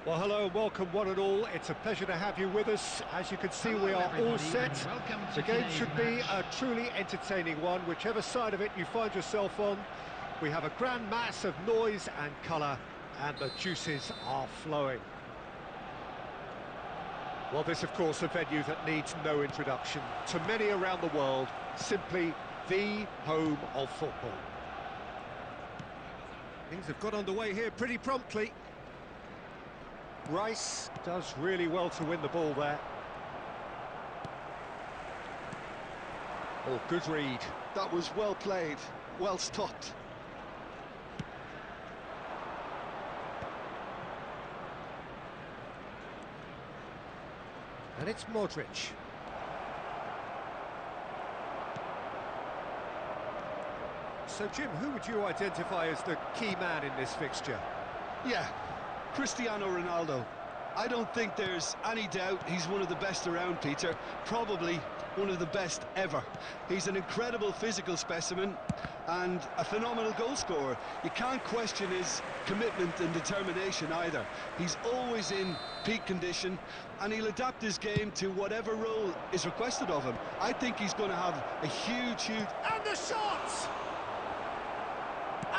Well, hello and welcome one and all. It's a pleasure to have you with us. As you can see, we are all set. The game should be a truly entertaining one, whichever side of it you find yourself on. We have a grand mass of noise and colour, and the juices are flowing. Well, this, of course, a venue that needs no introduction. To many around the world, simply the home of football. Things have got underway here pretty promptly. Rice does really well to win the ball there. Oh, good read. That was well played, well stopped. And it's Modric. So, Jim, who would you identify as the key man in this fixture? Yeah, Cristiano Ronaldo. I don't think there's any doubt he's one of the best around, Peter. Probably one of the best ever. He's an incredible physical specimen and a phenomenal goal scorer. You can't question his commitment and determination either. He's always in peak condition and he'll adapt his game to whatever role is requested of him. I think he's going to have a huge... And the shot!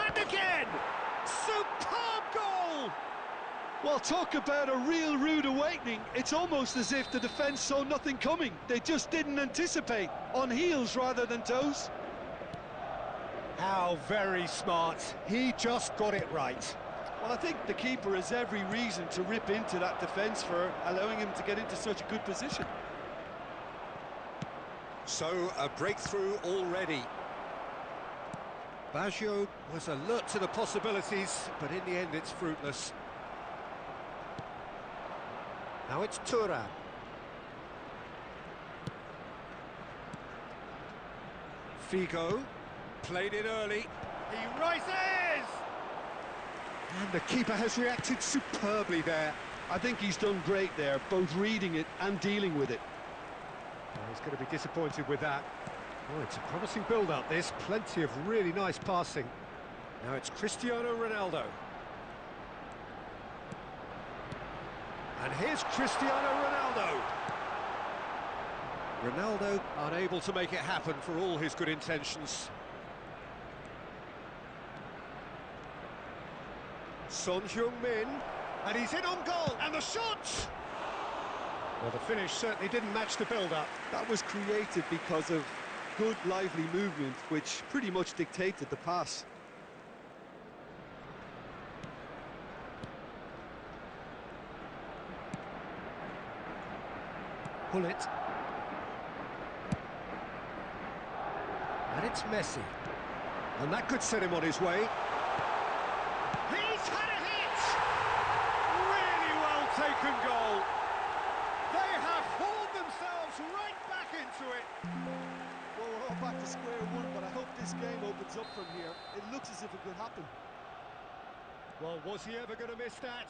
And again! Superb goal! Well, talk about a real rude awakening. It's almost as if the defence saw nothing coming. They just didn't anticipate, on heels rather than toes. How very smart. He just got it right. Well, I think the keeper has every reason to rip into that defence for allowing him to get into such a good position. So, a breakthrough already. Baggio was alert to the possibilities, but in the end it's fruitless. Now it's Thuram. Figo, played it early. He rises! And the keeper has reacted superbly there. I think he's done great there, both reading it and dealing with it. Well, he's going to be disappointed with that. Oh, it's a promising build-up, this. Plenty of really nice passing. Now it's Cristiano Ronaldo. And here's Cristiano Ronaldo. Ronaldo unable to make it happen for all his good intentions. Son Heung-min, and he's in on goal, and the shot! Well, the finish certainly didn't match the build-up. That was created because of good, lively movement, which pretty much dictated the pass. Pull it. And it's Messi. And that could set him on his way. He's had a hit! Really well taken goal. They have hauled themselves right back into it. Well, we're all back to square one, but I hope this game opens up from here. It looks as if it could happen. Well, was he ever going to miss that?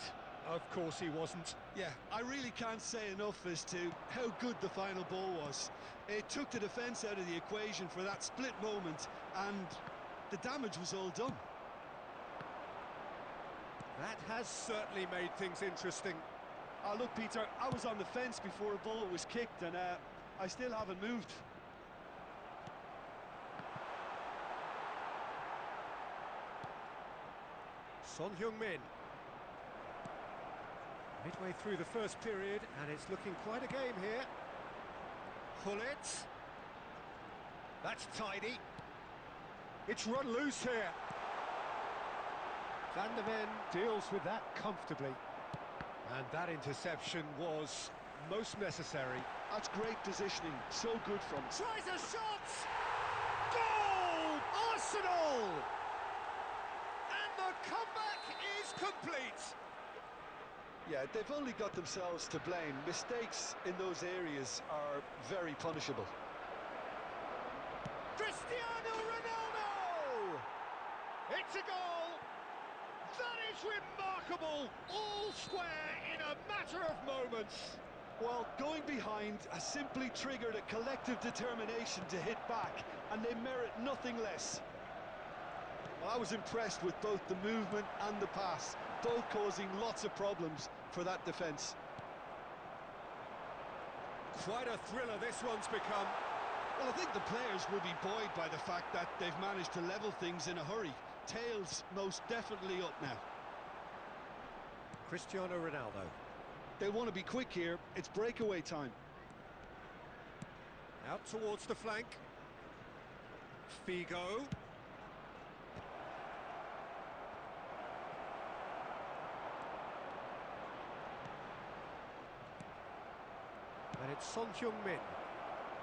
Of course he wasn't. Yeah, I really can't say enough as to how good the final ball was. It took the defence out of the equation for that split moment, and the damage was all done. That has certainly made things interesting. Look, Peter, I was on the fence before a ball was kicked, and I still haven't moved. Son Heung-min. Midway through the first period, and it's looking quite a game here. Pull it. That's tidy. It's run loose here. Van der Ven deals with that comfortably. And that interception was most necessary. That's great positioning, so good from... Tries a shot! Goal! Arsenal! And the comeback is complete. Yeah, they've only got themselves to blame. Mistakes in those areas are very punishable. Cristiano Ronaldo! It's a goal! That is remarkable! All square in a matter of moments. Well, going behind has simply triggered a collective determination to hit back, and they merit nothing less. Well, I was impressed with both the movement and the pass, both causing lots of problems for that defence. Quite a thriller this one's become. Well, I think the players will be buoyed by the fact that they've managed to level things in a hurry. Tails most definitely up now. Cristiano Ronaldo. They want to be quick here. It's breakaway time. Out towards the flank. Figo. And it's Son Heung-min.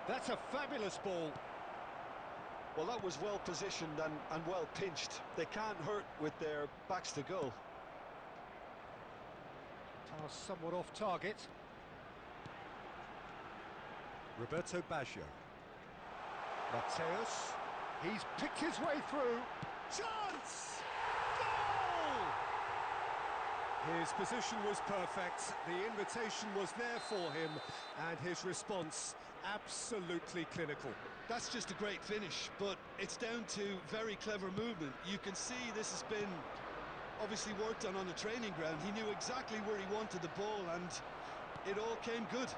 That's a fabulous ball. Well, that was well positioned and well pinched. They can't hurt with their backs to goal. Pass somewhat off target. Roberto Baggio. Mateus. He's picked his way through. Chance! Goal! His position was perfect. The invitation was there for him, and his response absolutely clinical. That's just a great finish, but it's down to very clever movement. You can see this has been obviously worked on the training ground. He knew exactly where he wanted the ball, and it all came good.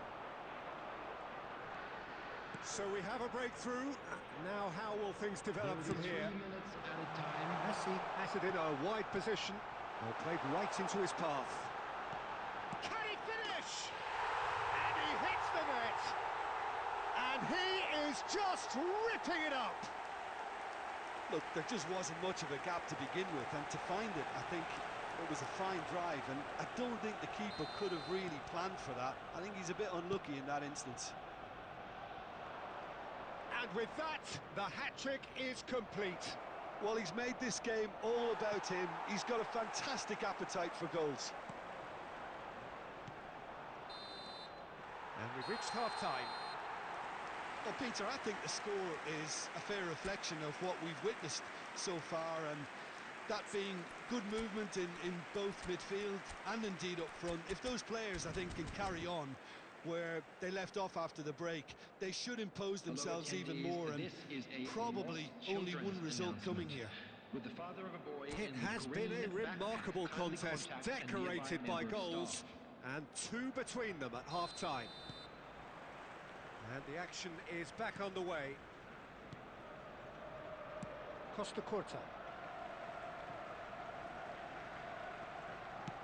So we have a breakthrough. Now how will things develop from here? 3 minutes at a time. Messi has it in a wide position. Well, played right into his path. Can he finish? And he hits the net. And he is just ripping it up. Look, there just wasn't much of a gap to begin with, and to find it, I think it was a fine drive, and I don't think the keeper could have really planned for that. I think he's a bit unlucky in that instance. And with that, the hat-trick is complete. Well, he's made this game all about him. He's got a fantastic appetite for goals. And we've reached half-time. Well, Peter, I think the score is a fair reflection of what we've witnessed so far, and that being good movement in both midfield and indeed up front. If those players, I think, can carry on where they left off after the break, they should impose themselves even more, and probably only one result coming here. With the father of a boy It has been a remarkable contest, decorated by goals, and two between them at half-time. And the action is back underway. Costa Curta.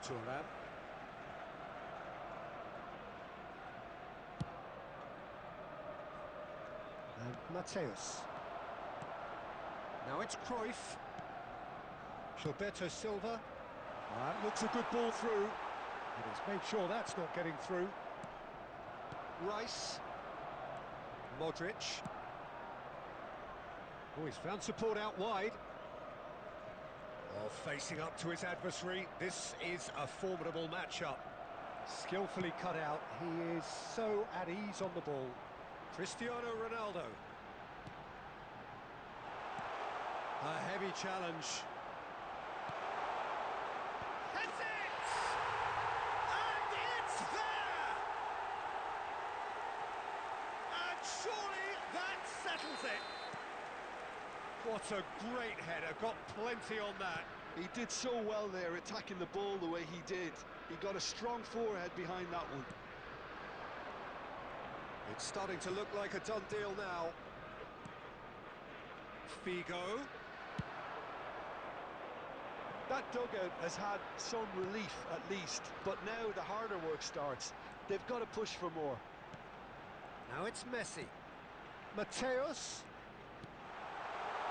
Thuram. And Mateus. Now it's Cruyff. Gilberto Silva. That looks a good ball through. And he's made sure that's not getting through. Rice. Modric. Oh, he's found support out wide. Oh, facing up to his adversary. This is a formidable matchup. Skillfully cut out. He is so at ease on the ball. Cristiano Ronaldo. A heavy challenge. Hits it! And it's there! And surely that settles it. What a great header, got plenty on that. He did so well there, attacking the ball the way he did. He got a strong forehead behind that one. It's starting to look like a done deal now. Figo. That dugout has had some relief at least, but now the harder work starts. They've got to push for more. Now it's Messi. Mateus.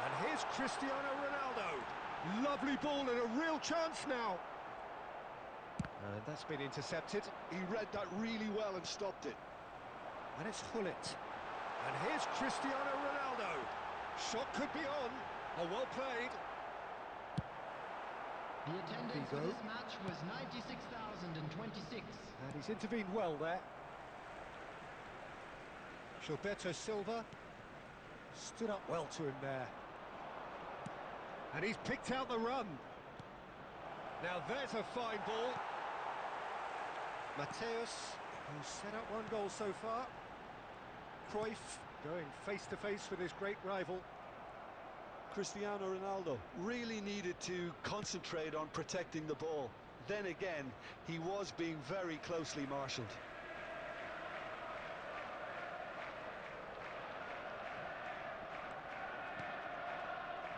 And here's Cristiano Ronaldo. Lovely ball and a real chance now. And that's been intercepted. He read that really well and stopped it. And it's Hullet. And here's Cristiano Ronaldo. Shot could be on. Oh, well played. The attendance for this match was 96,026. And he's intervened well there. Gilberto Silva stood up well to him there. And he's picked out the run. Now there's a fine ball. Mateus, who's set up one goal so far. Cruyff going face-to-face with his great rival. Cristiano Ronaldo really needed to concentrate on protecting the ball. Then again, he was being very closely marshalled.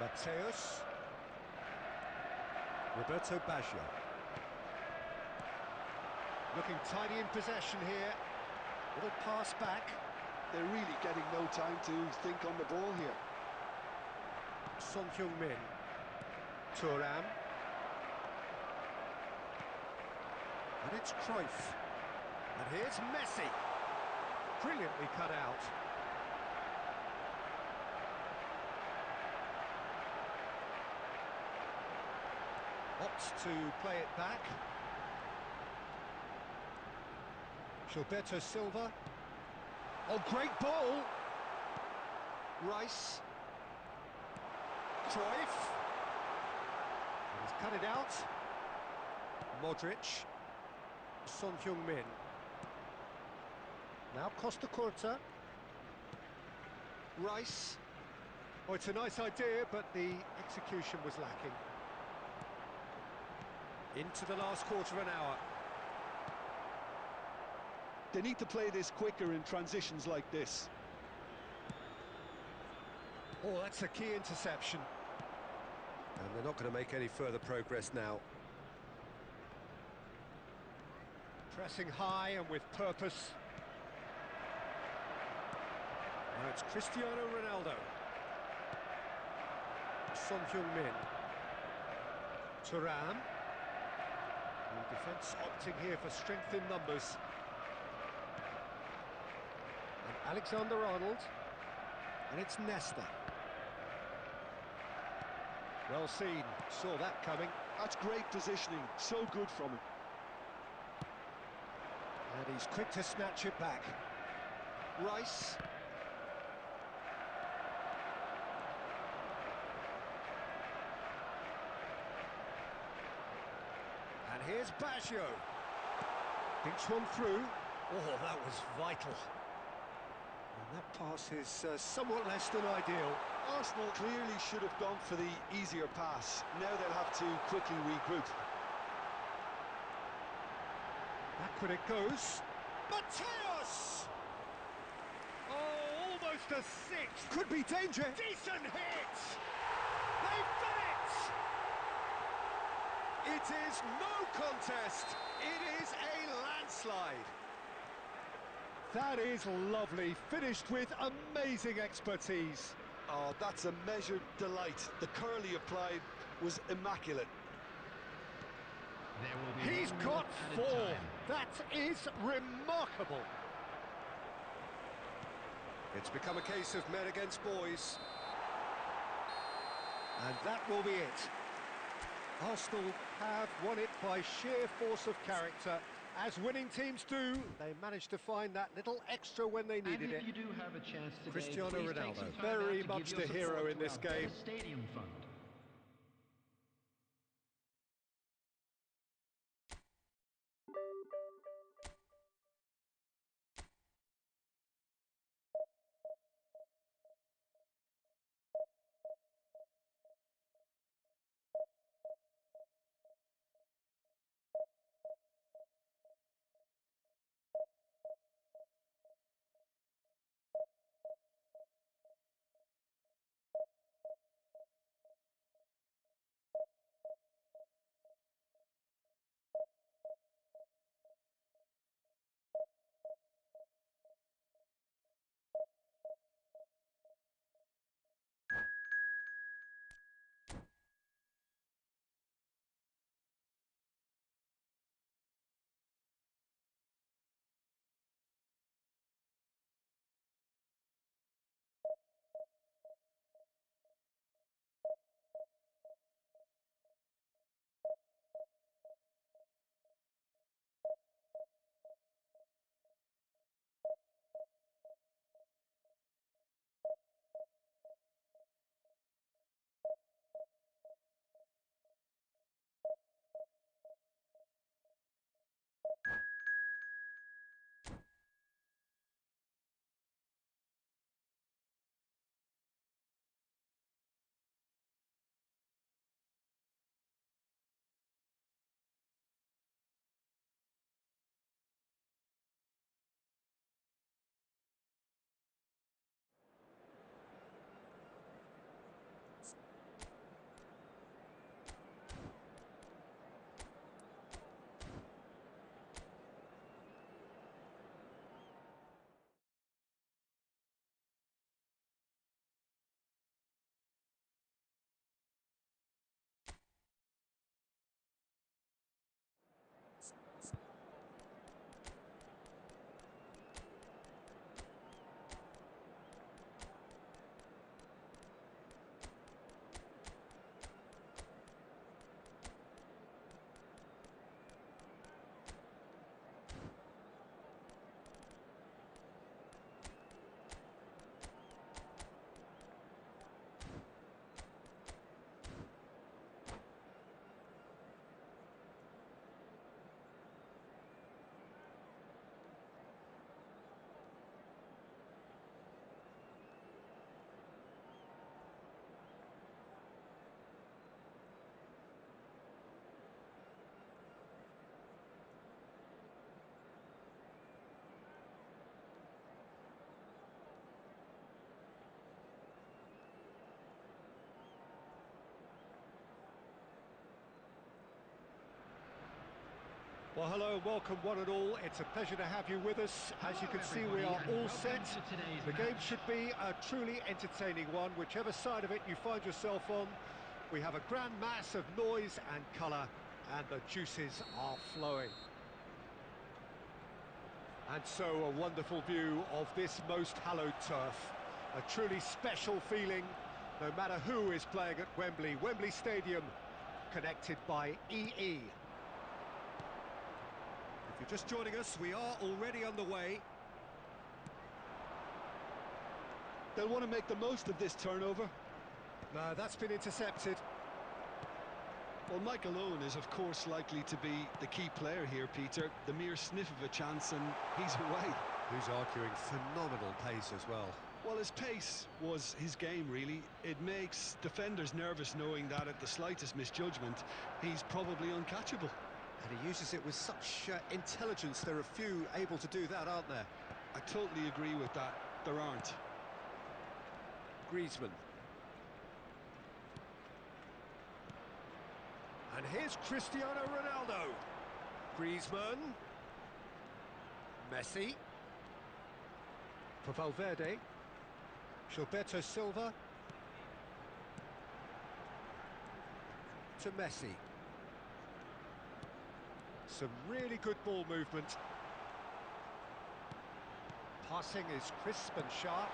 Mateus. Roberto Baggio. Looking tidy in possession here. Little pass back. They're really getting no time to think on the ball here. Son Heung-min. Thuram. And it's Cruyff. And here's Messi. Brilliantly cut out. Opts to play it back. Gilberto Silva. Oh, great ball! Rice. Cruyff. And he's cut it out. Modric. Son Heung-min. Now Costa Curta. Rice. Oh, it's a nice idea, but the execution was lacking. Into the last quarter of an hour. They need to play this quicker in transitions like this. Oh, that's a key interception. And they're not going to make any further progress now. Pressing high and with purpose. Now it's Cristiano Ronaldo. Son Heung-min. Thuram. The defence opting here for strength in numbers. And Alexander-Arnold. And it's Nesta. Well seen, saw that coming. That's great positioning, so good from him. And he's quick to snatch it back. Rice. And here's Baggio. Dinks one through. Oh, that was vital. And that pass is somewhat less than ideal. Arsenal clearly should have gone for the easier pass. Now they'll have to quickly regroup. Backward it goes. Mateus! Oh, almost a sixth. Could be danger. Decent hit! They've done it! It is no contest. It is a landslide. That is lovely. Finished with amazing expertise. Oh, that's a measured delight. The curl he applied was immaculate. He's got 4. That is remarkable. It's become a case of men against boys. And that will be it. Arsenal have won it by sheer force of character. As winning teams do, they managed to find that little extra when they needed it. You do have a chance today, Cristiano please take Ronaldo, some time very out to much give your the hero support in this to our game. Better Stadium Fund. Well, hello and welcome one and all. It's a pleasure to have you with us. As you can see, we are all set. The game should be a truly entertaining one, whichever side of it you find yourself on. We have a grand mass of noise and colour, and the juices are flowing. And so a wonderful view of this most hallowed turf. A truly special feeling, no matter who is playing at Wembley. Wembley Stadium, connected by EE. If you're just joining us, we are already underway. They'll want to make the most of this turnover. No, that's been intercepted. Well, Michael Owen is, of course, likely to be the key player here, Peter. The mere sniff of a chance and he's away. Who's arguing phenomenal pace as well. Well, his pace was his game, really. It makes defenders nervous knowing that at the slightest misjudgment, he's probably uncatchable. And he uses it with such intelligence. There are few able to do that, aren't there? I totally agree with that. There aren't. Griezmann. And here's Cristiano Ronaldo. Griezmann. Messi. For Valverde. Gilberto Silva. To Messi. Some really good ball movement. Passing is crisp and sharp.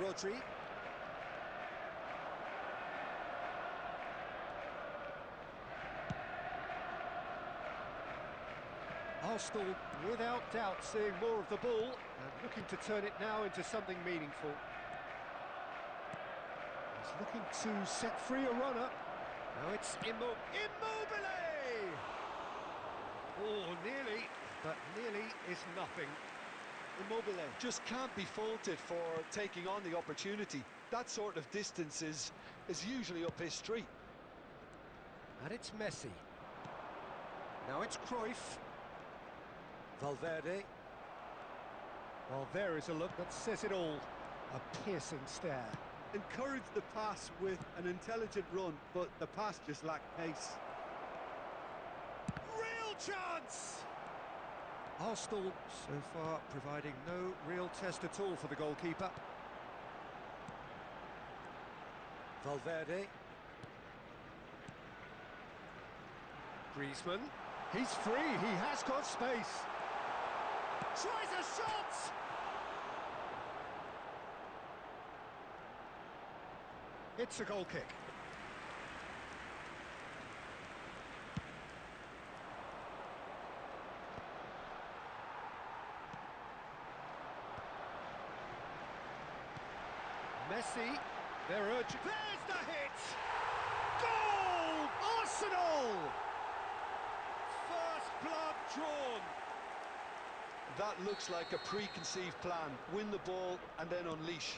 Rodri. Arsenal, without doubt, seeing more of the ball and looking to turn it now into something meaningful. He's looking to set free a runner. Now it's Immobile! Oh, nearly, but nearly is nothing. Immobile just can't be faulted for taking on the opportunity. That sort of distance is usually up his street. And it's Messi. Now it's Cruyff. Valverde. Well, there is a look that says it all. A piercing stare. Encouraged the pass with an intelligent run, but the pass just lacked pace. Real chance! Arsenal so far providing no real test at all for the goalkeeper. Valverde. Griezmann. He's free, he has got space. Tries a shot! It's a goal kick. Messi, they're urgent. There's the hit! Goal! Arsenal! First blood drawn. That looks like a preconceived plan. Win the ball and then unleash.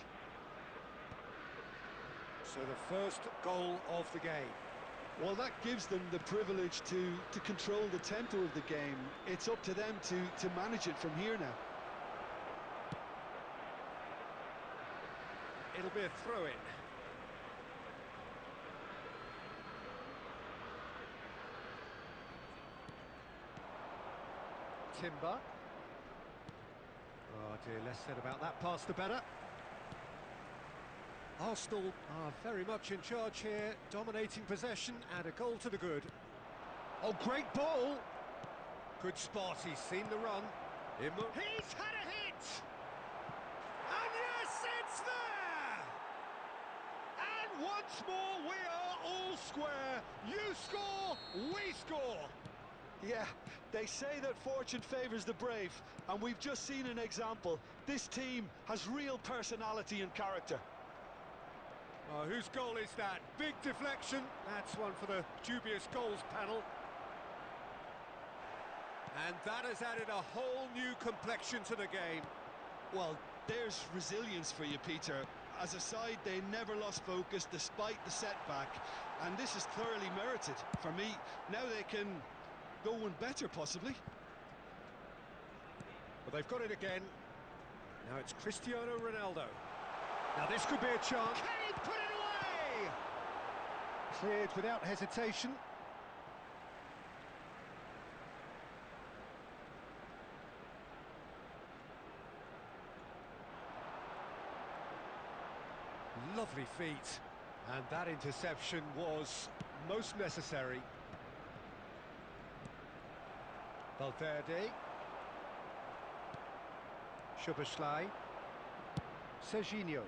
So the first goal of the game. Well, that gives them the privilege to control the tempo of the game. It's up to them to manage it from here now. It'll be a throw-in. Timber. Oh dear, less said about that pass the better. Arsenal are very much in charge here, dominating possession and a goal to the good. Oh, great ball! Good spot, he's seen the run. He's had a hit! And yes, it's there! And once more we are all square. You score, we score! Yeah, they say that fortune favours the brave, and we've just seen an example. This team has real personality and character. Oh, whose goal is that? Big deflection. That's one for the dubious goals panel. And that has added a whole new complexion to the game. Well, there's resilience for you, Peter. As a side, they never lost focus despite the setback, and this is thoroughly merited. For me, now they can go one better, possibly. Well, they've got it again. Now it's Cristiano Ronaldo. Now this could be a chance. Can he put it away? Cleared without hesitation. Lovely feet. And that interception was most necessary. Valverde. Szoboszlai. Serginho.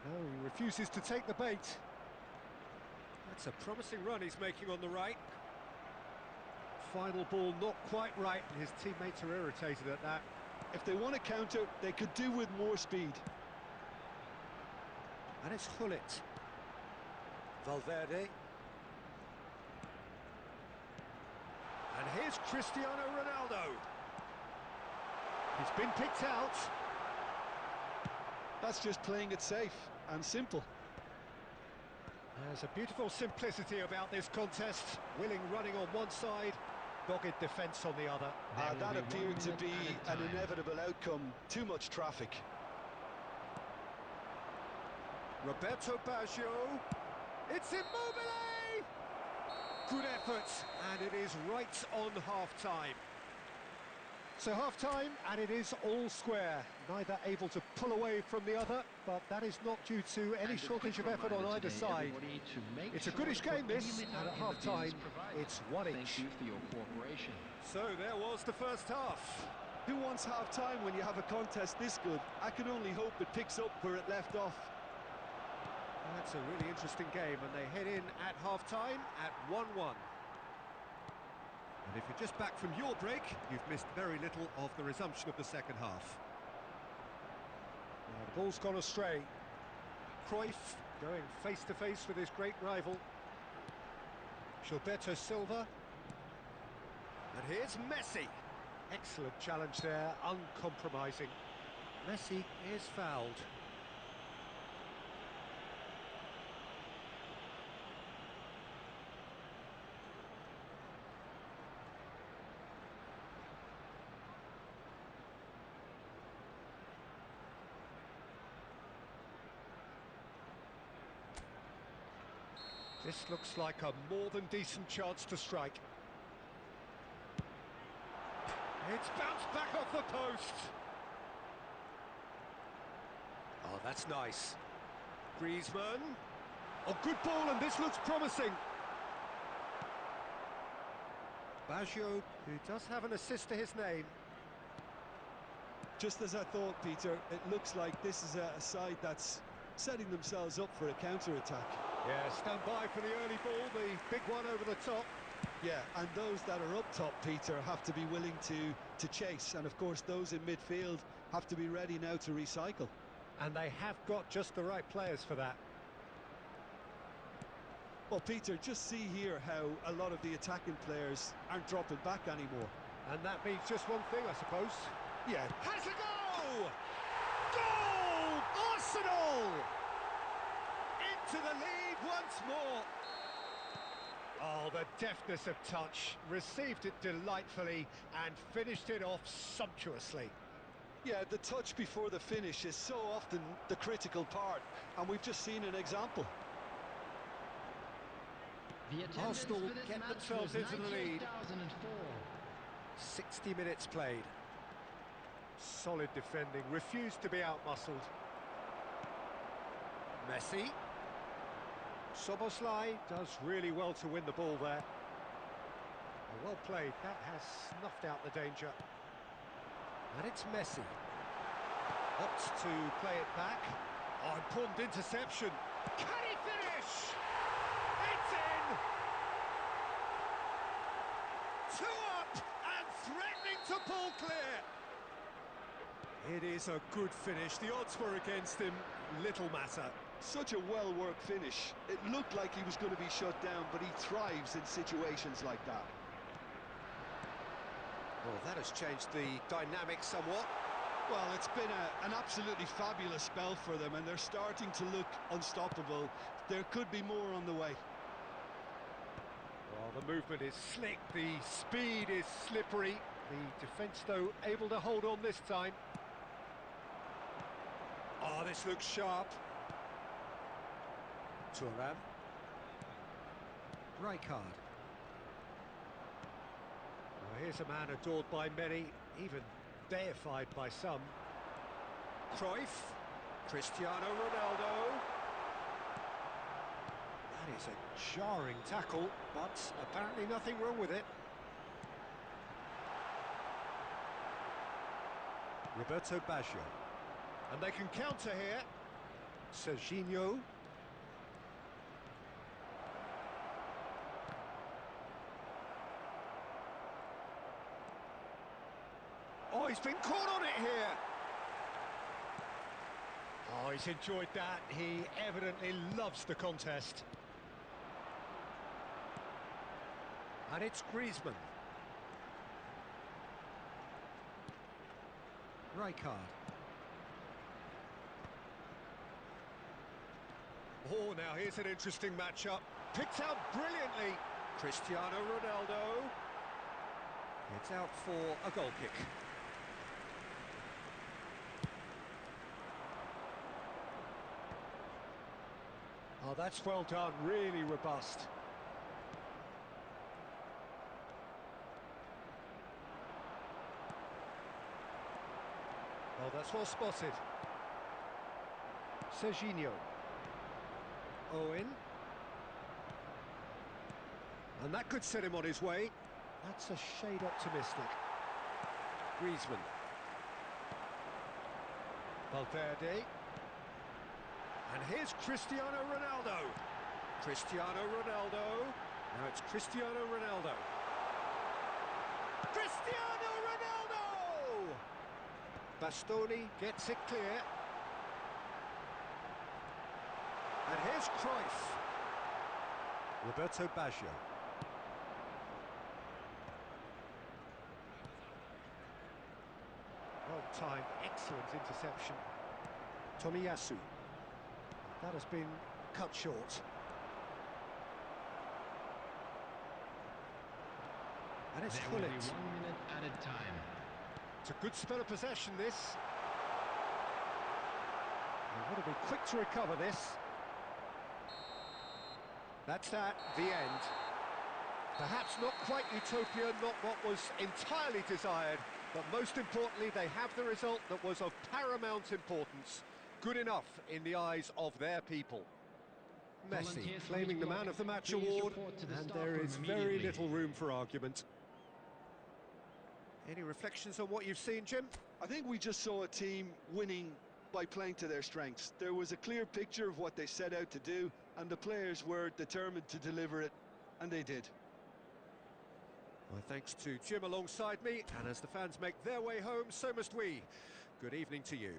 No, he refuses to take the bait. That's a promising run he's making on the right. Final ball not quite right, and his teammates are irritated at that. If they want to counter, they could do with more speed. And it's Gullit. Valverde. And here's Cristiano Ronaldo. He's been picked out. That's just playing it safe and simple. There's a beautiful simplicity about this contest. Willing running on one side, dogged defence on the other. That appeared to be an inevitable outcome. Too much traffic. Roberto Baggio. It's Immobile! Good effort, and it is right on half-time. So half-time, and it is all square. Neither able to pull away from the other, but that is not due to any shortage of effort on either side. It's a goodish game, this, and at half-time, it's one each. Thank you for your cooperation. So there was the first half. Who wants half-time when you have a contest this good? I can only hope it picks up where it left off. That's a really interesting game, and they head in at half-time at 1-1. And if you're just back from your break, you've missed very little of the resumption of the second half. Now, the ball's gone astray. Cruyff going face-to-face with his great rival. Gilberto Silva. And here's Messi. Excellent challenge there, uncompromising. Messi is fouled. This looks like a more than decent chance to strike. It's bounced back off the post. Oh, that's nice. Griezmann. Oh, good ball, and this looks promising. Baggio, who does have an assist to his name. Just as I thought, Peter, it looks like this is a side that's setting themselves up for a counter-attack. Yeah, stand by for the early ball, the big one over the top. Yeah, and those that are up top, Peter, have to be willing to chase. And, of course, those in midfield have to be ready now to recycle. And they have got just the right players for that. Well, Peter, just see here how a lot of the attacking players aren't dropping back anymore. And that means just one thing, I suppose. Yeah. Has a go! Goal! Arsenal! Into the lead once more. Oh, the deftness of touch. Received it delightfully and finished it off sumptuously. Yeah, the touch before the finish is so often the critical part, and we've just seen an example. Arsenal get themselves into the lead. 60 minutes played. Solid defending, refused to be outmuscled. Messi. Szoboszlai does really well to win the ball there. Well played, that has snuffed out the danger. And it's Messi. Opts to play it back. Oh, important interception. Can he finish? It's in! 2 up and threatening to pull clear. It is a good finish. The odds were against him. Little matter. Such a well-worked finish. It looked like he was going to be shut down, but he thrives in situations like that. Well, that has changed the dynamic somewhat. Well, it's been an absolutely fabulous spell for them, and they're starting to look unstoppable. There could be more on the way. Well, the movement is slick, the speed is slippery. The defence, though, able to hold on this time. Oh, this looks sharp. Thuram. Rijkaard. Well, here's a man adored by many, even deified by some. Cruyff. Cristiano Ronaldo. That is a jarring tackle, but apparently nothing wrong with it. Roberto Baggio. And they can counter here. Serginho. Oh, he's been caught on it here. Oh, he's enjoyed that. He evidently loves the contest. And it's Griezmann. Rijkaard. Oh, now here's an interesting matchup. Picked out brilliantly. Cristiano Ronaldo. It's out for a goal kick. Oh, that's well done, really robust. Oh, that's well spotted. Serginho. Owen. And that could set him on his way. That's a shade optimistic. Griezmann. Valverde. And here's Cristiano Ronaldo. Cristiano Ronaldo. Now it's Cristiano Ronaldo. Cristiano Ronaldo! Bastoni gets it clear. And here's Cruyff. Roberto Baggio. Well-timed, excellent interception. Tomiyasu. That has been cut short. And it's There will be 1 Gullit. minute added time. It's a good spell of possession, this. They've got to be quick to recover this. That's that, the end. Perhaps not quite utopia, not what was entirely desired, but most importantly, they have the result that was of paramount importance. Good enough in the eyes of their people. Messi claiming the Man of the Match award, and there is very little room for argument. Any reflections on what you've seen, Jim? I think we just saw a team winning by playing to their strengths. There was a clear picture of what they set out to do, and the players were determined to deliver it, and they did. Well, thanks to Jim alongside me, and as the fans make their way home, so must we. Good evening to you.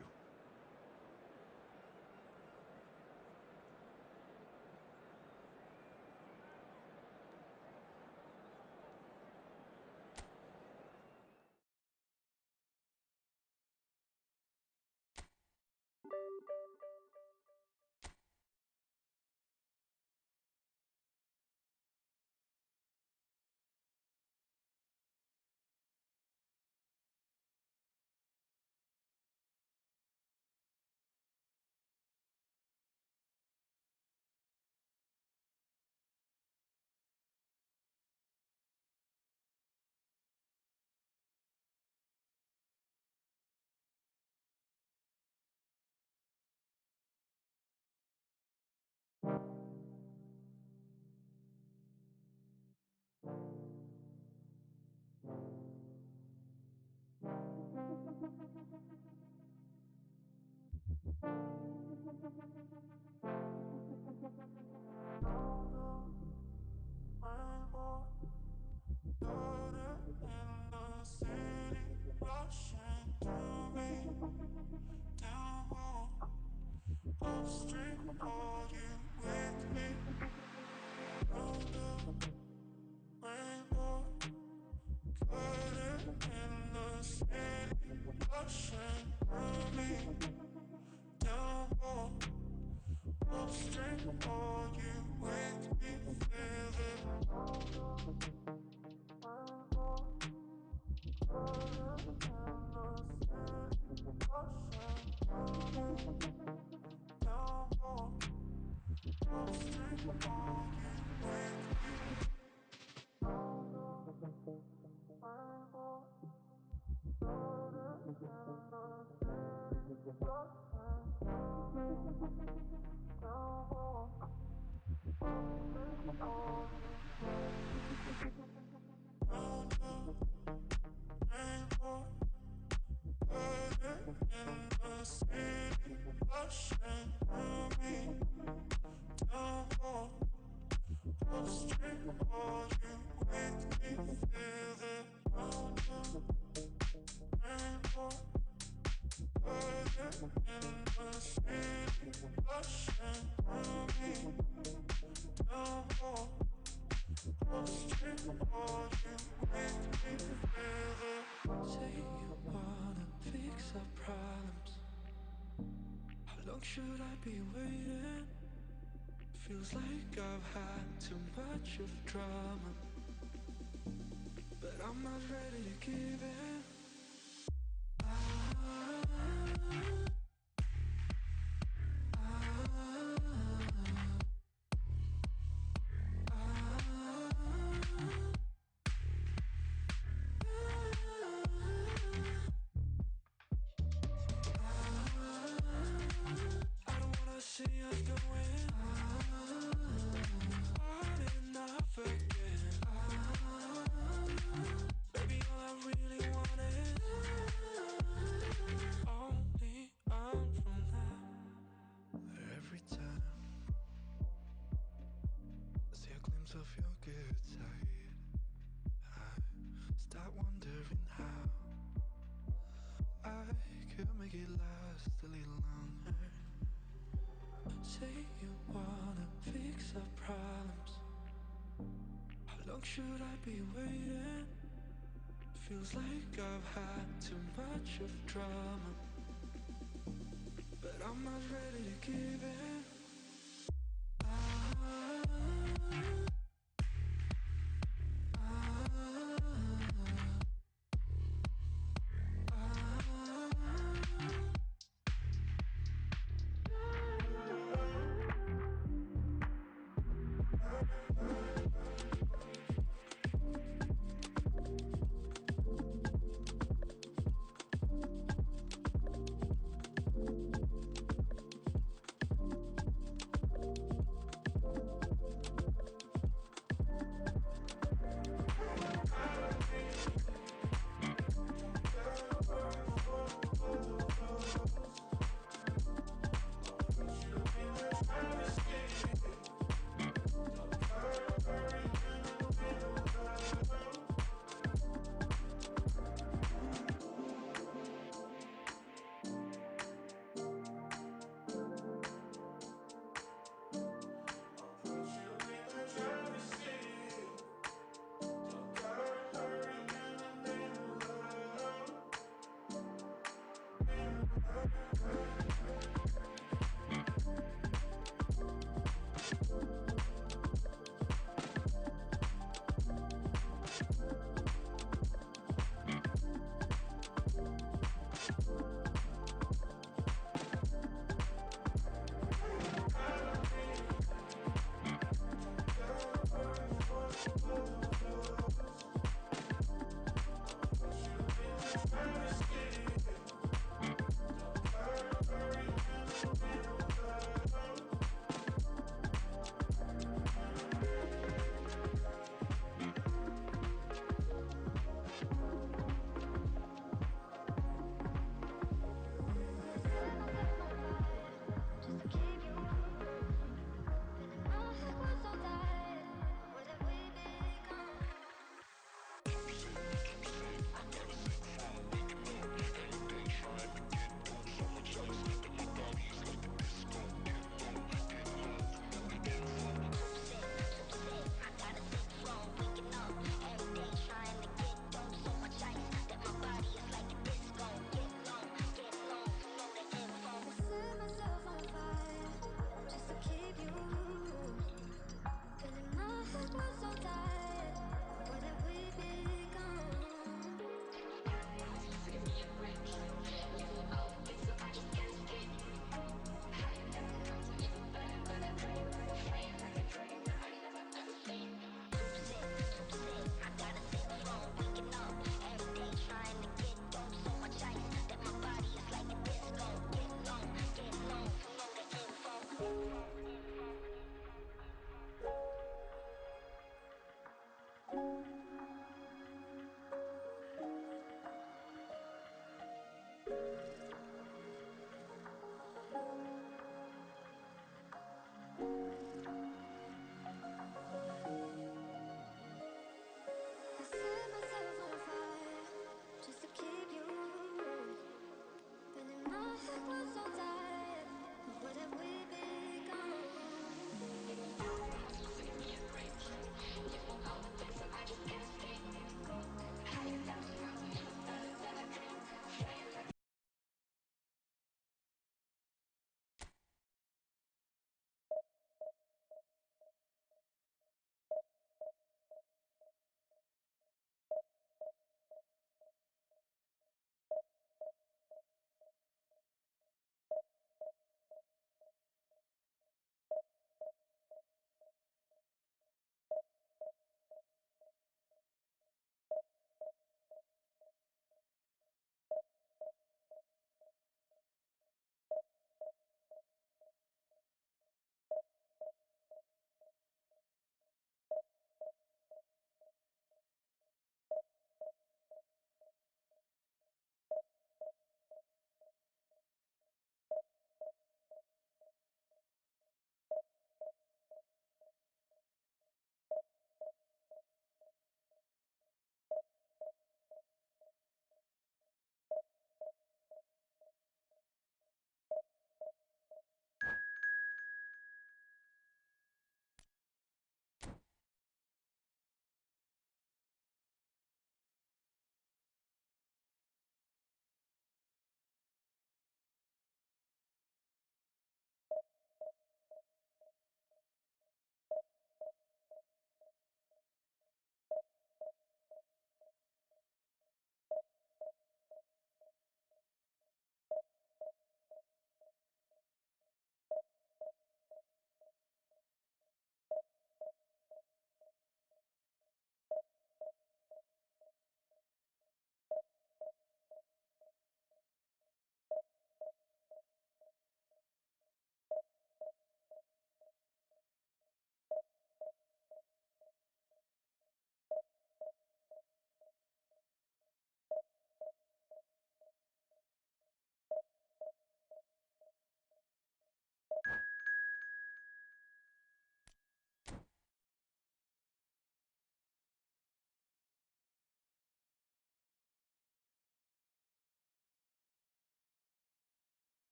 Say you wanna fix our problems. How long should I be waiting? Feels like I've had too much of drama, but I'm not ready to give in. I don't wanna see us going hard enough again. Baby, all I really want is only on from that. Every time I see a glimpse of your good side, I start wondering how I could make it last a little longer. Say you wanna fix our problems. How long should I be waiting? Feels like I've had too much of drama, but I'm not ready to give in.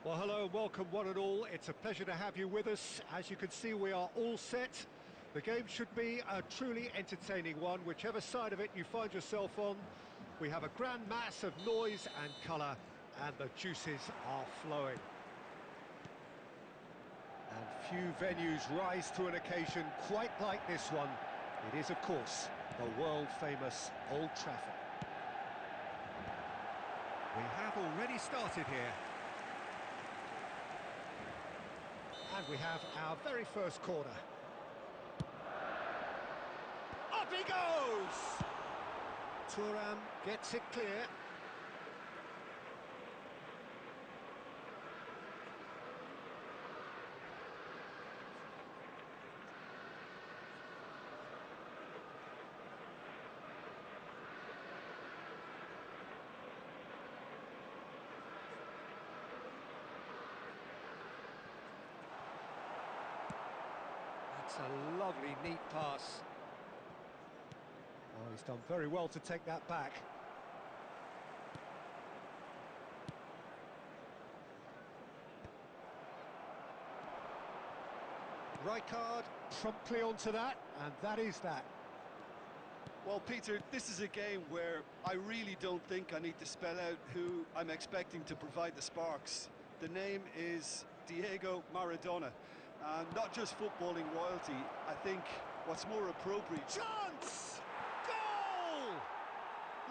Well, hello and welcome one and all. It's a pleasure to have you with us. As you can see, we are all set. The game should be a truly entertaining one, whichever side of it you find yourself on. We have a grand mass of noise and colour, and the juices are flowing. And few venues rise to an occasion quite like this one. It is, of course, the world-famous Old Trafford. We have already started here. And we have our very first corner. Up he goes! Thuram gets it clear. That's a lovely, neat pass. Oh, he's done very well to take that back. Rijkaard promptly onto that, and that is that. Well, Peter, this is a game where I really don't think I need to spell out who I'm expecting to provide the sparks. The name is Diego Maradona. Not just footballing royalty, I think what's more appropriate... Chance! Goal!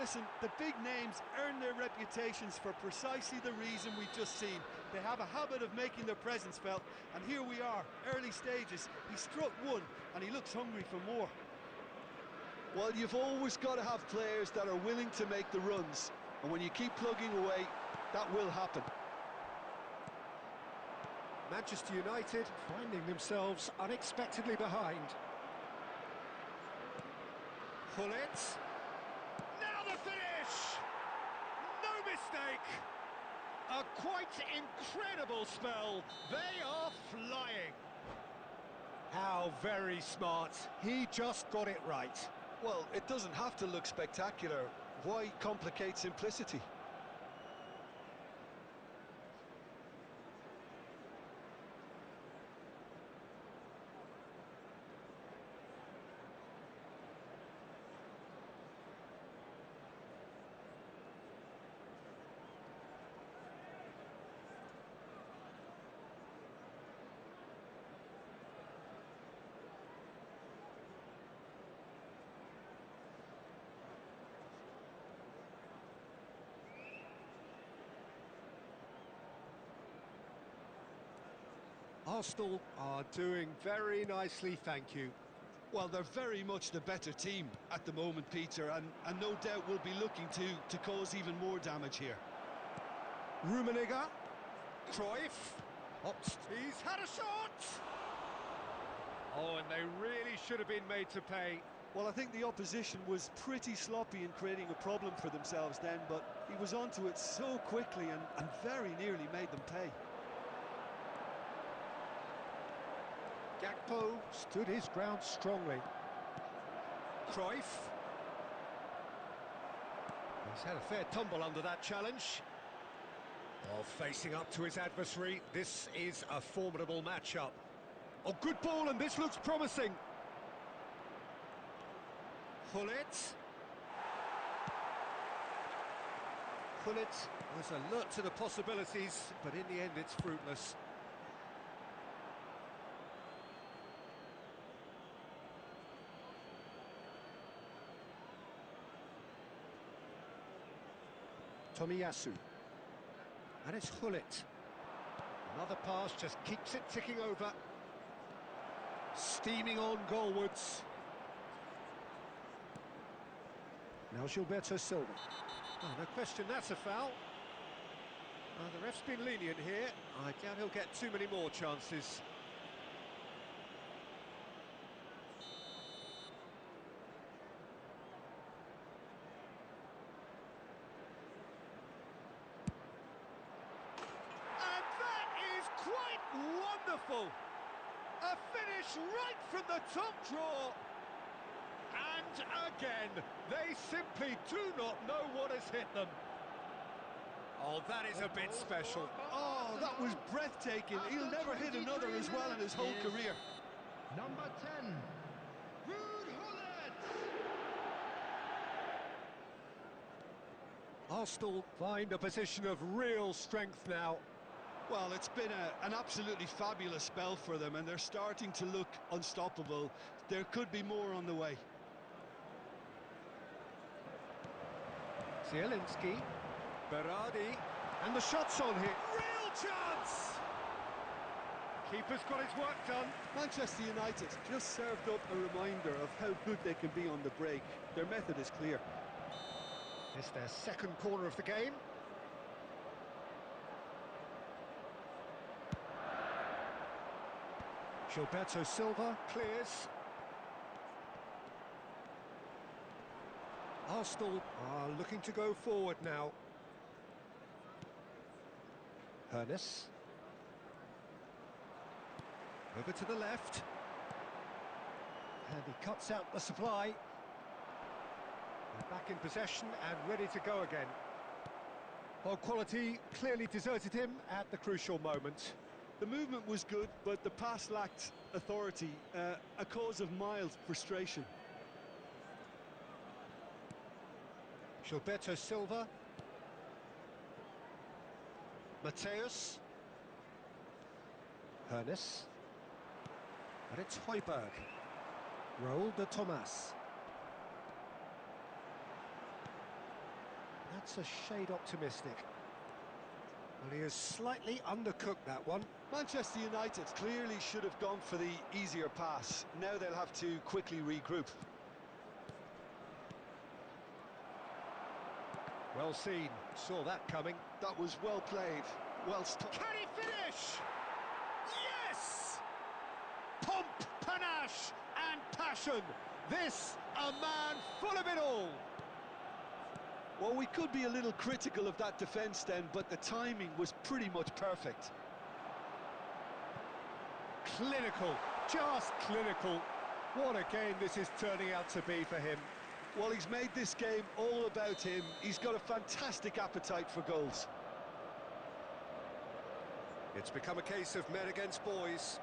Listen, the big names earn their reputations for precisely the reason we've just seen. They have a habit of making their presence felt, and here we are, early stages. He struck one, and he looks hungry for more. Well, you've always got to have players that are willing to make the runs, and when you keep plugging away, that will happen. Manchester United finding themselves unexpectedly behind. Gullit. Now the finish! No mistake! A quite incredible spell. They are flying. How very smart. He just got it right. Well, it doesn't have to look spectacular. Why complicate simplicity? Arsenal are doing very nicely, thank you. Well, they're very much the better team at the moment, Peter, and no doubt will be looking to cause even more damage here. Rummenigge. Cruyff. He's had a shot! Oh, and they really should have been made to pay. Well, I think the opposition was pretty sloppy in creating a problem for themselves then, but he was onto it so quickly and very nearly made them pay. Gakpo stood his ground strongly. Cruyff. He's had a fair tumble under that challenge. While facing up to his adversary, this is a formidable matchup. Oh, good ball, and this looks promising. Gullit. Gullit was alert to the possibilities, but in the end it's fruitless. Tomiyasu. And it's Gullit. Another pass just keeps it ticking over. Steaming on goalwards. Now Gilberto Silva. Oh, no question that's a foul. The ref's been lenient here. I doubt he'll get too many more chances. Wonderful! A finish right from the top draw! And again, they simply do not know what has hit them. Oh, that is a bit special. Oh, that was breathtaking. He'll never hit another as well in his whole career. Number 10, Ruud Gullit. Arsenal find a position of real strength now. Well, it's been an absolutely fabulous spell for them, and they're starting to look unstoppable. There could be more on the way. Zielinski, Berardi, and the shot's on here. Real chance! Keeper's got his work done. Manchester United just served up a reminder of how good they can be on the break. Their method is clear. It's their second corner of the game. Gilberto Silva clears. Arsenal are looking to go forward now. Ernest. Over to the left. And he cuts out the supply. They're back in possession and ready to go again. Well, quality clearly deserted him at the crucial moment. The movement was good, but the pass lacked authority, a cause of mild frustration. Gilberto Silva. Mateus. Ernest. And it's Højbjerg. Raúl de Tomàs. That's a shade optimistic. Well, he has slightly undercooked that one. Manchester United clearly should have gone for the easier pass. Now they'll have to quickly regroup. Well seen, saw that coming. That was well played, well stopped. Can he finish? Yes! Pomp, panache and passion. This, a man full of it all. Well, we could be a little critical of that defence then, but the timing was pretty much perfect. Clinical, just clinical. What a game this is turning out to be for him. Well, he's made this game all about him. He's got a fantastic appetite for goals. It's become a case of men against boys.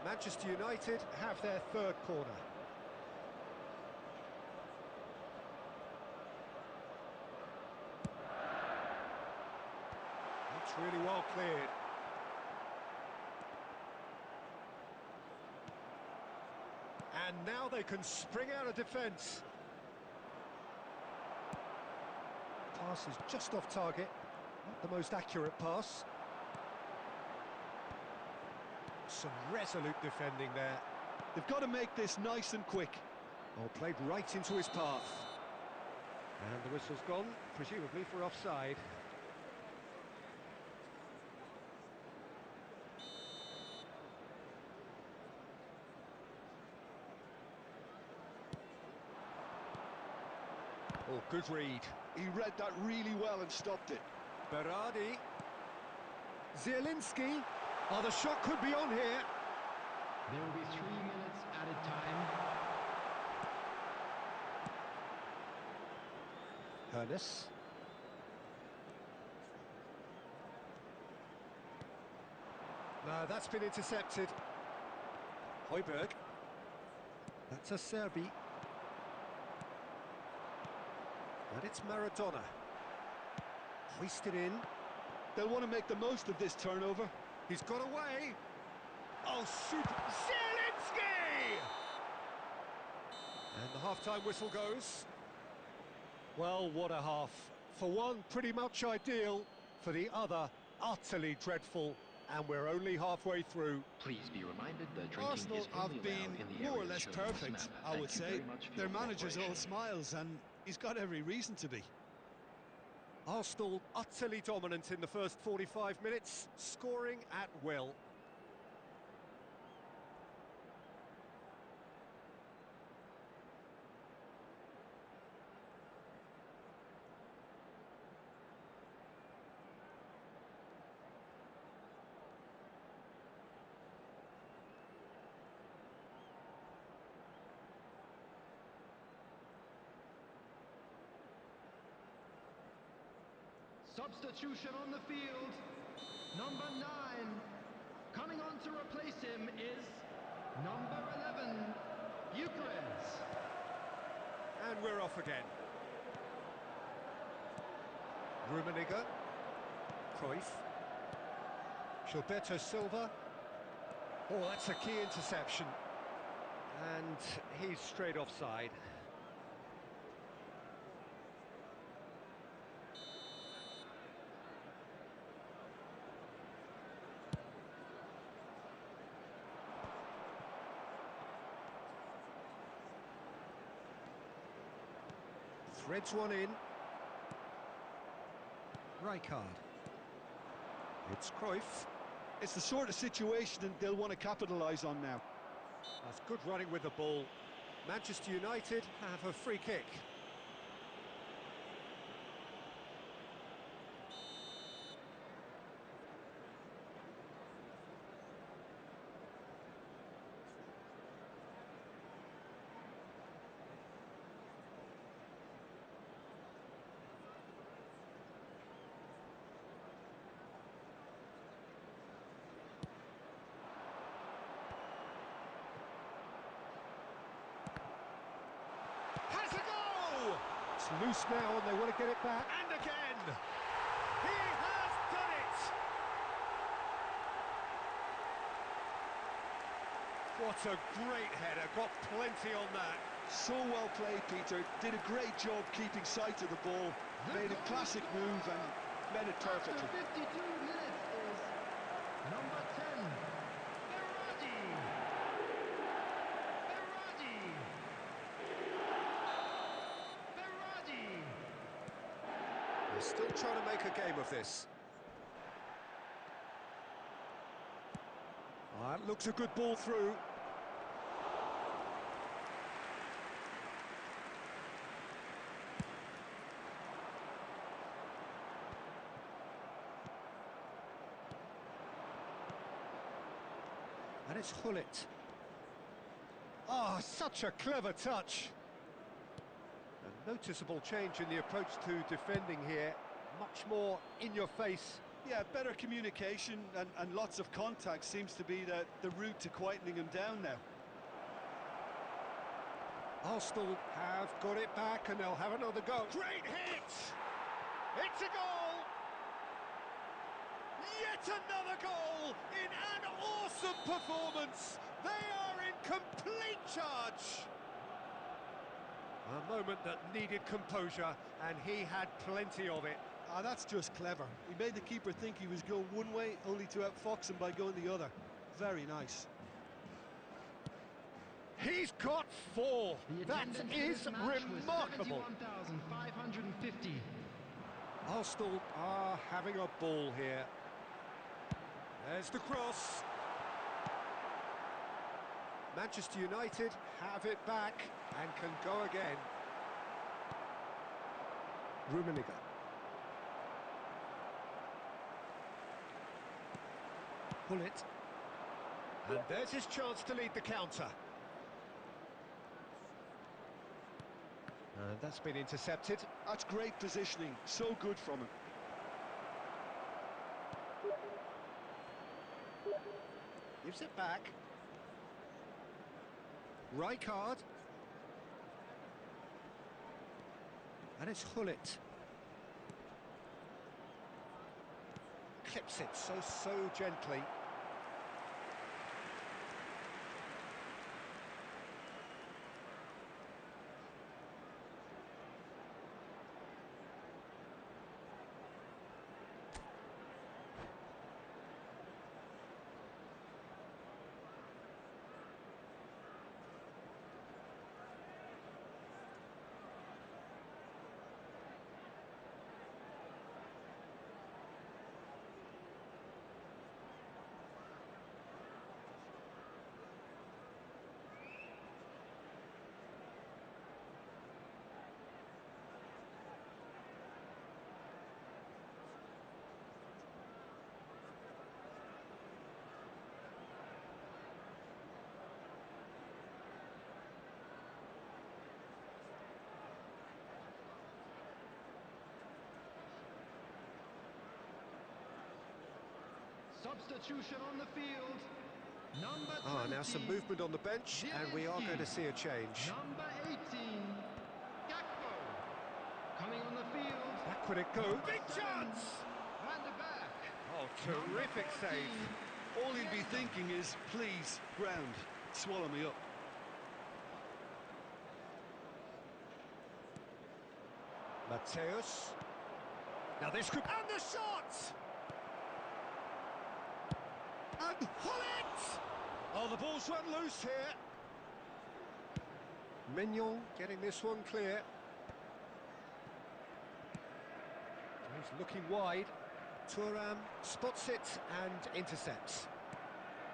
Manchester United have their third corner. It's really well cleared. And now they can spring out of defence. Pass is just off target. Not the most accurate pass. Some resolute defending there. They've got to make this nice and quick. Oh, played right into his path. And the whistle's gone, presumably for offside. Oh, good read. He read that really well and stopped it. Berardi. Zielinski. Oh, the shot could be on here. There will be 3 minutes added time. Ernest. No, that's been intercepted. Højbjerg. That's a Serbi. And it's Maradona. Hoisted in. They'll want to make the most of this turnover. He's got away. Oh, super. Zielinski! And the half-time whistle goes. Well, what a half. For one, pretty much ideal. For the other, utterly dreadful. And we're only halfway through. Please be reminded that drinking Arsenal is only have been allowed in the more or areas less shown on this perfect, map. I Thank would you say. very much for Their your manager's all cooperation. smiles, and he's got every reason to be. Arsenal utterly dominant in the first 45 minutes, scoring at will. Substitution on the field. Number 9. Coming on to replace him is number 11, Eucharist. And we're off again. Rummenigge. Cruyff. Gilberto Silva. Oh, that's a key interception. And he's straight offside. Threads one in. Rijkaard. It's Cruyff. It's the sort of situation that they'll want to capitalise on now. That's good running with the ball. Manchester United have a free kick. Has a goal! It's loose now and they want to get it back. And again! He has done it! What a great header, got plenty on that. So well played, Peter. Did a great job keeping sight of the ball. Made a classic move and met it perfectly. After 52 minutes is number 10, Berardi. Berardi. They're still trying to make a game of this. That looks a good ball through. And it's Hullet. Oh, such a clever touch. A noticeable change in the approach to defending here. Much more in your face. Yeah, better communication and lots of contact seems to be the route to quietening him down now. Arsenal have got it back and they'll have another go. Great hit! It's a goal! Yet another goal in an awesome performance! They are in complete charge! A moment that needed composure, and he had plenty of it. Ah, that's just clever. He made the keeper think he was going one way, only to outfox him by going the other. Very nice. He's got 4. The That attendance for is this match was remarkable. 71,550. Arsenal are having a ball here. There's the cross. Manchester United have it back and can go again. Rummenigge. Hullet. And there's his chance to lead the counter. And that's been intercepted. That's great positioning. So good from him. Gives it back. Rijkaard. And it's Hullet. Clips it so gently. substitution on the field. Number 20. Now some movement on the bench, and we are going to see a change. Number 18, Gakpo. Coming on the field. Back would it go. Big 7, chance! Van de Beek. Oh, terrific Number 14, save. All he'd be thinking is, please, ground, swallow me up. Mateus. Now this could... And the shot! And pull it! Oh, the ball's run loose here. Mignon getting this one clear. He's looking wide. Thuram spots it and intercepts.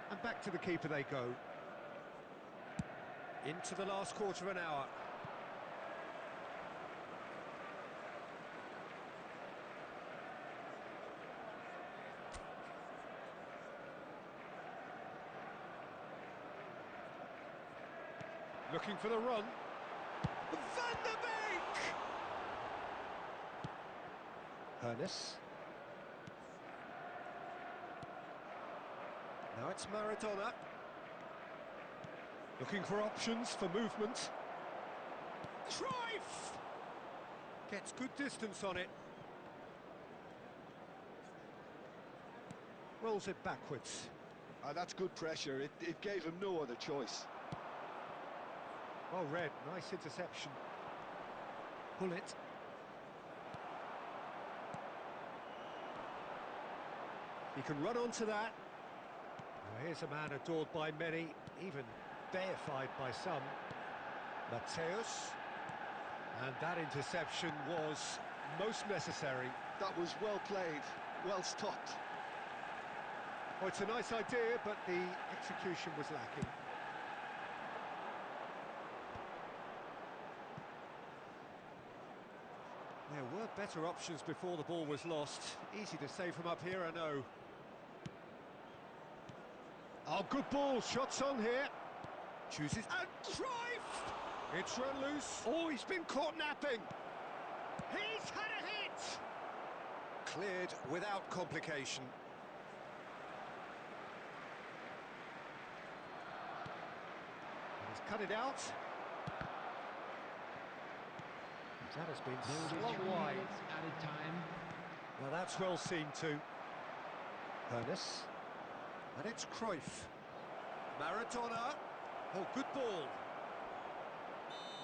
And back to the keeper they go. Into the last quarter of an hour. Looking for the run. Van de Beek! Ernest. Now it's Maradona. Looking for options for movement. Cruyff! Gets good distance on it. Rolls it backwards. That's good pressure. It gave him no other choice. Well read, nice interception. Pull it. He can run onto that. Well, here's a man adored by many, even deified by some. Mateus. And that interception was most necessary. That was well played, well stopped. Oh, it's a nice idea, but the execution was lacking. There were better options before the ball was lost. Easy to say from up here, I know. Oh, good ball. Shots on here. Chooses. And Cruyff! It's run loose. Oh, he's been caught napping. He's had a hit! Cleared without complication. He's cut it out. That has been slung wide. Added time. Well, that's well seen too. Ernest. And it's Cruyff. Maradona. Oh, good ball.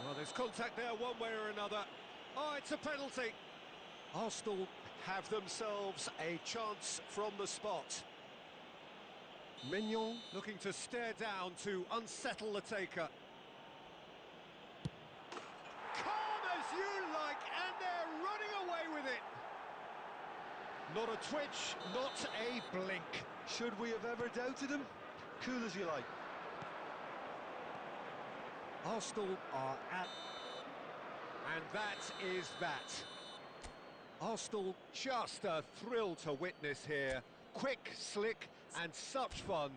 Well, there's contact there one way or another. Oh, it's a penalty. Arsenal have themselves a chance from the spot. Mignon looking to stare down to unsettle the taker. Calm as you like, and they're running away with it. Not a twitch, not a blink. Should we have ever doubted him? Cool as you like. Arsenal are at... And that is that. Arsenal just a thrill to witness here. Quick, slick, and such fun.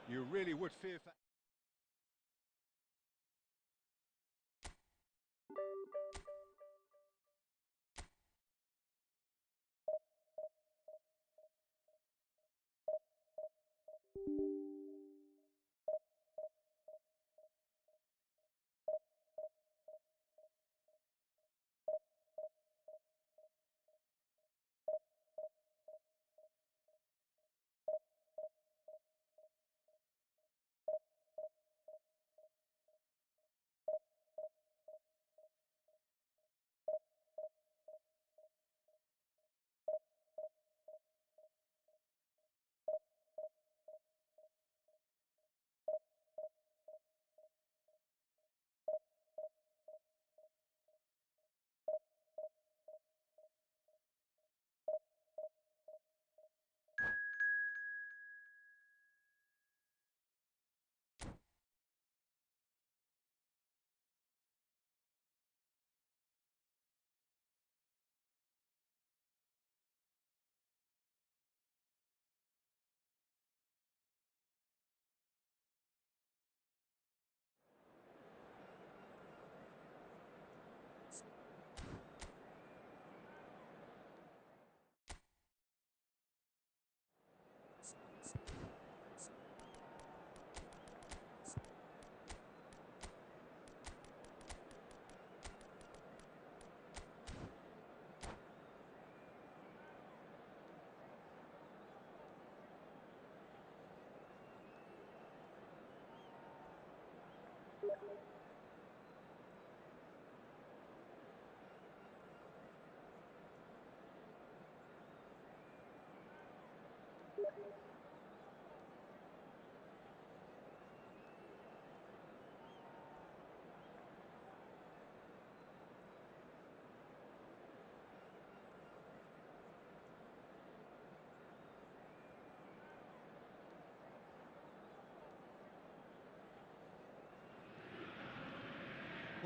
You really would fear for...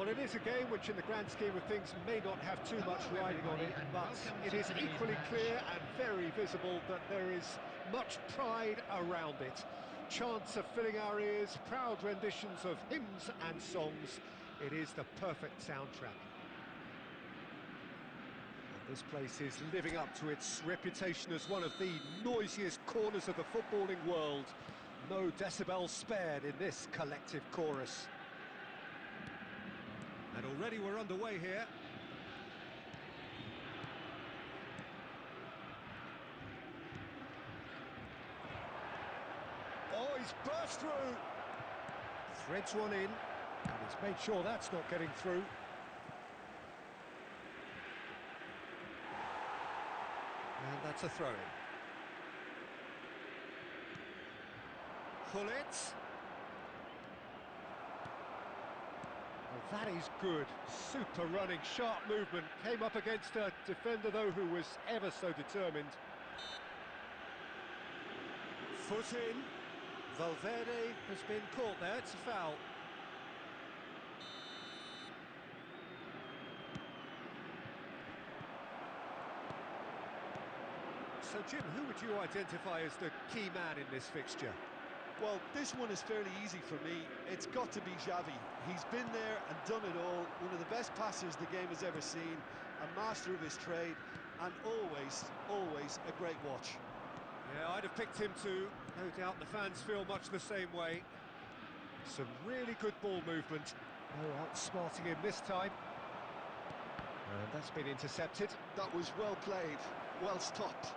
Well, it is a game which in the grand scheme of things may not have too much riding on it, but it is equally clear and very visible that there is much pride around it. Chants are filling our ears, proud renditions of hymns and songs. It is the perfect soundtrack. And this place is living up to its reputation as one of the noisiest corners of the footballing world. No decibels spared in this collective chorus. And already we're underway here. Oh, he's burst through. Threads one in, and he's made sure that's not getting through. And that's a throw-in. Gullit. Well, that is good. Super running, sharp movement. Came up against a defender, though, who was ever so determined. Foot in. Valverde has been caught there. It's a foul. So, Jim, who would you identify as the key man in this fixture? Well, this one is fairly easy for me. It's got to be Xavi. He's been there and done it all. One of the best passers the game has ever seen. A master of his trade, and always a great watch. Yeah, I'd have picked him too. No doubt the fans feel much the same way. Some really good ball movement. No outsmarting him this time. And that's been intercepted. That was well played, well stopped.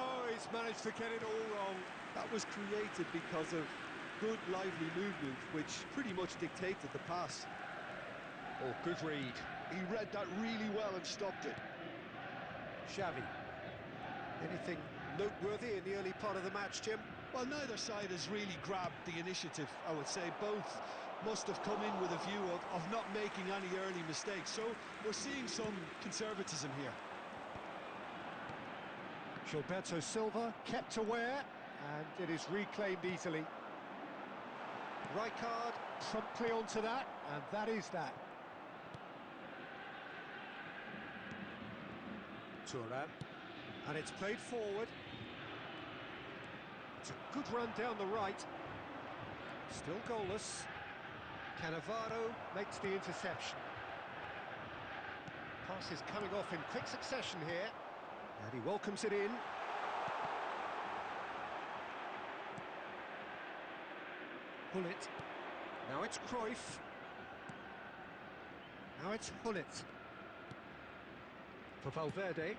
Oh, he's managed to get it all wrong. That was created because of good, lively movement, which pretty much dictated the pass. Oh, good read. He read that really well and stopped it. Xavi. Anything noteworthy in the early part of the match, Jim? Well, neither side has really grabbed the initiative, I would say. Both must have come in with a view of not making any early mistakes. So we're seeing some conservatism here. Gilberto Silva kept aware, and it is reclaimed easily. Rijkaard promptly onto that, and that is that. Thuram, and it's played forward. It's a good run down the right. Still goalless. Cannavaro makes the interception. Pass is coming off in quick succession here. And he welcomes it in. Gullit. Now it's Cruyff. Now it's Gullit. For Valverde.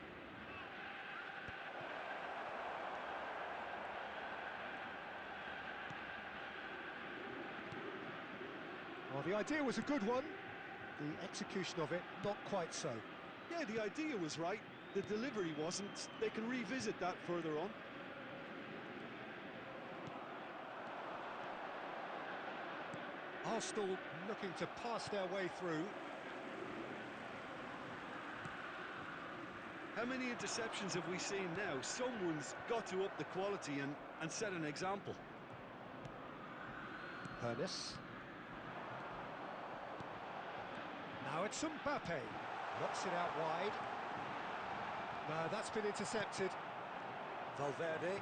Well, the idea was a good one. The execution of it, not quite so. Yeah, the idea was right. The delivery wasn't. They can revisit that further on. Arsenal looking to pass their way through. How many interceptions have we seen now? Someone's got to up the quality and set an example. Hernes. Now it's Mbappe. Knocks it out wide. No, that's been intercepted. Valverde.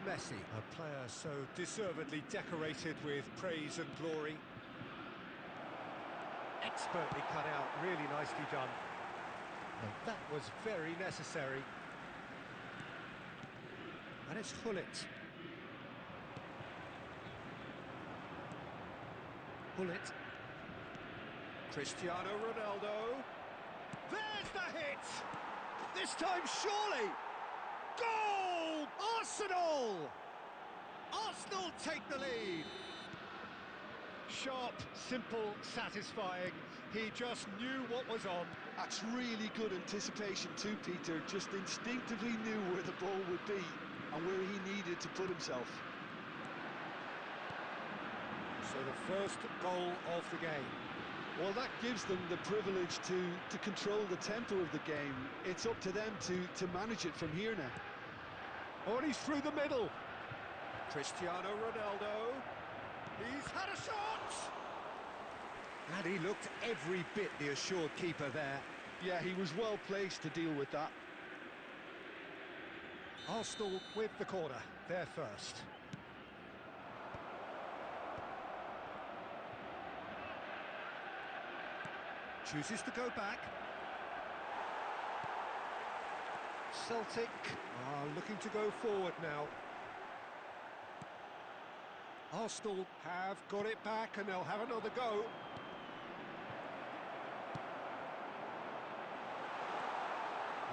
Messi, a player so deservedly decorated with praise and glory. Expertly cut out, really nicely done. And that was very necessary. And it's Gullit. Gullit. Cristiano Ronaldo. There's the hit! This time, surely! Goal! Arsenal! Arsenal take the lead. Sharp, simple, satisfying. He just knew what was on. That's really good anticipation too, Peter. Just instinctively knew where the ball would be and where he needed to put himself. So the first goal of the game. Well, that gives them the privilege to control the tempo of the game. It's up to them to manage it from here now. Oh, and he's through the middle. Cristiano Ronaldo. He's had a shot! And he looked every bit the assured keeper there. Yeah, he was well placed to deal with that. Arsenal with the corner, they're first. Chooses to go back. Celtic are looking to go forward now. Arsenal have got it back and they'll have another go.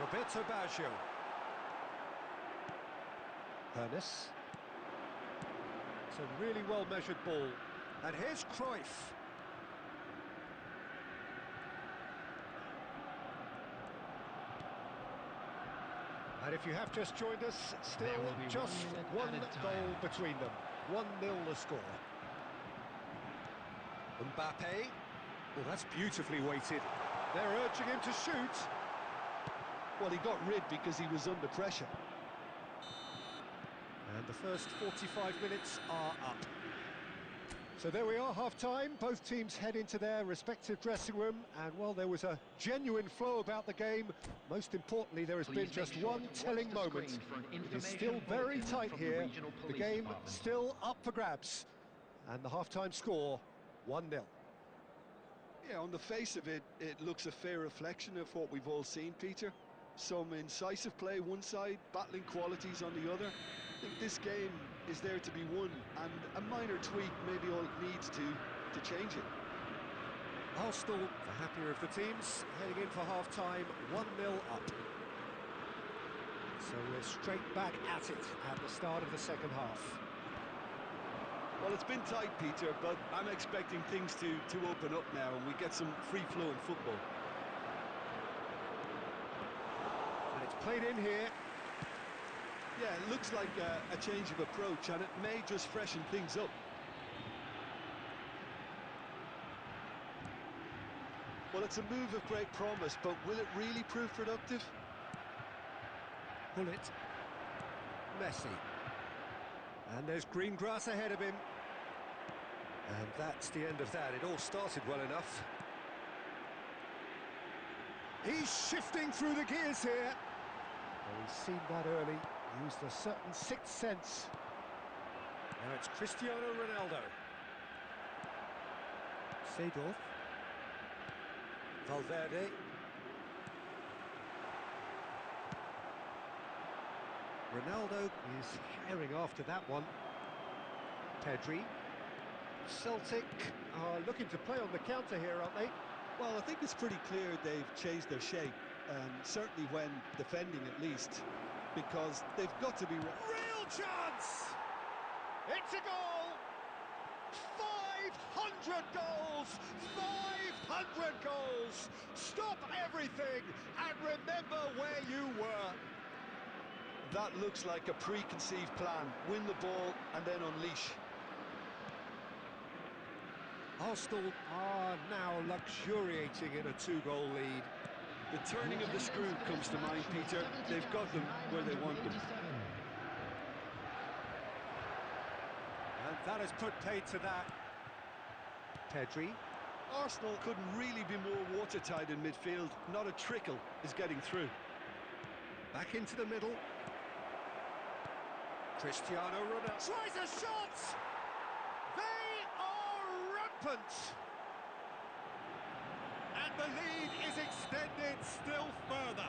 Roberto Baggio. Ernest. It's a really well-measured ball. And here's Cruyff. And if you have just joined us, still just one goal between them. 1-0 the score. Mbappe. Well, that's beautifully weighted. They're urging him to shoot. Well, he got rid because he was under pressure. And the first 45 minutes are up. So there we are, half-time. Both teams head into their respective dressing room. And, well, there was a genuine flow about the game. Most importantly, there has been just one telling moment. It is still very tight here. The game still up for grabs. And the half-time score, 1-0. Yeah, on the face of it, it looks a fair reflection of what we've all seen, Peter. Some incisive play one side, battling qualities on the other. I think this game is there to be won, and a minor tweak maybe all it needs to change it. Arsenal, the happier of the teams, heading in for half-time, 1-0 up. So we're straight back at it at the start of the second half. Well, it's been tight, Peter, but I'm expecting things to open up now and we get some free-flowing football. And it's played in here. Yeah, it looks like a change of approach, and it may just freshen things up. Well, it's a move of great promise, but will it really prove productive? Pull it. Messi. And there's green grass ahead of him. And that's the end of that. It all started well enough. He's shifting through the gears here. Well, he's seen that early. Used a certain sixth sense. Now it's Cristiano Ronaldo. Seedorf. Valverde. Ronaldo is firing after that one. Pedri. Celtic are looking to play on the counter here, aren't they? Well, I think it's pretty clear they've changed their shape, certainly when defending at least, because they've got to be... Real chance! It's a goal! 500 goals! 500 goals! Stop everything and remember where you were. That looks like a preconceived plan. Win the ball and then unleash. Arsenal are now luxuriating in a two-goal lead. The turning of the screw comes to mind, Peter. They've got them where they want them. And that has put paid to that. Pedri. Arsenal couldn't really be more watertight in midfield. Not a trickle is getting through. Back into the middle. Cristiano Ronaldo tries a shot! They are rampant! And the lead is extended still further.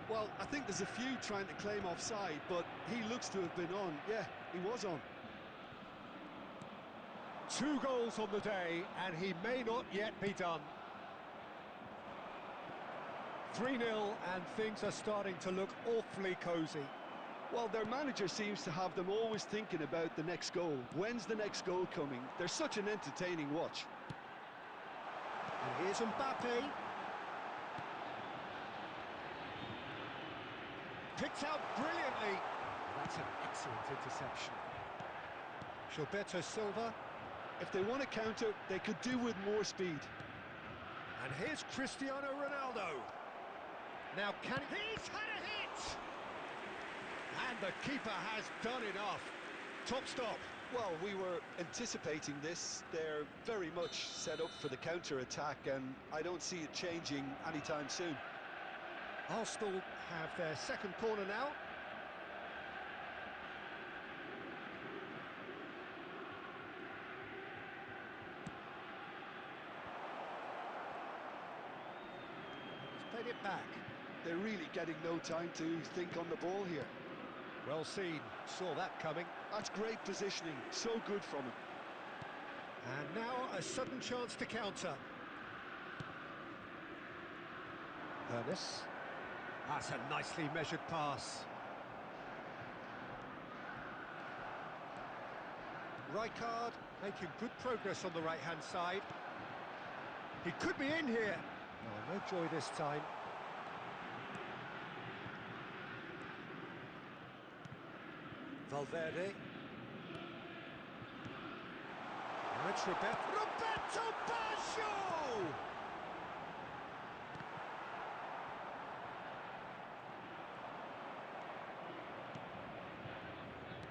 Well, I think there's a few trying to claim offside, but he looks to have been on. Yeah, he was on. 2 goals on the day, and he may not yet be done. 3-0, and things are starting to look awfully cosy. Well, their manager seems to have them always thinking about the next goal. When's the next goal coming? They're such an entertaining watch. And here's Mbappe. Picked out brilliantly. That's an excellent interception. Gilberto Silva. If they want to counter, they could do with more speed. And here's Cristiano Ronaldo. Now can he... He's had a hit! And the keeper has done enough. Top stop. Well, we were anticipating this. They're very much set up for the counter-attack, and I don't see it changing anytime soon. Arsenal have their second corner now. He's played it back. They're really getting no time to think on the ball here. Well seen, saw that coming. That's great positioning, so good from him. And now a sudden chance to counter. Ernest. That's a nicely measured pass. Rijkaard making good progress on the right-hand side. He could be in here. Oh, no joy this time. Valverde. And it's Roberto Baggio!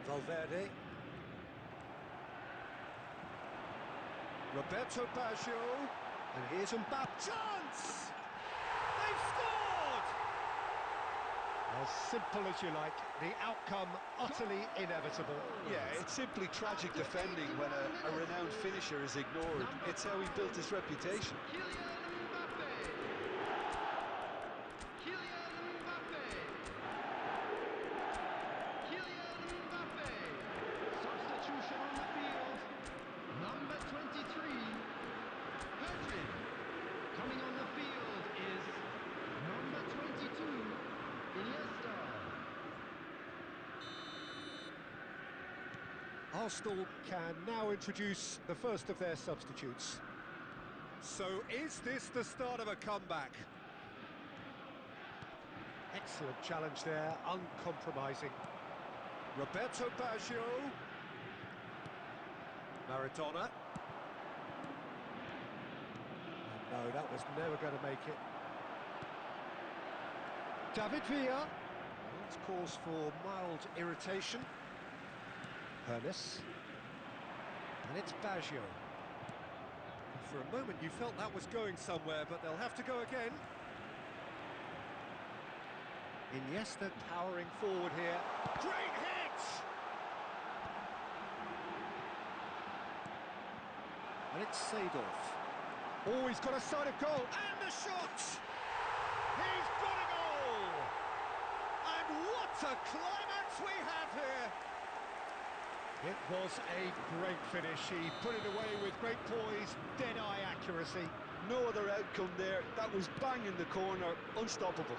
Valverde. Roberto Baggio. And here's Mbappe. Chance! They've scored! As simple as you like, the outcome utterly inevitable. Yeah, it's simply tragic defending when a renowned finisher is ignored. It's how he built his reputation. Substitution on the field. Number 23, Pedri. Coming on the field is number 22, Iniesta. Arsenal can now introduce the first of their substitutes. So is this the start of a comeback? Excellent challenge there, uncompromising. Roberto Baggio. Maradona. And no, that was never going to make it. David Villa. That's cause for mild irritation. Ernest. And it's Baggio. For a moment you felt that was going somewhere, but they'll have to go again. Iniesta powering forward here. Great hit! And it's Seedorf. Oh, he's got a side of goal. And the shot! He's got a goal! And what a climax we have here! It was a great finish. He put it away with great poise, dead-eye accuracy. No other outcome there. That was bang in the corner, unstoppable.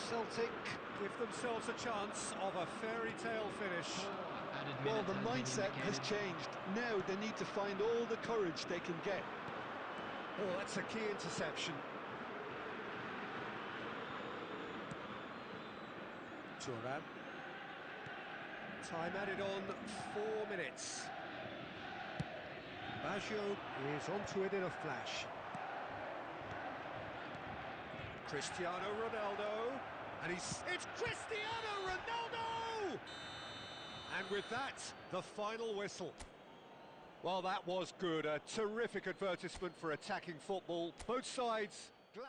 Celtic give themselves a chance of a fairy tale finish. Well, the mindset has changed. Now they need to find all the courage they can get. Oh, that's a key interception. Thuram. Time added on, 4 minutes. Baggio is onto it in a flash. Cristiano Ronaldo. And it's Cristiano Ronaldo! And with that, the final whistle. Well, that was good. A terrific advertisement for attacking football. Both sides glad.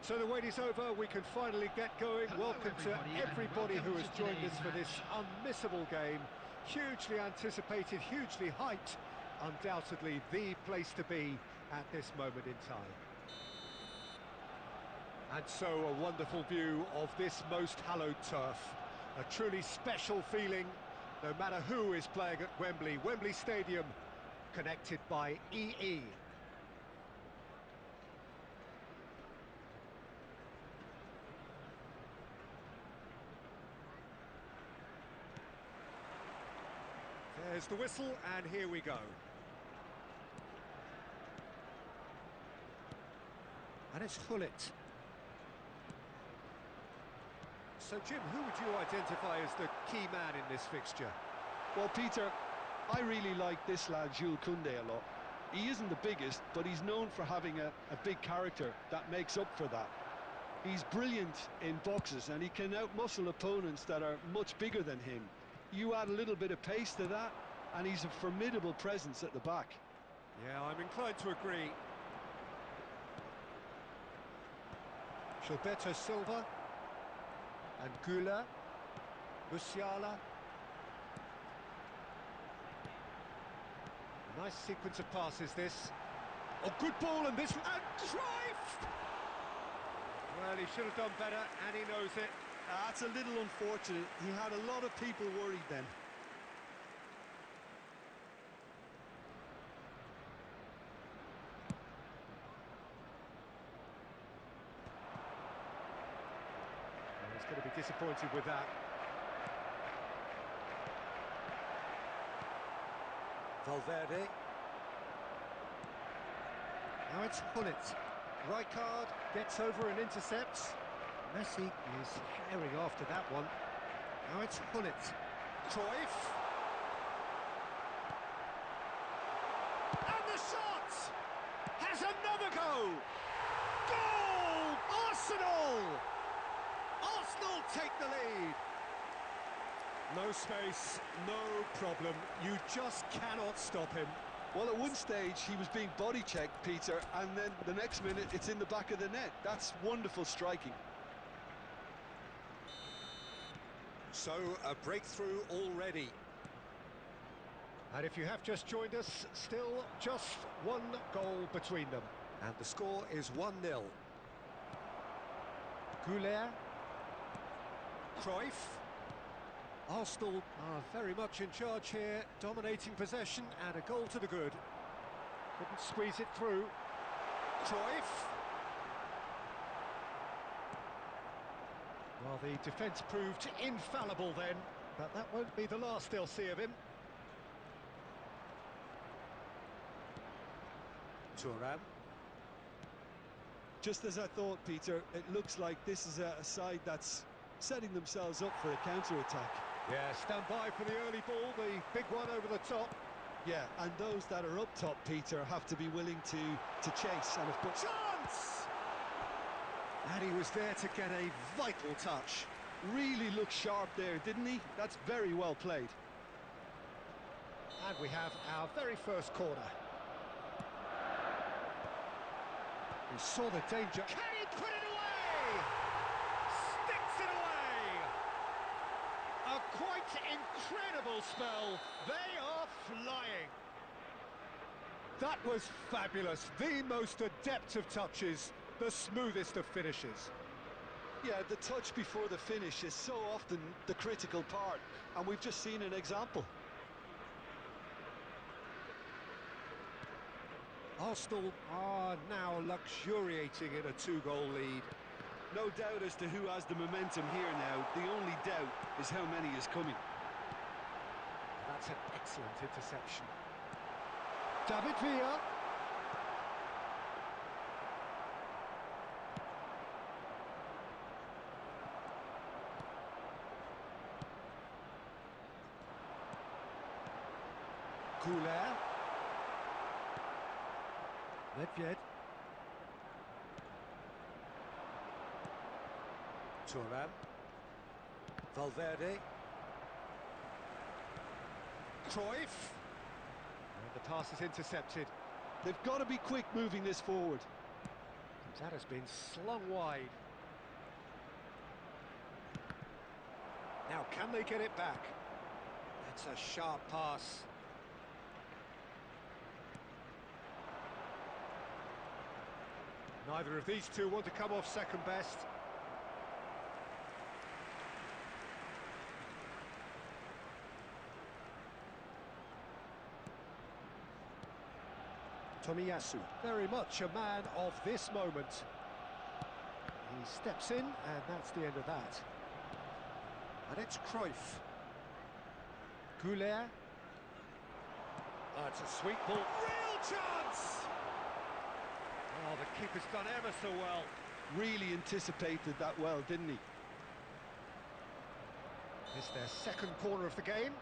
So the wait is over, we can finally get going. Hello, Welcome to everybody welcome who has to joined today's us for this unmissable game. Hugely anticipated, hugely hyped. Undoubtedly the place to be at this moment in time. And so a wonderful view of this most hallowed turf. A truly special feeling, no matter who is playing at Wembley. Wembley Stadium, connected by EE. There's the whistle, and here we go. And it's Hullet. So, Jim, who would you identify as the key man in this fixture? Well, Peter, I really like this lad, Jules Koundé, a lot. He isn't the biggest, but he's known for having a big character that makes up for that. He's brilliant in boxes, and he can outmuscle opponents that are much bigger than him. You add a little bit of pace to that, and he's a formidable presence at the back. Yeah, I'm inclined to agree. Gilberto Silva and Gula, Musiala. A nice sequence of passes, this. Oh, good ball, and this... And Cruyff! Well, he should have done better, and he knows it. That's a little unfortunate. He had a lot of people worried then. He's going to be disappointed with that. Valverde. Now it's Hullet. Rijkaard gets over and intercepts. Messi is herring after that one. Now it's Hullet. Cruyff. And the shot! Has another go! Goal! Arsenal! Arsenal take the lead. No space, no problem. You just cannot stop him. Well, at one stage, he was being body-checked, Peter, and then the next minute, it's in the back of the net. That's wonderful striking. So, a breakthrough already. And if you have just joined us, still just one goal between them. And the score is 1-0. Goulet. Cruyff. Arsenal are very much in charge here, dominating possession and a goal to the good. Couldn't squeeze it through. Cruyff. Well, the defence proved infallible then, but that won't be the last they'll see of him. Thuram. Just as I thought, Peter, it looks like this is a side that's setting themselves up for a counter-attack. Yeah, stand by for the early ball, the big one over the top. Yeah, and those that are up top, Peter, have to be willing to chase. And of course, Chance! And he was there to get a vital touch. really looked sharp there, didn't he? That's very well played. And we have our very first corner. He saw the danger. Can he put it away? Sticks it away! A quite incredible spell. They are flying. That was fabulous. The most adept of touches, the smoothest of finishes. Yeah, the touch before the finish is so often the critical part, and we've just seen an example. Arsenal are now luxuriating in a 2-goal lead. No doubt as to who has the momentum here now. The only doubt is how many is coming. That's an excellent interception. David Villa. Goulet. Nedved. Thuram. Valverde. Cruyff. And the pass is intercepted. They've got to be quick moving this forward. That has been slung wide. Now, can they get it back? That's a sharp pass. Neither of these two want to come off second best. Tomiyasu, very much a man of this moment. He steps in, and that's the end of that. And it's Cruyff. Goulet. Oh, it's a sweet ball. Real chance! Oh, the keeper's done ever so well. Really anticipated that well, didn't he? It's their second corner of the game.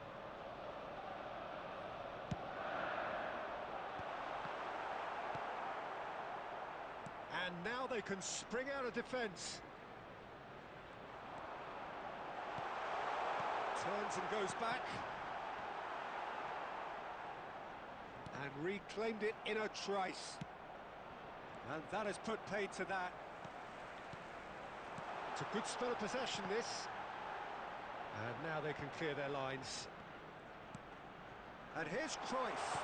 And now they can spring out of defence. Turns and goes back. And reclaimed it in a trice. And that has put paid to that. It's a good spell of possession, this. And now they can clear their lines. And here's Cruyff.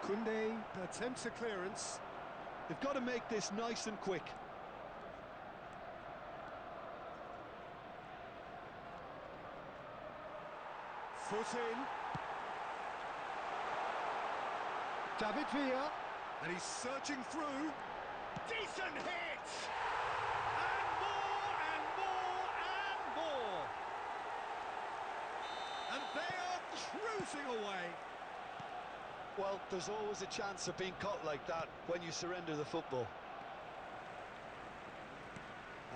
Koundé attempts a clearance. They've got to make this nice and quick. Foot in. David Villa. And he's surging through. Decent hit! And more, and more, and more! And they are cruising away. Well, there's always a chance of being caught like that when you surrender the football.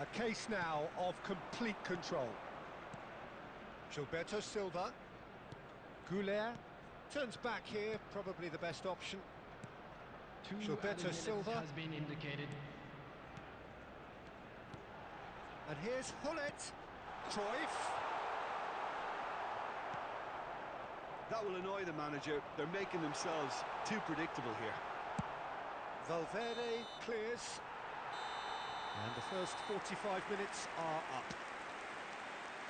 A case now of complete control. Gilberto Silva. Goulet turns back here, probably the best option. Gilberto Silva has been indicated. And here's Hullet. Cruyff. That will annoy the manager. They're making themselves too predictable here. Valverde clears. And the first 45 minutes are up.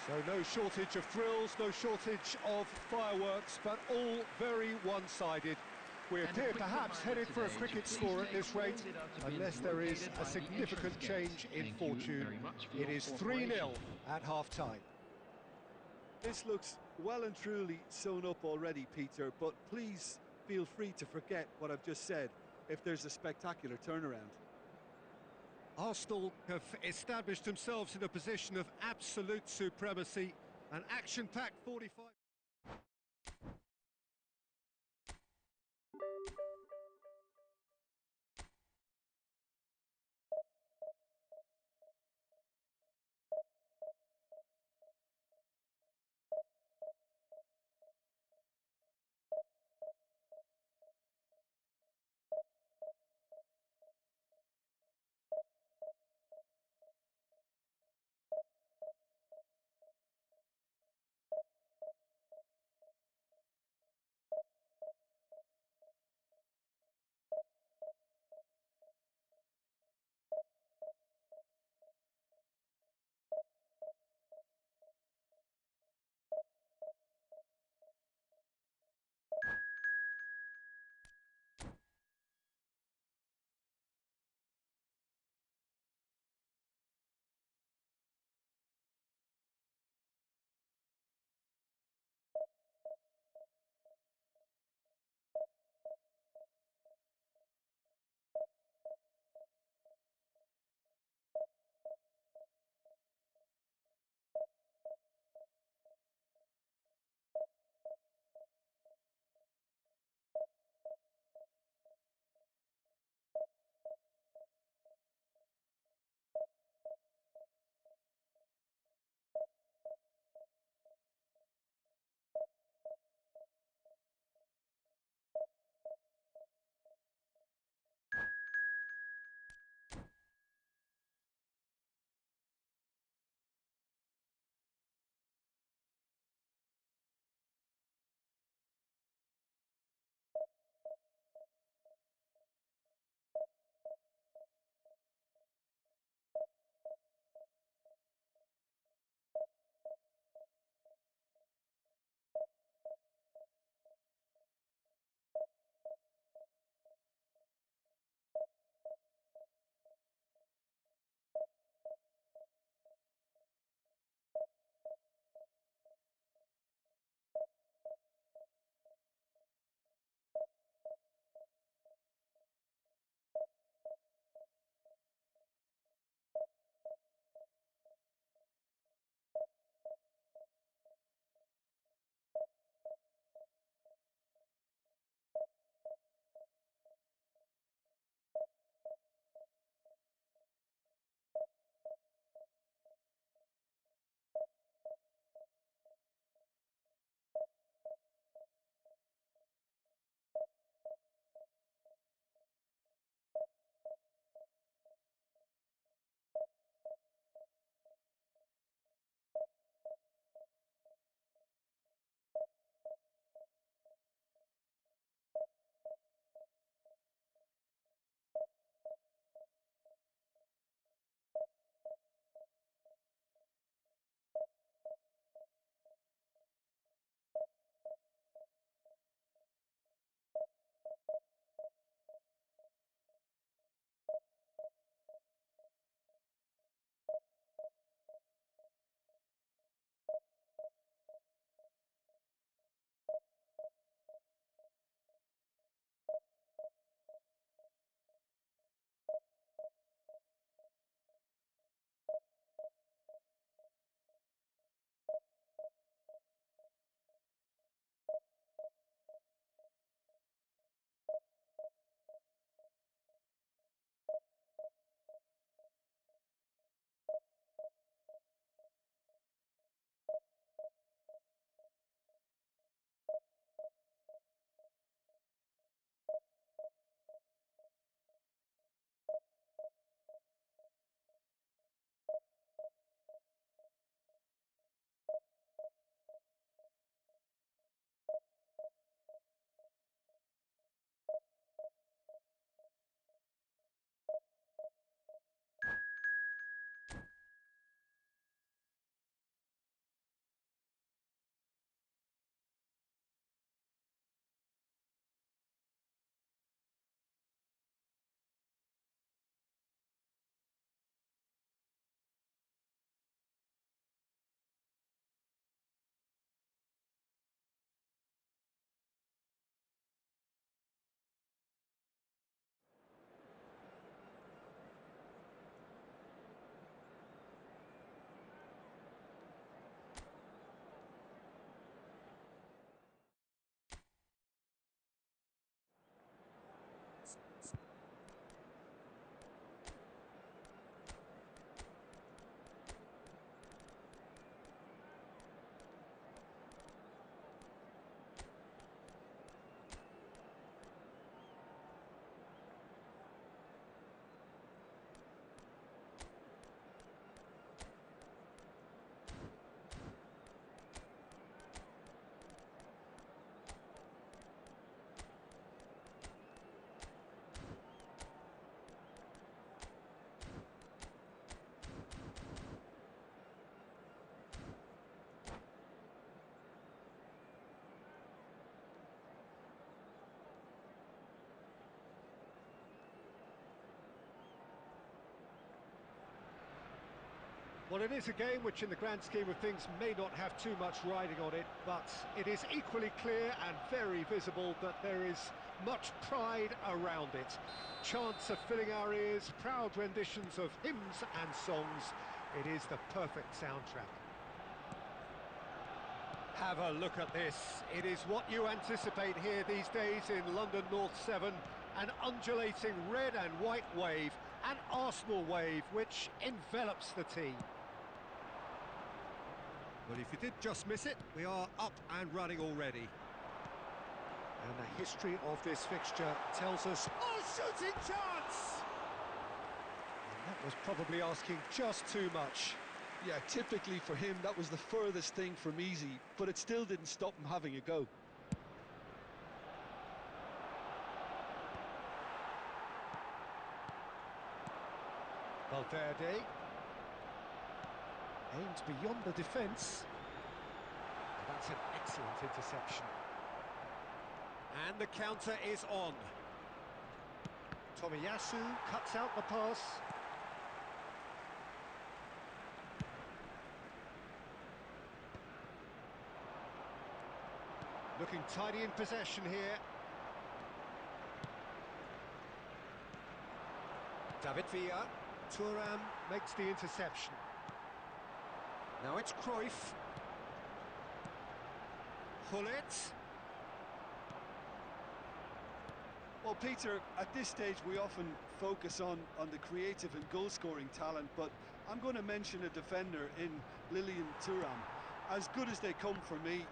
So no shortage of thrills, no shortage of fireworks, but all very one-sided. We appear perhaps headed for a cricket score at this rate, unless there is a significant change in fortune. It is 3-0 at half-time. This looks well and truly sewn up already, Peter, but please feel free to forget what I've just said if there's a spectacular turnaround. Arsenal have established themselves in a position of absolute supremacy. An action-packed 45... Well, it is a game which, in the grand scheme of things, may not have too much riding on it, but it is equally clear and very visible that there is much pride around it. Chants are filling our ears, proud renditions of hymns and songs. It is the perfect soundtrack. Have a look at this. It is what you anticipate here these days in London North 7. An undulating red and white wave, an Arsenal wave which envelops the team. Well, if you did just miss it, we are up and running already. And the history of this fixture tells us, oh, shooting chance! And that was probably asking just too much. Yeah, typically for him, that was the furthest thing from easy, but it still didn't stop him having a go. Valverde aims beyond the defence. That's an excellent interception. And the counter is on. Tomiyasu cuts out the pass. Looking tidy in possession here. David Villa. Thuram makes the interception. Now it's Cruyff. Gullit. Well, Peter, at this stage we often focus on the creative and goal-scoring talent, but I'm going to mention a defender in Lilian Thuram. As good as they come for me,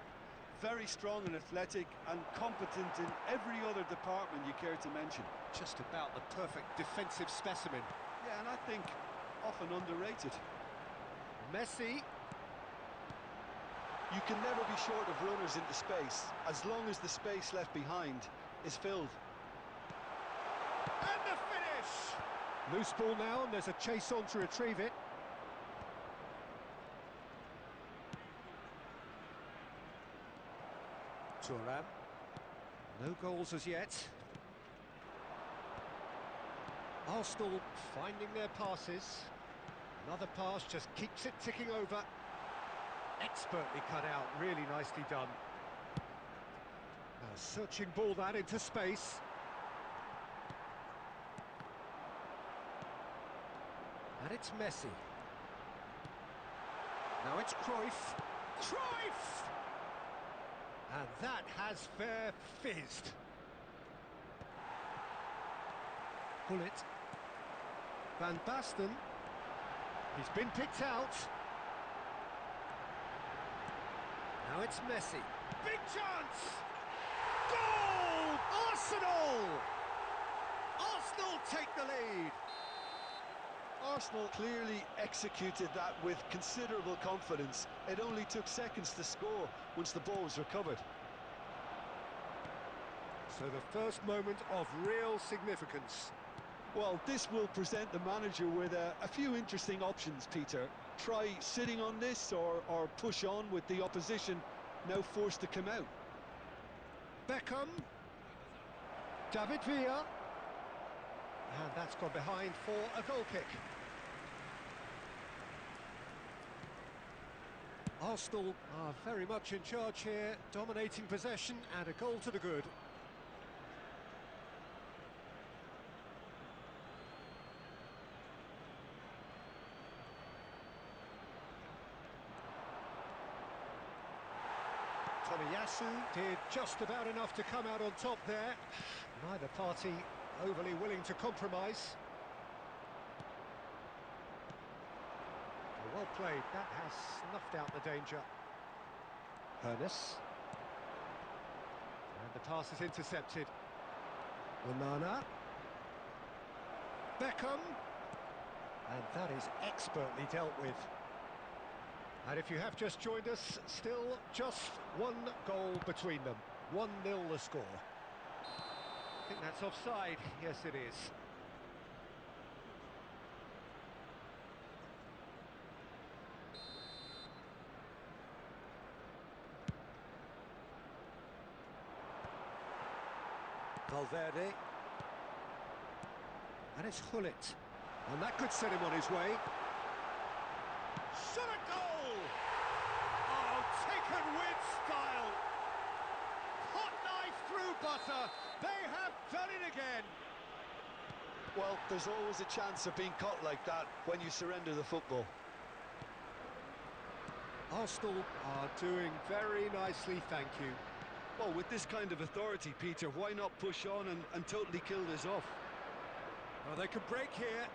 very strong and athletic and competent in every other department you care to mention. Just about the perfect defensive specimen. Yeah, and I think often underrated. Messi. You can never be short of runners into space, as long as the space left behind is filled. And the finish! Loose ball now, and there's a chase on to retrieve it. Thuram. No goals as yet. Arsenal finding their passes. Another pass just keeps it ticking over. Expertly cut out, really nicely done. Now searching ball that into space. And it's Messi. Now it's Cruyff. Cruyff! And that has fair fizzed. Gullit. Van Basten. He's been picked out. Now it's Messi. Big chance! Goal! Arsenal! Arsenal take the lead. Arsenal clearly executed that with considerable confidence. It only took seconds to score once the ball was recovered. So the first moment of real significance. Well, this will present the manager with a few interesting options, Peter. Try sitting on this or push on with the opposition now forced to come out. Beckham. David Villa. And that's gone behind for a goal kick. Arsenal are very much in charge here, dominating possession and a goal to the good. Tomiyasu did just about enough to come out on top there. Neither party overly willing to compromise. Well played, that has snuffed out the danger. Ernest. And the pass is intercepted. Onana. Beckham. And that is expertly dealt with. And if you have just joined us, still just one goal between them. 1-0 the score. I think that's offside. Yes, it is. Valverde. And it's Gullit. And that could set him on his way. Shot a goal! Oh, taken with style. Hot knife through butter. They have done it again. Well, there's always a chance of being caught like that when you surrender the football. Arsenal are doing very nicely, thank you. Well, with this kind of authority, Peter, why not push on and totally kill this off? Well, they can break here.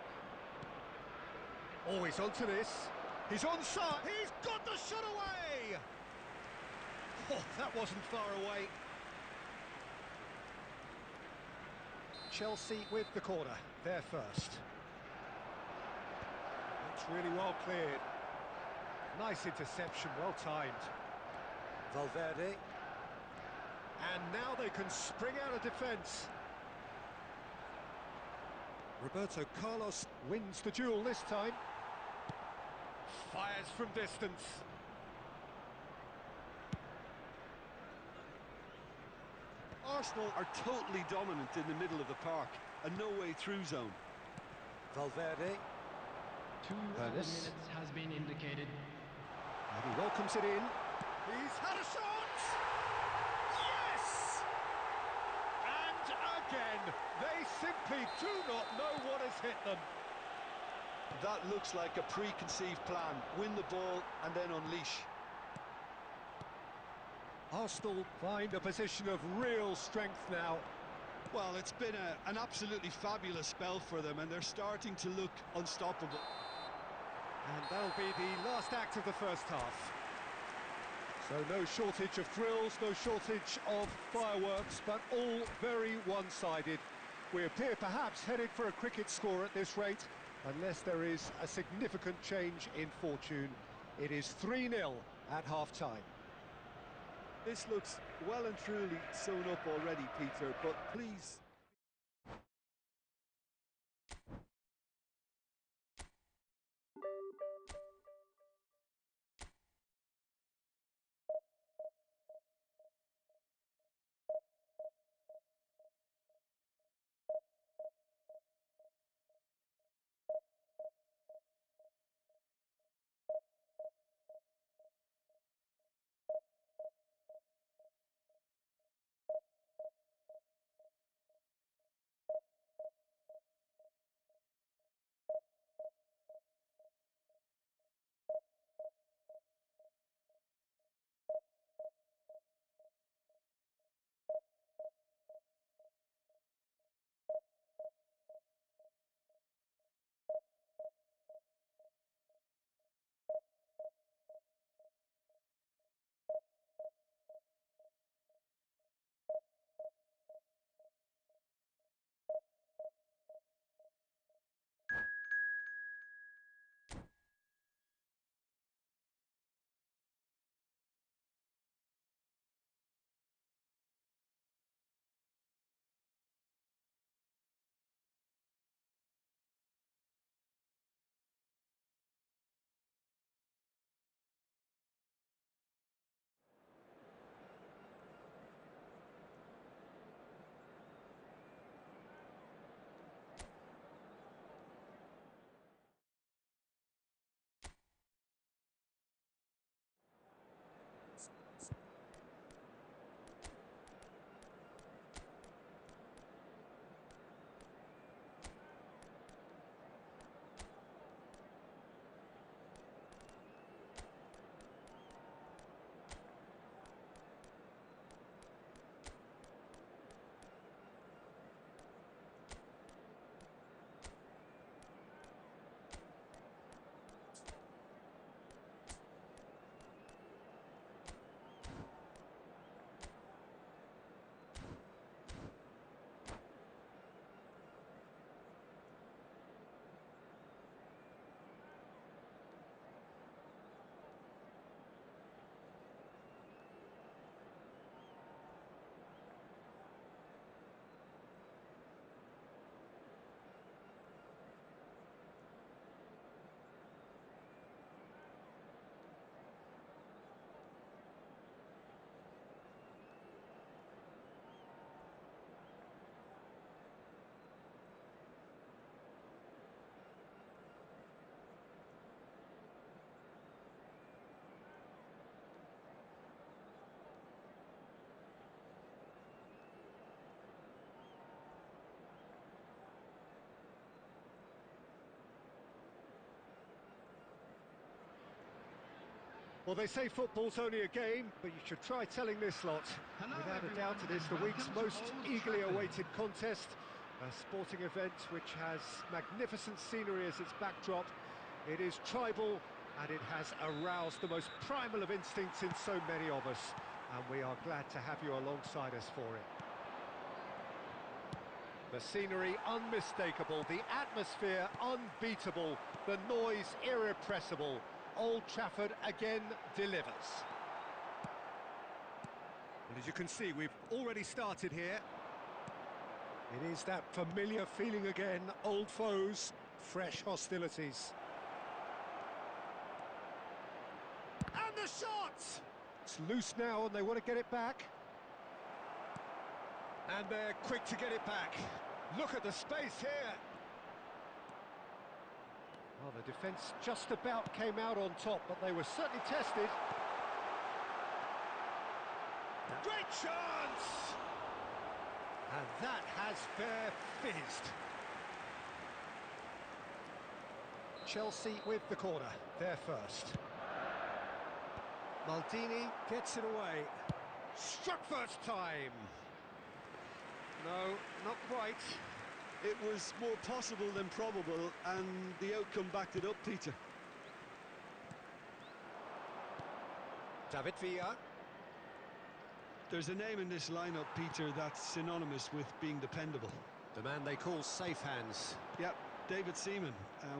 Oh, he's onto this. He's onside. He's got the shot away. Oh, that wasn't far away. Chelsea with the corner. They're first. It's really well cleared. Nice interception, well timed. Valverde. And now they can spring out of defence. Roberto Carlos wins the duel this time. Fires from distance. Arsenal are totally dominant in the middle of the park, a no-way through zone. Valverde. 2 minutes has been indicated. And he welcomes it in. He's had a shot! Yes! And again, they simply do not know what has hit them. That looks like a preconceived plan. Win the ball and then unleash. Arsenal find a position of real strength now. Well, it's been an absolutely fabulous spell for them, and they're starting to look unstoppable. And that'll be the last act of the first half. So no shortage of thrills, no shortage of fireworks, but all very one-sided. We appear perhaps headed for a cricket score at this rate, unless there is a significant change in fortune. It is 3-0 at half-time. This looks well and truly sewn up already, Peter, but please Well, they say football's only a game, but you should try telling this lot. Hello, Without a everyone, doubt, it is the and week's welcome to most Old eagerly Trafford. awaited contest. A sporting event which has magnificent scenery as its backdrop. It is tribal, and it has aroused the most primal of instincts in so many of us. And we are glad to have you alongside us for it. The scenery unmistakable, the atmosphere unbeatable, the noise irrepressible. Old Trafford again delivers. Well, as you can see, we've already started here. It is that familiar feeling again, old foes, fresh hostilities. And the shot! It's loose now and they want to get it back. And they're quick to get it back. Look at the space here. Well, the defence just about came out on top, but they were certainly tested. Great chance! And that has fair fizzed. Chelsea with the corner, they're first. Maldini gets it away. Struck first time. No, not quite. It was more possible than probable, and the outcome backed it up, Peter. David Villa. There's a name in this lineup, Peter, that's synonymous with being dependable. The man they call safe hands. Yep, David Seaman,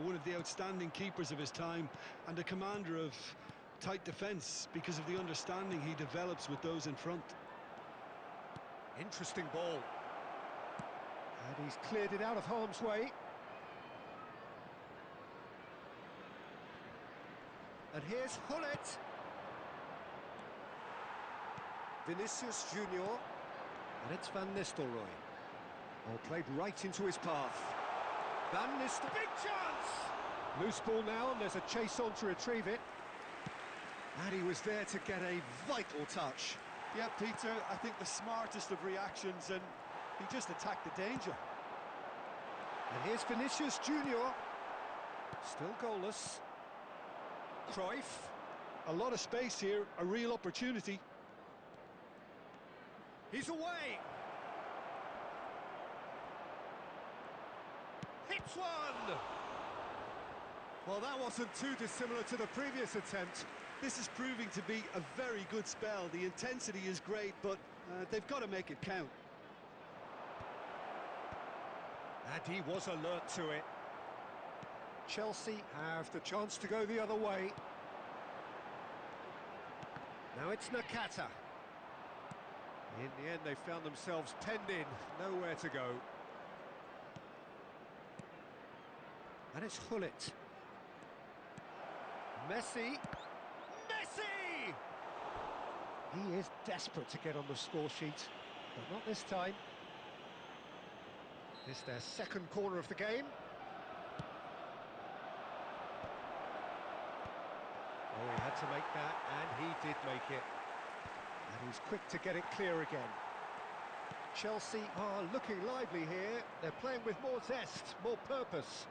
one of the outstanding keepers of his time and a commander of tight defence because of the understanding he develops with those in front. Interesting ball. And he's cleared it out of harm's way. And here's Hullet. Vinicius Junior. And it's Van Nistelrooy. Oh, played right into his path. Van Nistelrooy. Big chance! Loose ball now, and there's a chase on to retrieve it. And he was there to get a vital touch. Yeah, Peter, I think the smartest of reactions, and he just attacked the danger. And here's Vinicius Junior. Still goalless. Cruyff. A lot of space here, a real opportunity. He's away. Hits one. Well, that wasn't too dissimilar to the previous attempt. This is proving to be a very good spell. The intensity is great, but they've got to make it count. And he was alert to it. Chelsea have the chance to go the other way. Now it's Nakata. In the end, they found themselves penned in, nowhere to go. And it's Hullet. Messi. Messi! He is desperate to get on the score sheet, but not this time. It's their second corner of the game. Oh, he had to make that, and he did make it. And he's quick to get it clear again. Chelsea are looking lively here. They're playing with more zest, more purpose.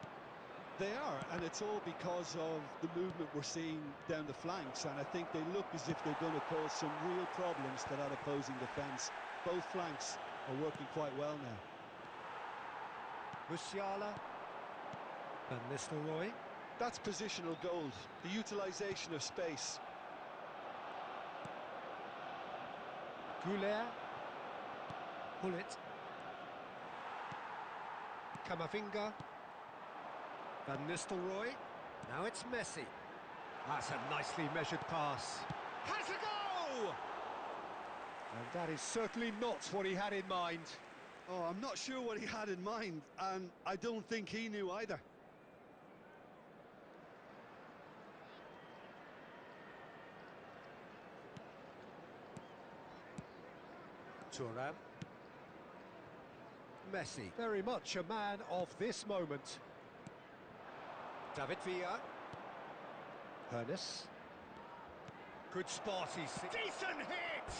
They are, and it's all because of the movement we're seeing down the flanks, and I think they look as if they're going to cause some real problems to that opposing defence. Both flanks are working quite well now. Musiala. Van Nistelrooy. That's positional gold, the utilisation of space. Goulet. Hullet. Camavinga. Van Nistelrooy. Now it's Messi. That's a nicely measured pass. Has a go! And that is certainly not what he had in mind. Oh, I'm not sure what he had in mind, and I don't think he knew either. Thuram. Messi, very much a man of this moment. David Villa. Hernes. Good spot, he's... Decent hit!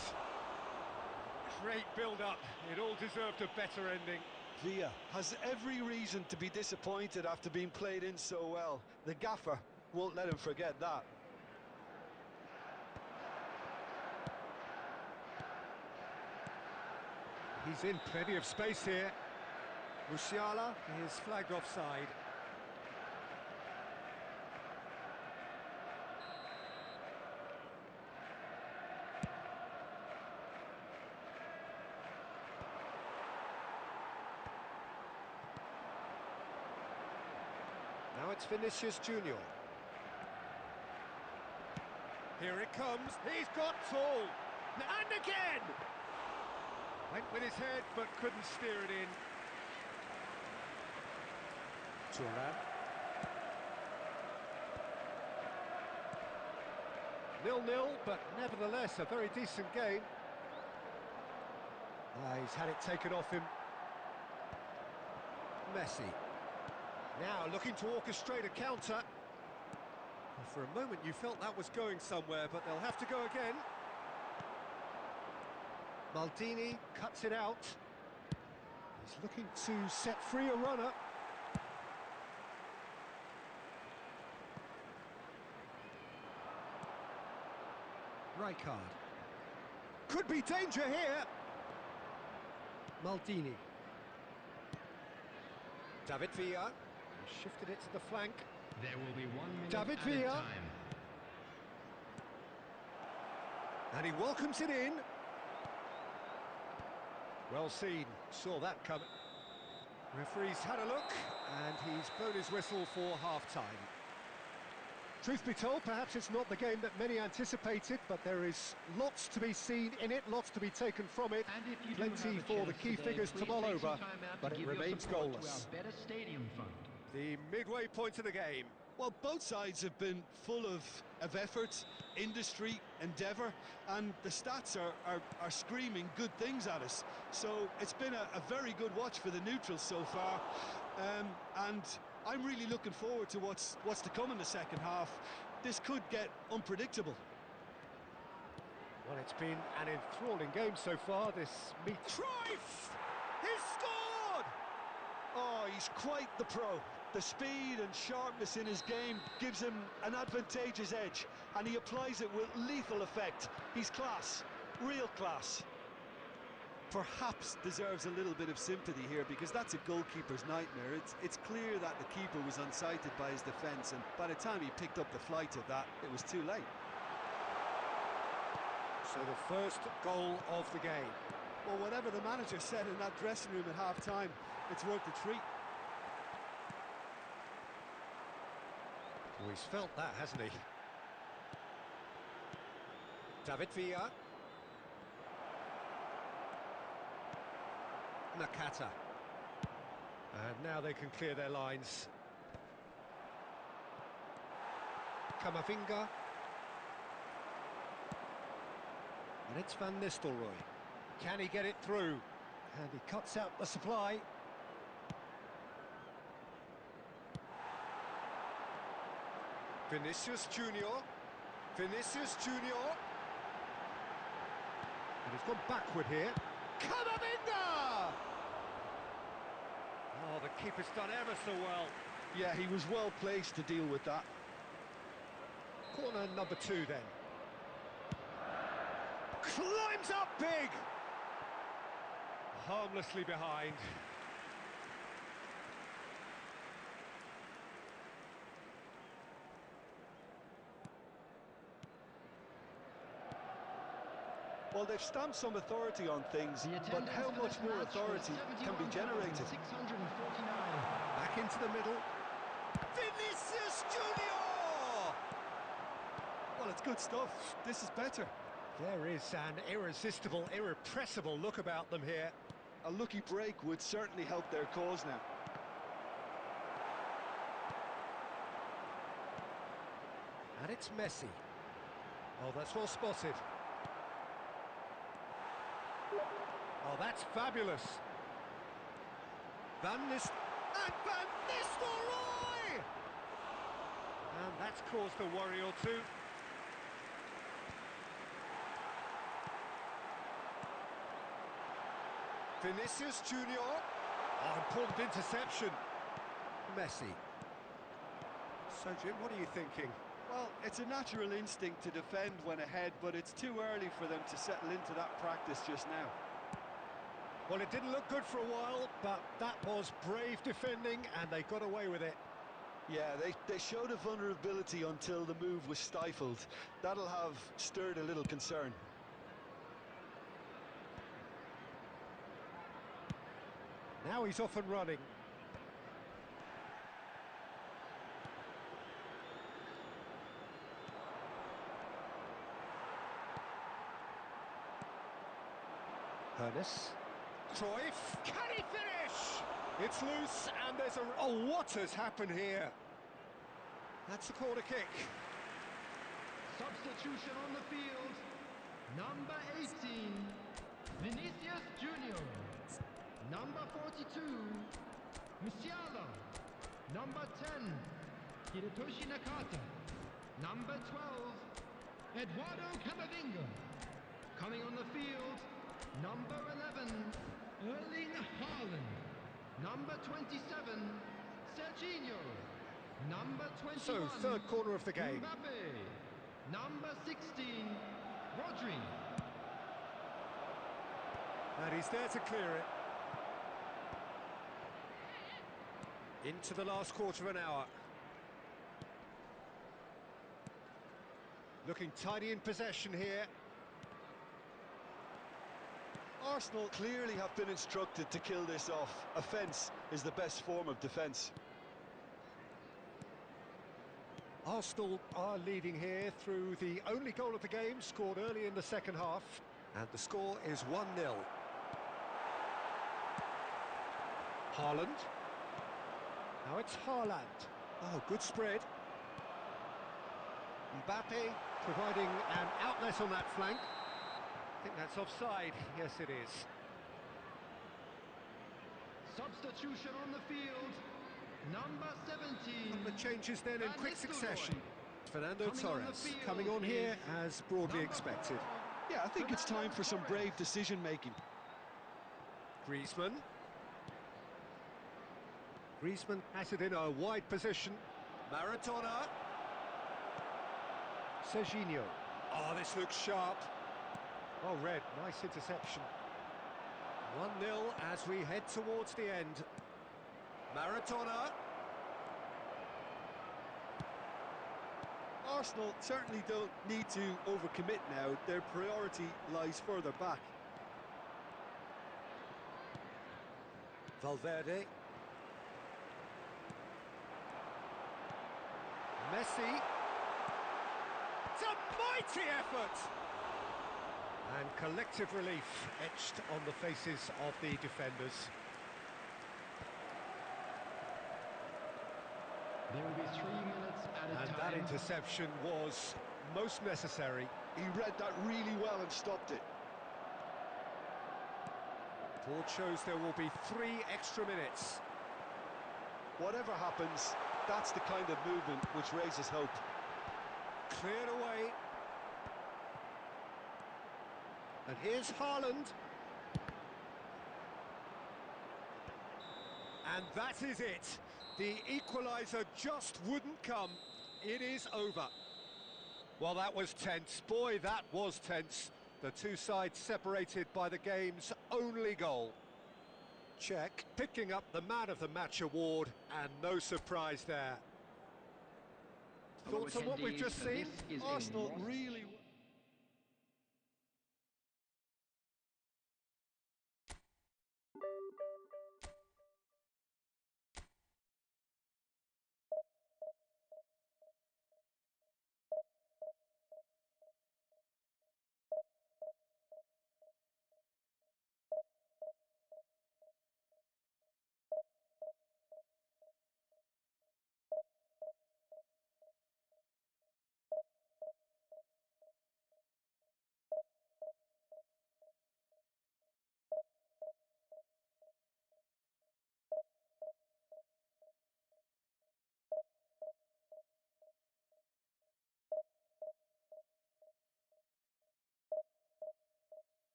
Great build-up. It all deserved a better ending. Villa has every reason to be disappointed after being played in so well. The gaffer won't let him forget that. He's in plenty of space here. Musiala is flagged offside. Now it's Vinicius Junior. Here it comes, he's got tall, and again! Went with his head, but couldn't steer it in. Thuram. 0-0, but nevertheless a very decent game. He's had it taken off him. Messi. Now looking to orchestrate a counter. For a moment you felt that was going somewhere, but they'll have to go again. Maldini cuts it out. He's looking to set free a runner. Rijkaard. Could be danger here. Maldini. David Villa. He shifted it to the flank. There will be 1 minute David added Villa. time. And he welcomes it in. Well seen, saw that coming. Referee's had a look, and he's blown his whistle for half-time. Truth be told, perhaps it's not the game that many anticipated, but there is lots to be seen in it, lots to be taken from it. And if you do Plenty have a for the chance key today, figures to please mull take some over, time out but to it give your remains support goalless. to our Better Stadium Fund. The midway point of the game. Well, both sides have been full of effort, industry, endeavour, and the stats are screaming good things at us. So it's been a very good watch for the neutrals so far, and I'm really looking forward to what's to come in the second half. This could get unpredictable. Well, it's been an enthralling game so far, this meet. Cruyff! He's scored! Oh, he's quite the pro. The speed and sharpness in his game gives him an advantageous edge, and he applies it with lethal effect. He's class, real class. Perhaps deserves a little bit of sympathy here, because that's a goalkeeper's nightmare. It's clear that the keeper was unsighted by his defence, and by the time he picked up the flight of that, it was too late. So the first goal of the game. Well, whatever the manager said in that dressing room at half-time, it's worth the treat. Oh, he's felt that, hasn't he? David Villa. Nakata. And now they can clear their lines. Kamavinga. And it's Van Nistelrooy. Can he get it through? And he cuts out the supply. Vinicius Junior. Vinicius Junior. And he's gone backward here. Kamavinga! Oh, the keeper's done ever so well. Yeah, he was well placed to deal with that. Corner number 2 then. Climbs up big! Harmlessly behind. Well, they've stamped some authority on things, but how much more authority can be generated? 649. Back into the middle. Vinicius Junior! Well, it's good stuff. This is better. There is an irresistible, irrepressible look about them here. A lucky break would certainly help their cause now. And it's Messi. Oh, that's well spotted. Oh, that's fabulous. Van Nistelrooy! And that's caused a worry or two. Vinicius Junior. Oh, important interception. Messi. So, Jim, what are you thinking? Well, it's a natural instinct to defend when ahead, but it's too early for them to settle into that practice just now. Well, it didn't look good for a while, but that was brave defending, and they got away with it. Yeah, they showed a vulnerability until the move was stifled. That'll have stirred a little concern. Now he's off and running. Ernest. Cruyff. Can he finish? It's loose, and there's a... Oh, what has happened here? That's a corner kick. Substitution on the field. Number 18, Vinicius Junior. Number 42, Musiala. Number 10, Hidetoshi Nakata. Number 12, Eduardo Camavinga. Coming on the field, number 11, Erling Haaland. Number 27, Serginho. Number 21, So, third corner of the game. Mbappe. Number 16, Rodri. And he's there to clear it. Into the last quarter of an hour. Looking tidy in possession here. Arsenal clearly have been instructed to kill this off. Offence is the best form of defence. Arsenal are leading here through the only goal of the game, scored early in the second half. And the score is 1-0. Haaland. Now it's Haaland. Oh, good spread. Mbappe providing an outlet on that flank. I think that's offside. Yes, it is. Substitution on the field. Number 17. The changes then in quick succession. Fernando Coming on the Torres field coming on here is as broadly number expected. 4. Yeah, I think it's time for some Fernando brave Torres. decision-making. Griezmann. Griezmann has it in a wide position. Maradona. Serginho. Oh, this looks sharp. Oh, Red, nice interception. 1-0 as we head towards the end. Maradona. Arsenal certainly don't need to overcommit now. Their priority lies further back. Valverde. Messi. It's a mighty effort! And collective relief etched on the faces of the defenders. There will be 3 minutes at a And time. that interception was most necessary. He read that really well and stopped it. Board shows there will be 3 extra minutes. Whatever happens, that's the kind of movement which raises hope. Cleared away. And here's Haaland. And that is it. The equaliser just wouldn't come. It is over. Well, that was tense. Boy, that was tense. The two sides separated by the game's only goal. Czech picking up the Man of the Match award, and no surprise there. Thoughts on what we've just seen? Arsenal really...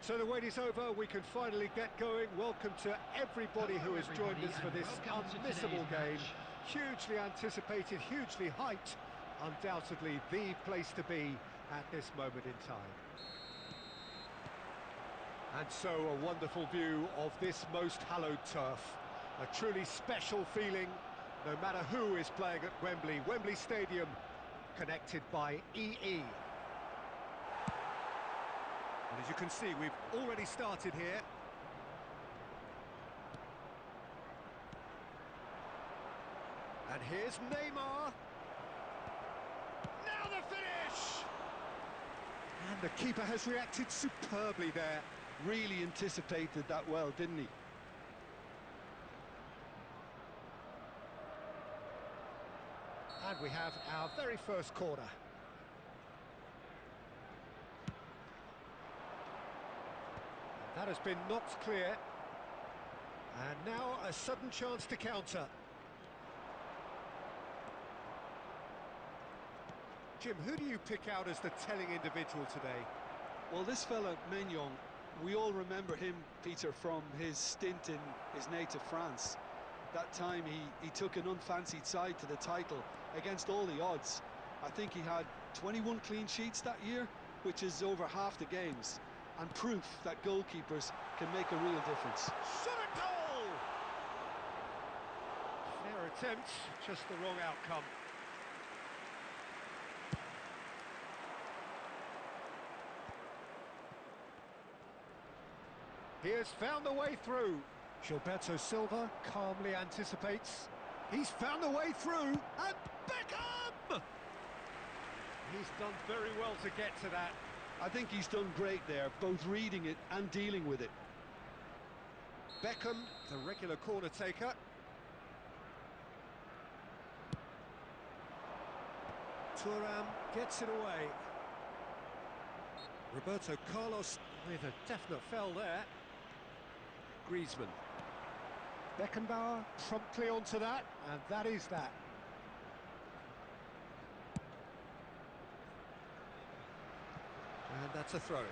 So the wait is over, we can finally get going. Welcome to everybody who has joined us for this unmissable game. Hugely anticipated, hugely hyped, undoubtedly the place to be at this moment in time. And so a wonderful view of this most hallowed turf. A truly special feeling, no matter who is playing at Wembley. Wembley Stadium, connected by EE. And as you can see, we've already started here. And here's Neymar. Now the finish! And the keeper has reacted superbly there. Really anticipated that well, didn't he? And we have our very first corner. That has been knocked clear. And now a sudden chance to counter. Jim, who do you pick out as the telling individual today? Well, this fella, Maignan, we all remember him, Peter, from his stint in his native France. That time he took an unfancied side to the title against all the odds. I think he had 21 clean sheets that year, which is over half the games, and proof that goalkeepers can make a real difference. Shot at goal! Fair attempt, just the wrong outcome. He has found the way through. Gilberto Silva calmly anticipates. He's found the way through, and Beckham! He's done very well to get to that. I think he's done great there, both reading it and dealing with it. Beckham, the regular corner taker. Thuram gets it away. Roberto Carlos with a definite foul there. Griezmann. Beckenbauer promptly onto that, and that is that. And that's a throw-in.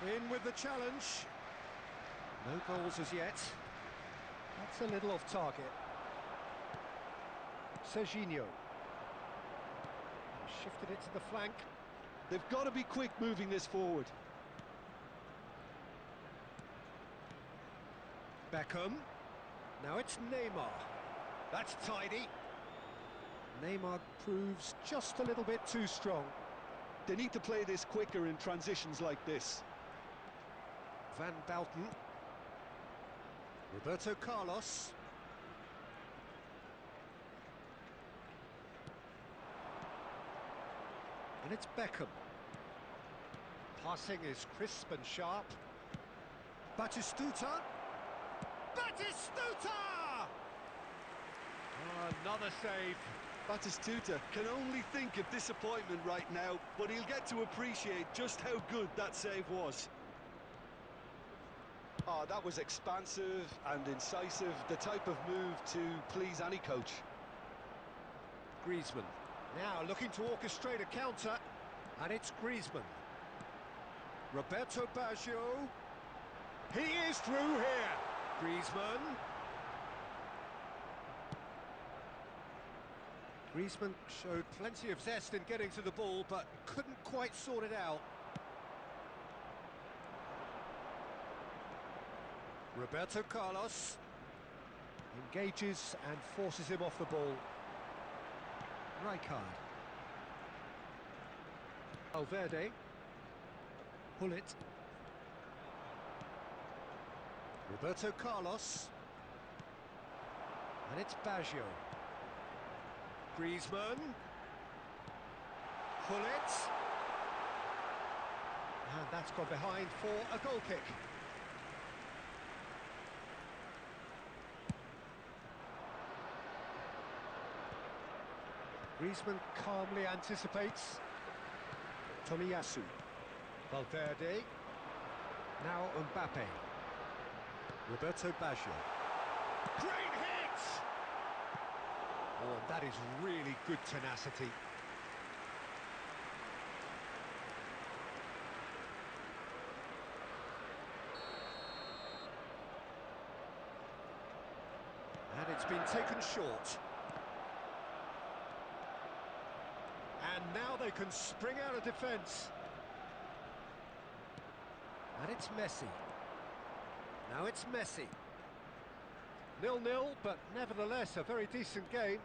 In with the challenge. No goals as yet. That's a little off target. Serginho. Shifted it to the flank. They've got to be quick moving this forward. Beckham. Now it's Neymar. That's tidy. Neymar proves just a little bit too strong. They need to play this quicker in transitions like this. Van Bouten. Roberto Carlos. And it's Beckham. Passing is crisp and sharp. Batistuta. Batistuta! Oh, another save. Batistuta can only think of disappointment right now, but he'll get to appreciate just how good that save was. Oh, that was expansive and incisive, the type of move to please any coach. Griezmann. Now looking to orchestrate a counter, and it's Griezmann. Roberto Baggio. He is through here. Griezmann. Griezmann showed plenty of zest in getting to the ball, but couldn't quite sort it out. Roberto Carlos engages and forces him off the ball. Rijkaard. Valverde. Hullet. Roberto Carlos. And it's Baggio. Griezmann. Hullet. And that's gone behind for a goal kick. Griezmann calmly anticipates. Tomiyasu. Valverde. Now Mbappe. Roberto Baggio. Great hit! Oh, that is really good tenacity. And it's been taken short. And now they can spring out of defence. And it's Messi. Now it's Messi. 0-0, but nevertheless a very decent game.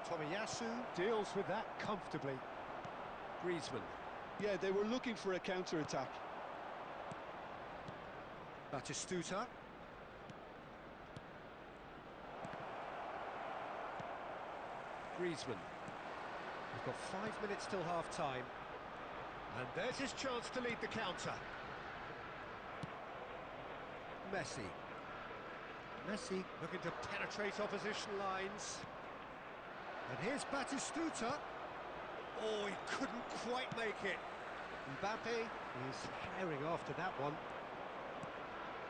Tomiyasu deals with that comfortably. Griezmann. Yeah, they were looking for a counter-attack. Batistuta. Griezmann. We've got 5 minutes till half-time. And there's his chance to lead the counter. Messi. Messi looking to penetrate opposition lines. And here's Batistuta. Oh, he couldn't quite make it. Mbappe is herring after that one.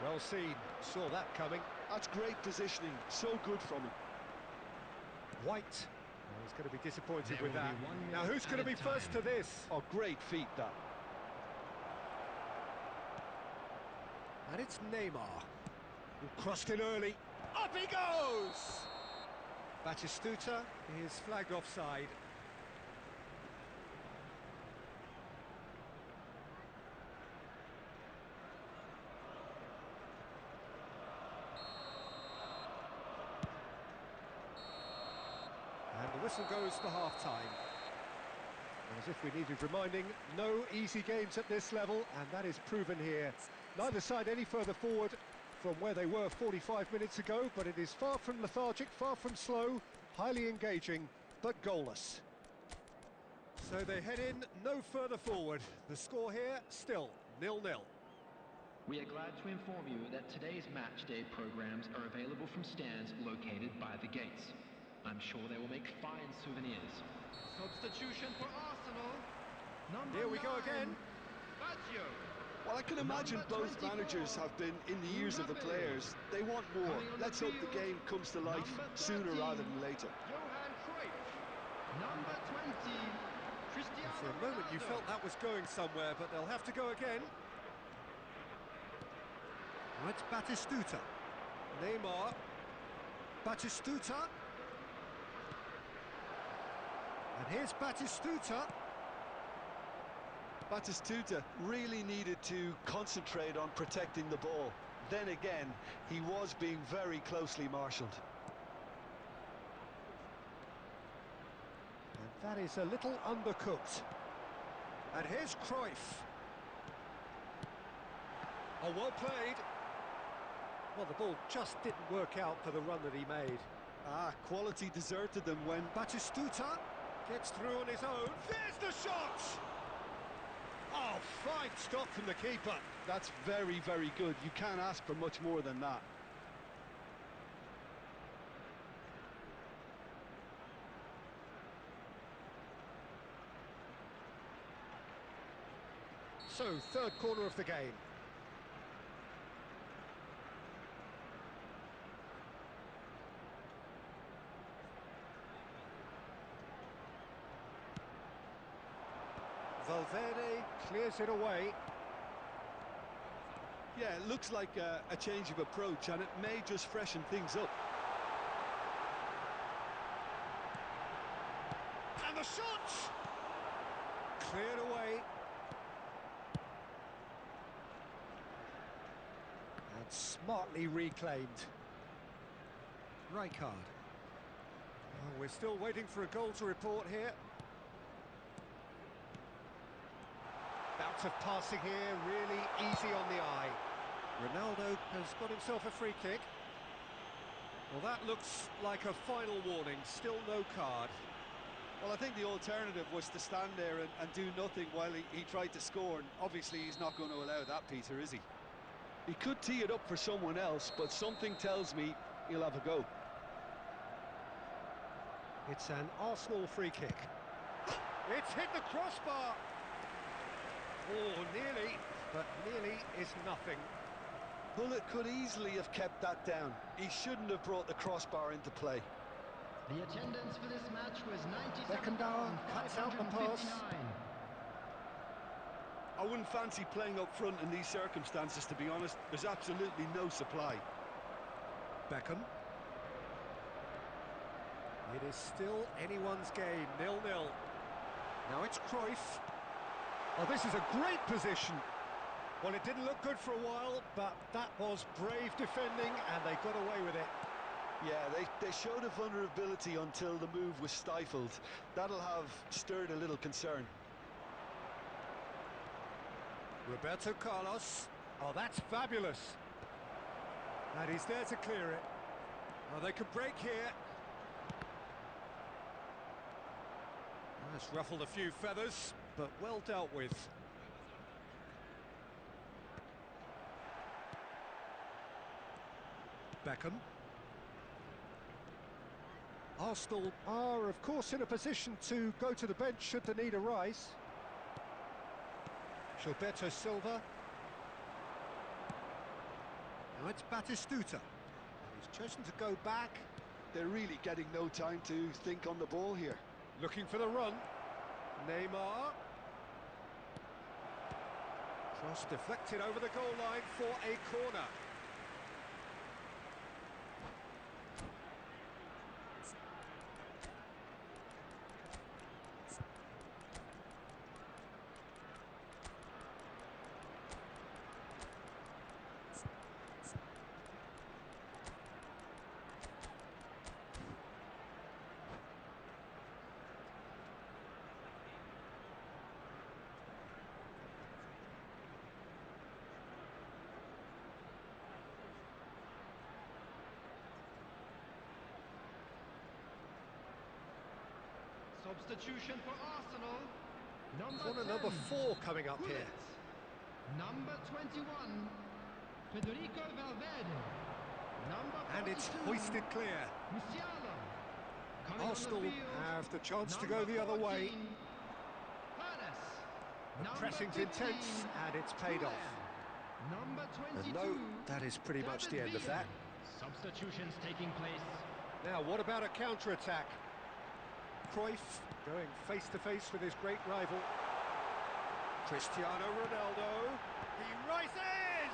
Well seen, saw that coming. That's great positioning, so good from him. White. Oh, he's going to be disappointed with that. Now, who's going to be first to this? Oh, great feat, that. And it's Neymar, who crossed in early. Up he goes! Batistuta is flagged offside. And the whistle goes for half-time. As if we needed reminding, no easy games at this level, and that is proven here. Neither side any further forward from where they were 45 minutes ago, but it is far from lethargic, far from slow, highly engaging, but goalless. So they head in no further forward. The score here, still 0-0. We are glad to inform you that today's match day programs are available from stands located by the gates. I'm sure they will make fine souvenirs. Substitution for Arsenal. Number Here we go 9, again. Baggio. Well, I can imagine Number both 24, managers have been in the ears of the Immobile. players. They want more. Coming on the Let's hope the field, game comes to life number sooner 13, rather than later. Johan Cruyff. Number 20, Cristiano For a moment you Ronaldo. felt that was going somewhere, but they'll have to go again. Now it's Batistuta. Neymar. Batistuta. And here's Batistuta. Batistuta really needed to concentrate on protecting the ball. Then again, he was being very closely marshalled. And that is a little undercooked. And here's Cruyff. Oh, well played. Well, the ball just didn't work out for the run that he made. Quality deserted them when Batistuta gets through on his own. There's the shot! Oh, fine stop from the keeper. That's very, very good. You can't ask for much more than that. So, third corner of the game. Valverde clears it away. Yeah, it looks like a change of approach, and it may just freshen things up. And the shot! Cleared away. And smartly reclaimed. Rijkaard. Oh, we're still waiting for a goal to report here. Bout of passing here, really easy on the eye. Ronaldo has got himself a free kick. Well, that looks like a final warning, still no card. Well, I think the alternative was to stand there and do nothing while he tried to score, and obviously he's not going to allow that, Peter, is he? He could tee it up for someone else, but something tells me he'll have a go. It's an Arsenal free kick. It's hit the crossbar! Oh, nearly, but nearly is nothing. Bullet could easily have kept that down. He shouldn't have brought the crossbar into play. The attendance for this match was Beckenbauer cuts out the pass. 97,559. I wouldn't fancy playing up front in these circumstances, to be honest. There's absolutely no supply. Beckham. It is still anyone's game, 0-0. Now it's Cruyff. Oh, this is a great position. Well, it didn't look good for a while, but that was brave defending, and they got away with it. Yeah, they showed a vulnerability until the move was stifled. That'll have stirred a little concern. Roberto Carlos. Oh, that's fabulous. And he's there to clear it. Oh, they could break here. That's ruffled a few feathers, but well dealt with. Beckham. Arsenal are, of course, in a position to go to the bench should the need arise. Gilberto Silva. Now it's Batistuta. He's chosen to go back. They're really getting no time to think on the ball here. Looking for the run. Neymar. Cross deflected over the goal line for a corner. Substitution for Arsenal. Corner number 4 coming up here. Number 21, Federico Valverde. Number 42, And it's hoisted clear. Musiala. Coming Arsenal on the field, have the chance to number go the other way. 14, Paredes. The Number pressing's 15, intense, and it's paid off. Number 22, And no, that is pretty much the end of that. Substitutions taking place. Now, what about a counter-attack? Cruyff going face-to-face with his great rival. Cristiano Ronaldo. He rises!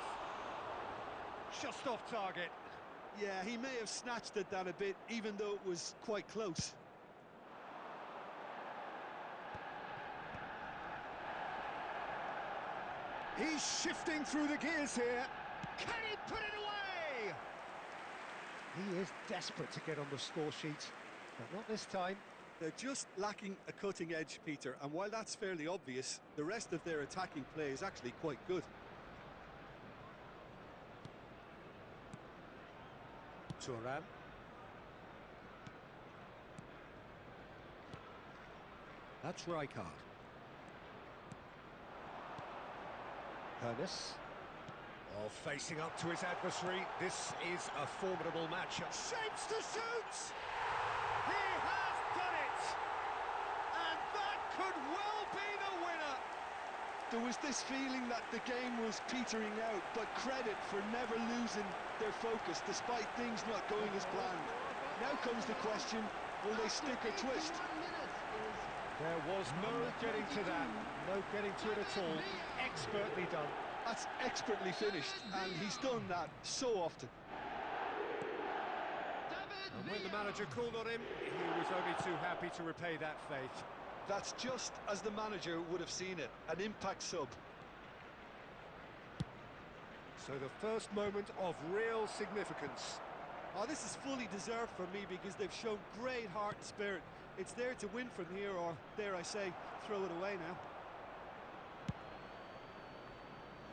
Just off target. Yeah, he may have snatched at that a bit, even though it was quite close. He's shifting through the gears here. Can he put it away? He is desperate to get on the score sheet, but not this time. They're just lacking a cutting edge, Peter, and while that's fairly obvious, the rest of their attacking play is actually quite good. Thuram. That's Rijkaard. Hernes. Oh, facing up to his adversary. This is a formidable matchup. Shapes to shoot! He has done it! And that could well be the winner! There was this feeling that the game was petering out, but credit for never losing their focus despite things not going as planned. Now comes the question, will they stick or twist? There was no getting to that, no getting to it at all. Expertly done. That's expertly finished, and he's done that so often. And when the manager called on him, he was only too happy to repay that faith. That's just as the manager would have seen it, an impact sub. So the first moment of real significance. Oh, this is fully deserved for me because they've shown great heart and spirit. It's there to win from here, or dare I say, throw it away now.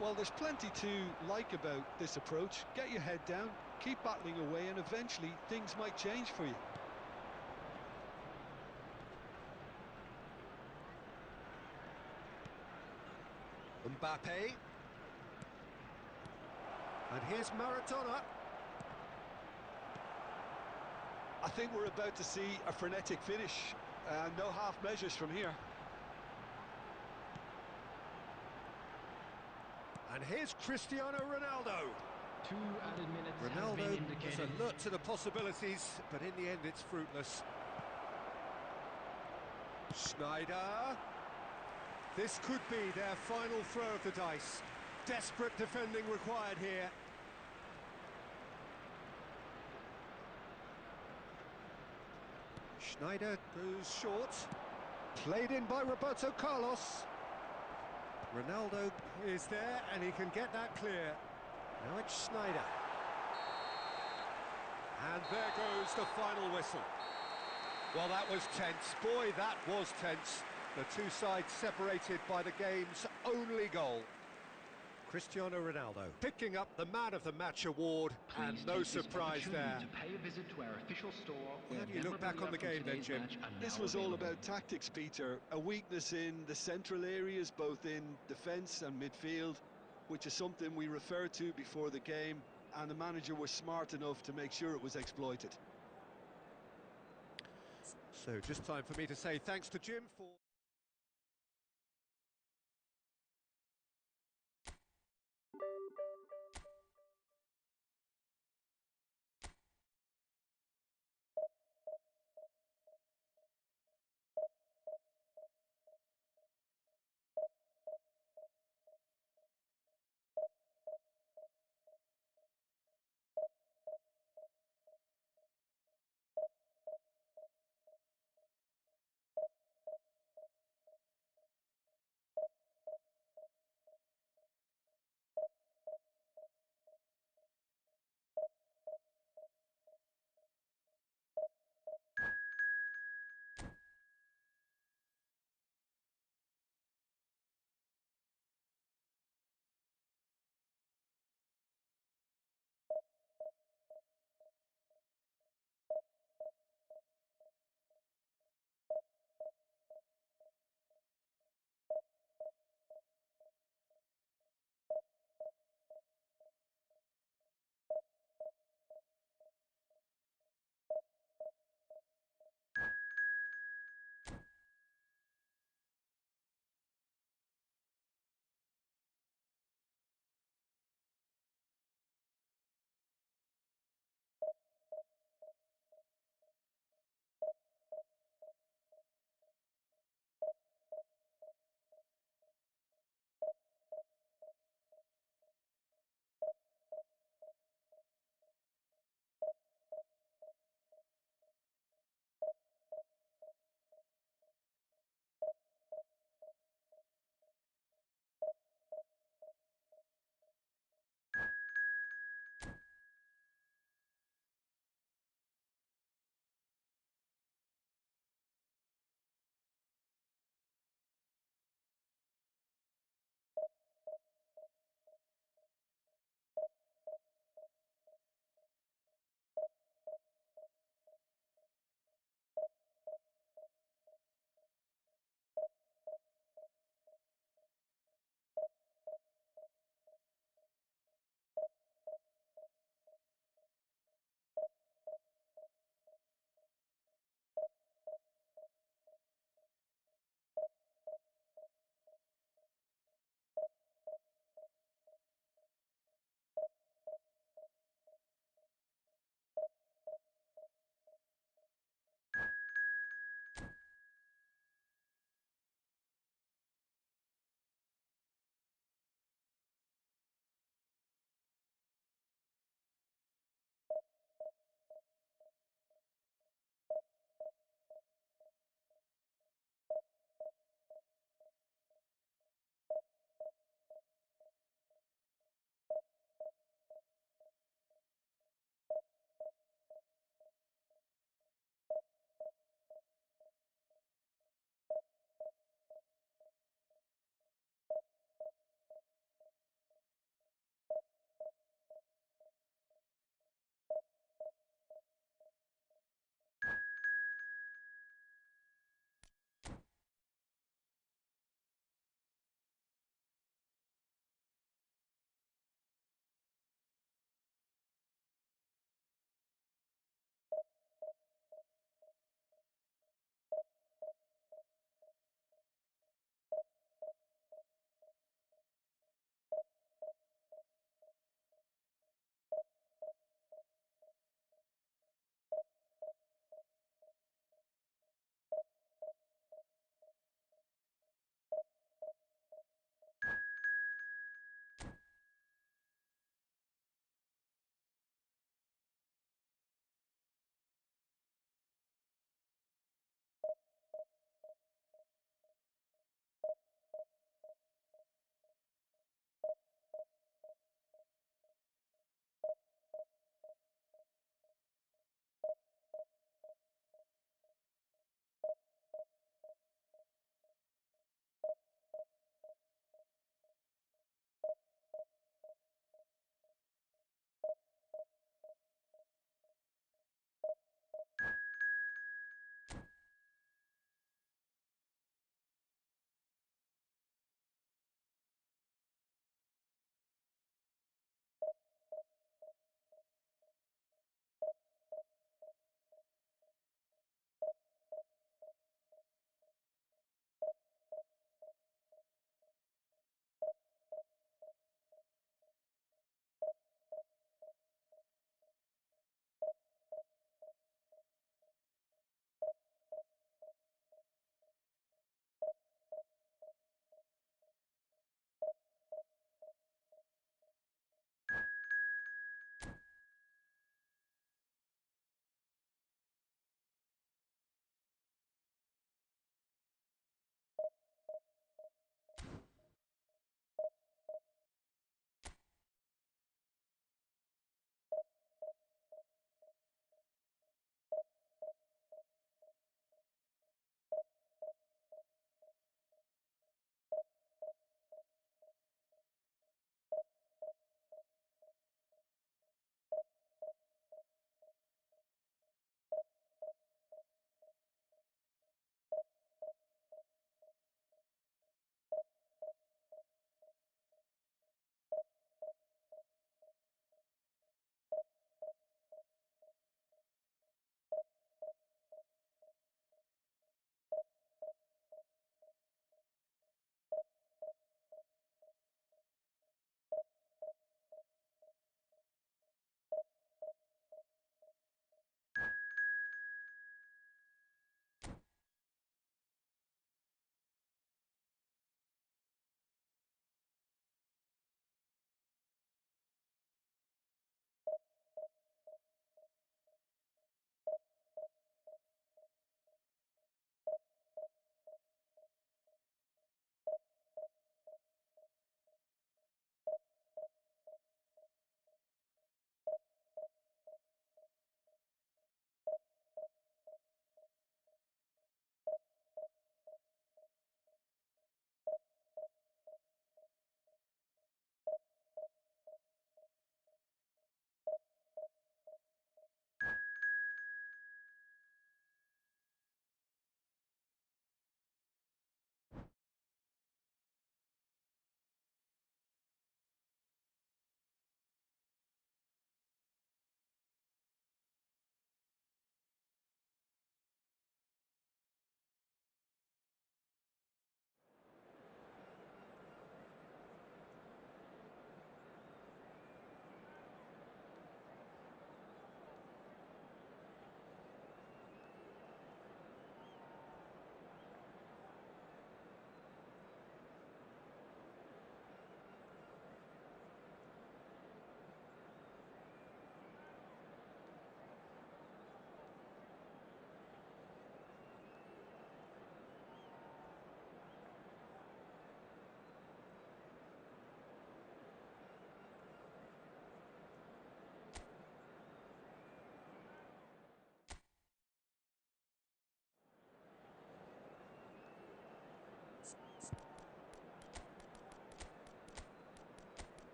Well, there's plenty to like about this approach. Get your head down, keep battling away, and eventually things might change for you. Mbappe. And here's Maradona. I think we're about to see a frenetic finish. No half measures from here. And here's Cristiano Ronaldo. 2 added minutes have been Ronaldo is indicated. alert to the possibilities, but in the end it's fruitless. Schneider. This could be their final throw of the dice. Desperate defending required here. Schneider goes short. Played in by Roberto Carlos. Ronaldo is there and he can get that clear. Now it's Schneider. And there goes the final whistle. Well, that was tense. Boy, that was tense. The two sides separated by the game's only goal. Cristiano Ronaldo picking up the Man of the Match award, and Please no take this surprise there. opportunity to pay a visit to our official store. How do you look back on the game then, Jim? This was all about tactics, Peter. A weakness in the central areas, both in defence and midfield, which is something we referred to before the game, and the manager was smart enough to make sure it was exploited. So just time for me to say thanks to Jim for...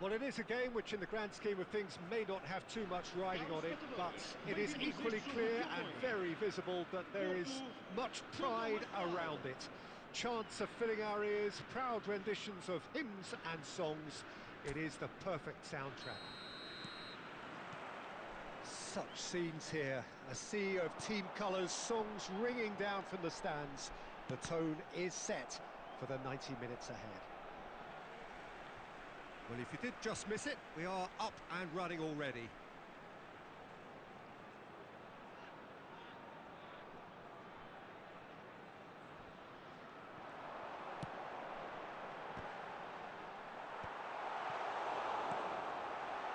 Well, it is a game which in the grand scheme of things may not have too much riding on it, but it is equally clear and very visible that there is much pride around it. Chants are filling our ears, proud renditions of hymns and songs. It is the perfect soundtrack. Such scenes here, a sea of team colours, songs ringing down from the stands. The tone is set for the 90 minutes ahead. Well, if you did just miss it, we are up and running already.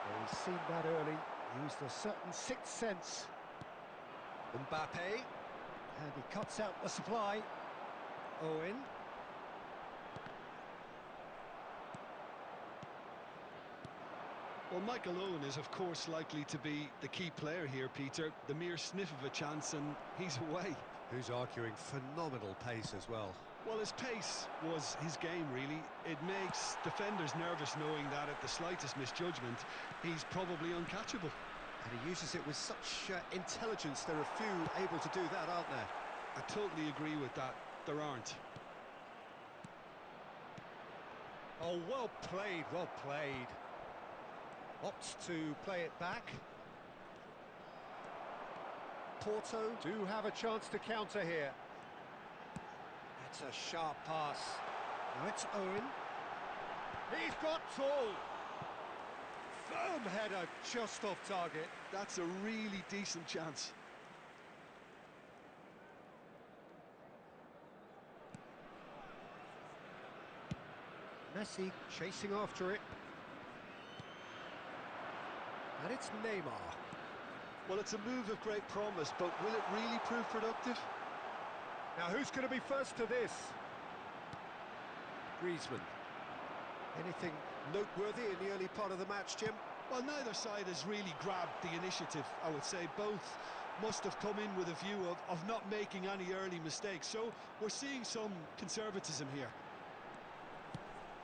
Well, he's seen that early, used a certain sixth sense. Mbappe, and he cuts out the supply. Owen. Well, Michael Owen is, of course, likely to be the key player here, Peter. The mere sniff of a chance and he's away. Who's arguing phenomenal pace as well. Well, his pace was his game, really. It makes defenders nervous knowing that at the slightest misjudgment, he's probably uncatchable. And he uses it with such intelligence. There are few able to do that, aren't there? I totally agree with that. There aren't. Oh, well played, well played. Opts to play it back. Porto do have a chance to counter here. That's a sharp pass. Now it's Owen. He's got tall. Firm header just off target. That's a really decent chance. Messi chasing after it. And it's Neymar. Well, it's a move of great promise, but will it really prove productive? Now, who's going to be first to this? Griezmann. Anything noteworthy in the early part of the match, Jim? Well, neither side has really grabbed the initiative, I would say. Both must have come in with a view of not making any early mistakes. So we're seeing some conservatism here.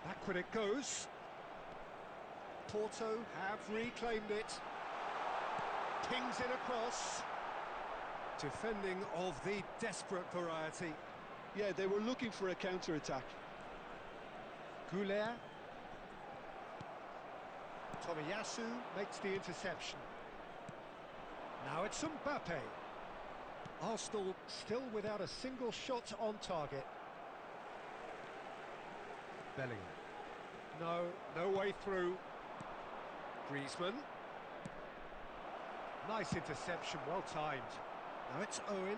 Backward it goes. Porto have reclaimed it. Pings it across. Defending of the desperate variety. Yeah, they were looking for a counter-attack. Goulet. Tomiyasu makes the interception. Now it's Mbappe. Arsenal still without a single shot on target. Bellingham. No way through. Griezmann. Nice interception, well timed. Now it's Owen.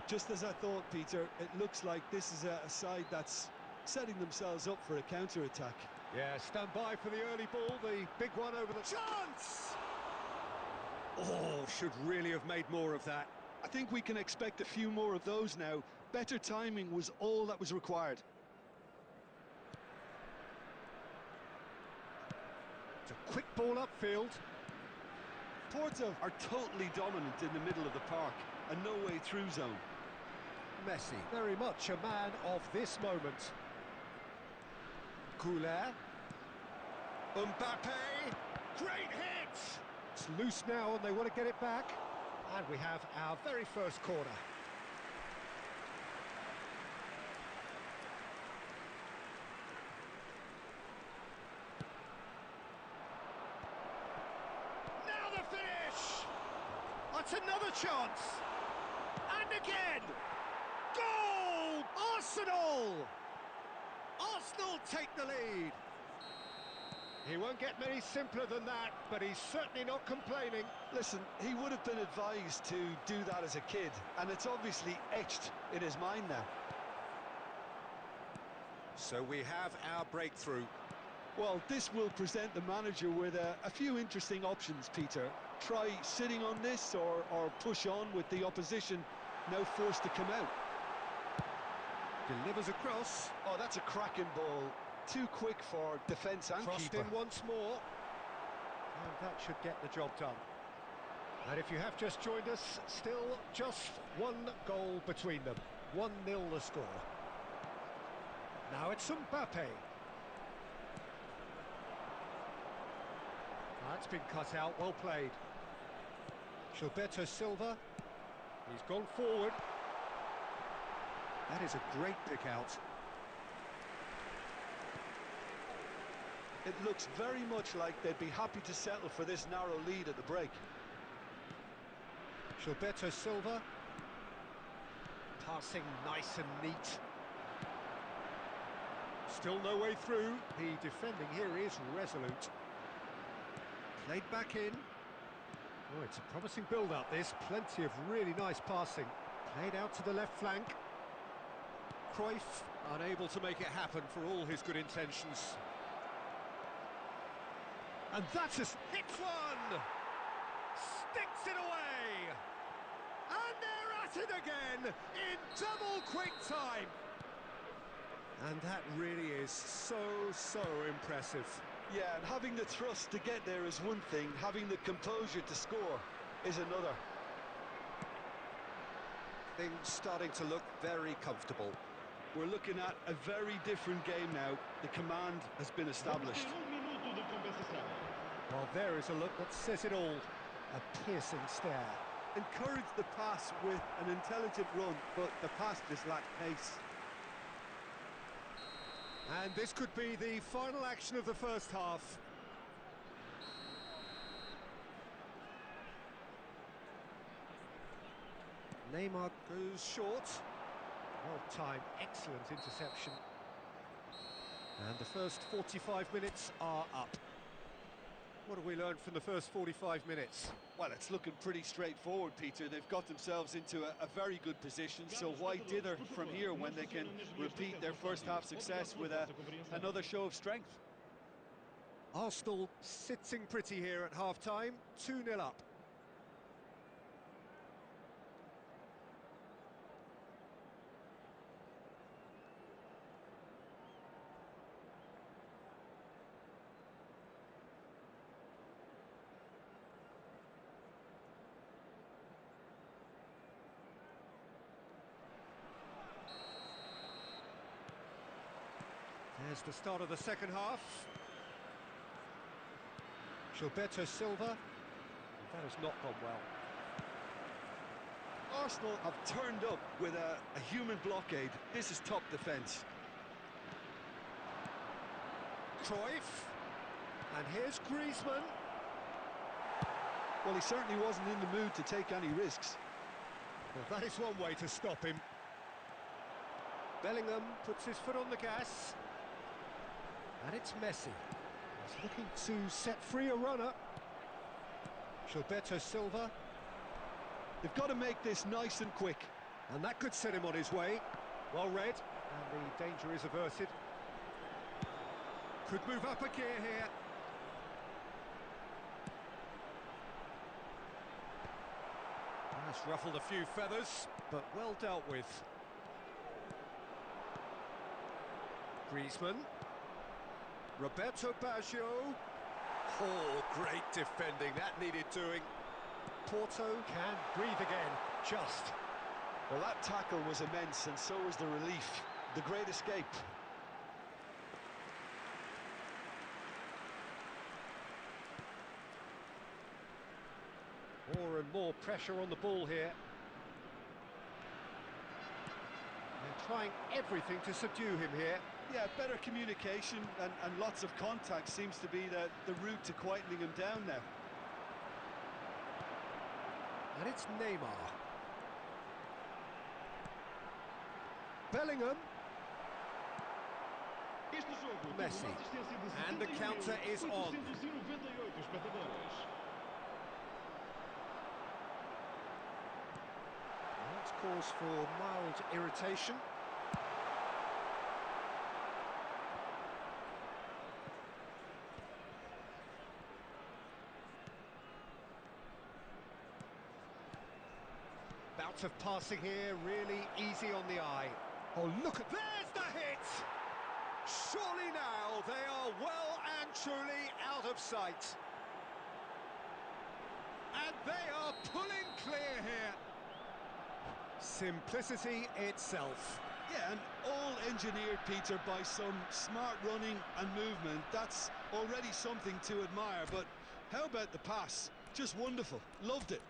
Just as I thought, Peter, it looks like this is a side that's setting themselves up for a counter-attack. Yeah, stand by for the early ball, the big one over the... Chance! Oh, should really have made more of that. I think we can expect a few more of those now. Better timing was all that was required. It's a quick ball upfield. Porto are totally dominant in the middle of the park, a no-way through zone. Messi, very much a man of this moment. Goulet. Mbappe. Great hit! It's loose now and they want to get it back. And we have our very first corner. Now the finish! That's another chance! And again! Goal! Arsenal! Arsenal take the lead. He won't get many simpler than that, but he's certainly not complaining. Listen, he would have been advised to do that as a kid, and it's obviously etched in his mind now. So we have our breakthrough. Well, this will present the manager with a few interesting options, Peter. Try sitting on this or push on with the opposition now forced to come out. Delivers across. Oh, that's a cracking ball. Too quick for defence and Crossed keeper. in once more. And that should get the job done. And if you have just joined us, still just one goal between them. 1-0 the score. Now it's Mbappe. That's been cut out, well played. Gilberto Silva, he's gone forward. That is a great pick out. It looks very much like they'd be happy to settle for this narrow lead at the break. Gilberto Silva. Passing nice and neat. Still no way through. The defending here is resolute. Played back in. Oh, it's a promising build-up, this. Plenty of really nice passing. Played out to the left flank. Cruyff unable to make it happen for all his good intentions. And that just hits one! Sticks it away! And they're at it again in double quick time! And that really is so impressive. Yeah, and having the thrust to get there is one thing, having the composure to score is another. Things starting to look very comfortable. We're looking at a very different game now. The command has been established. Well, there is a look that says it all. A piercing stare. Encourage the pass with an intelligent run, but the pass just lacked pace. And this could be the final action of the first half. Neymar goes short. Well timed, excellent interception. And the first 45 minutes are up. What have we learned from the first 45 minutes? Well, it's looking pretty straightforward, Peter. They've got themselves into a very good position, so why dither from here when they can repeat their first half success with another show of strength? Arsenal sitting pretty here at half-time, 2-0 up. There's the start of the second half. Gilberto Silva. That has not gone well. Arsenal have turned up with a human blockade. This is top defence. Cruyff. And here's Griezmann. Well, he certainly wasn't in the mood to take any risks. Well, that is one way to stop him. Bellingham puts his foot on the gas. And it's Messi. He's looking to set free a runner. Gilberto Silva. They've got to make this nice and quick. And that could set him on his way. Well read. And the danger is averted. Could move up a gear here. That's ruffled a few feathers, but well dealt with. Griezmann. Roberto Baggio. Oh, great defending. That needed doing. Porto can breathe again. Just. Well, that tackle was immense, and so was the relief. The great escape. More and more pressure on the ball here. They're trying everything to subdue him here. Yeah, better communication and lots of contact seems to be the route to quietening him down now. And it's Neymar. Bellingham. Messi. And the counter is on. That's cause for mild irritation. Bout of passing here, really easy on the eye. Oh, look at... There's the hit! Surely now they are well and truly out of sight. And they are pulling clear here. Simplicity itself. Yeah, and all engineered, Peter, by some smart running and movement. That's already something to admire, but How about the pass? Just wonderful. Loved it.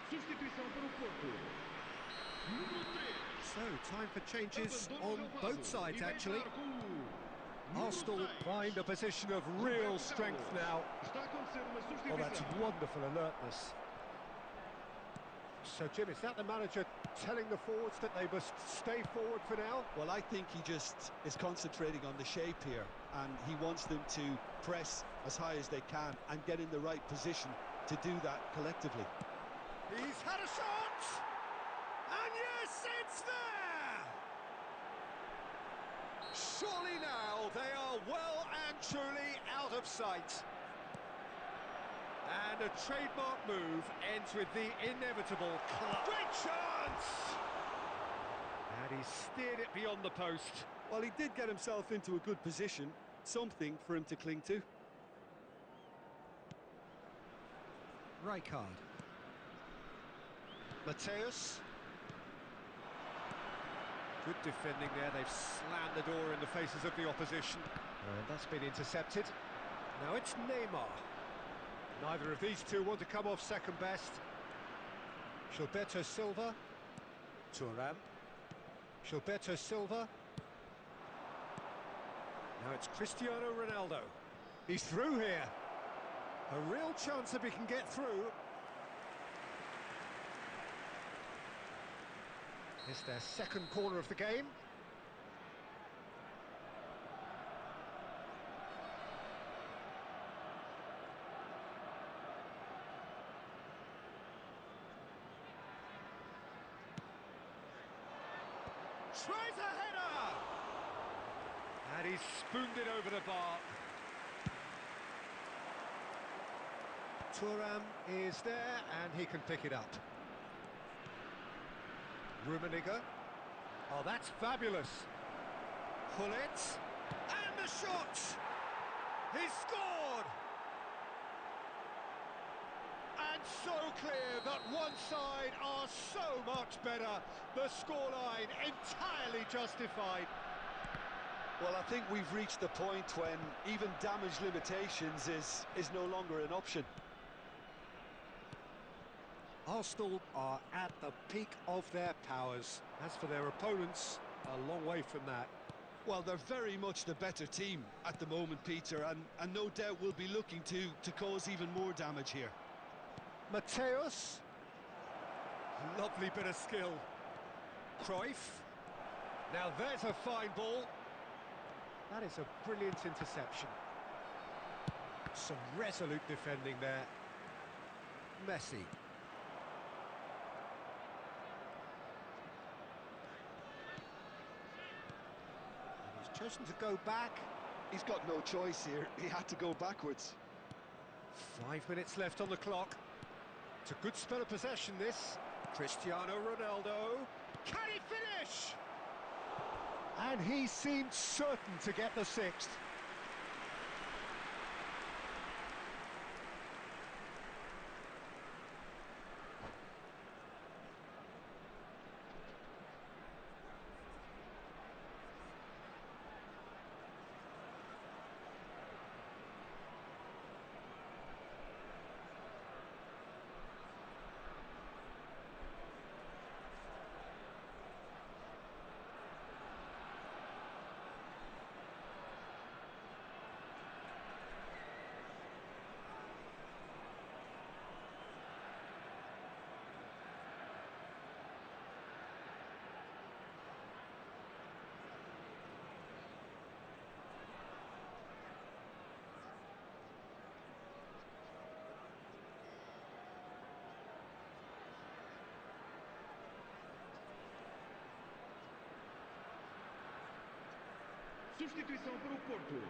Substituição para o Porto. Número 3. So, time for changes on both sides, actually. Arsenal find a position of real strength now. Oh, that's wonderful alertness. So, Jim, is that the manager telling the forwards that they must stay forward for now? Well, I think he just is concentrating on the shape here, and he wants them to press as high as they can and get in the right position to do that collectively. He's had a shot! And yes, it's there! Surely now they are well and truly out of sight. And a trademark move ends with the inevitable great chance! And he steered it beyond the post. Well, he did get himself into a good position, something for him to cling to. Rijkaard. Mateus. Good defending there, they've slammed the door in the faces of the opposition. And that's been intercepted. Now it's Neymar. Neither of these two want to come off second best. Gilberto Silva. Thuram. Gilberto Silva. Now it's Cristiano Ronaldo. He's through here. A real chance if he can get through. It's their second corner of the game. Tries a header! And he's spooned it over the bar. Thuram is there and he can pick it up. Rummenigge. Oh, that's fabulous. Pull it. And the shot! He scored! And so clear that one side are so much better. The scoreline entirely justified. Well, I think we've reached the point when even damage limitations is no longer an option. Arsenal are at the peak of their powers. As for their opponents, a long way from that. Well, they're very much the better team at the moment, Peter, and no doubt will be looking to cause even more damage here. Mateus. Lovely bit of skill. Cruyff. Now there's a fine ball. That is a brilliant interception. Some resolute defending there. Messi. Chosen to go back. He's got no choice here. He had to go backwards. 5 minutes left on the clock. It's a good spell of possession, this. Cristiano Ronaldo. Can he finish? And he seemed certain to get the sixth. substituição para o Porto.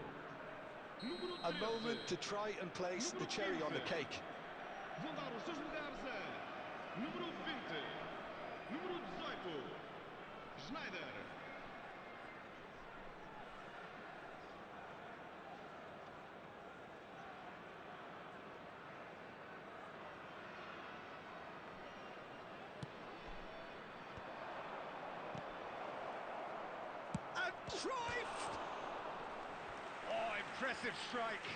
Número A 13. moment to try and place the cherry on the cake. Vão dar os seus lugares a número 20, número 18, Schneider. And Cruyff! Oh, impressive strike.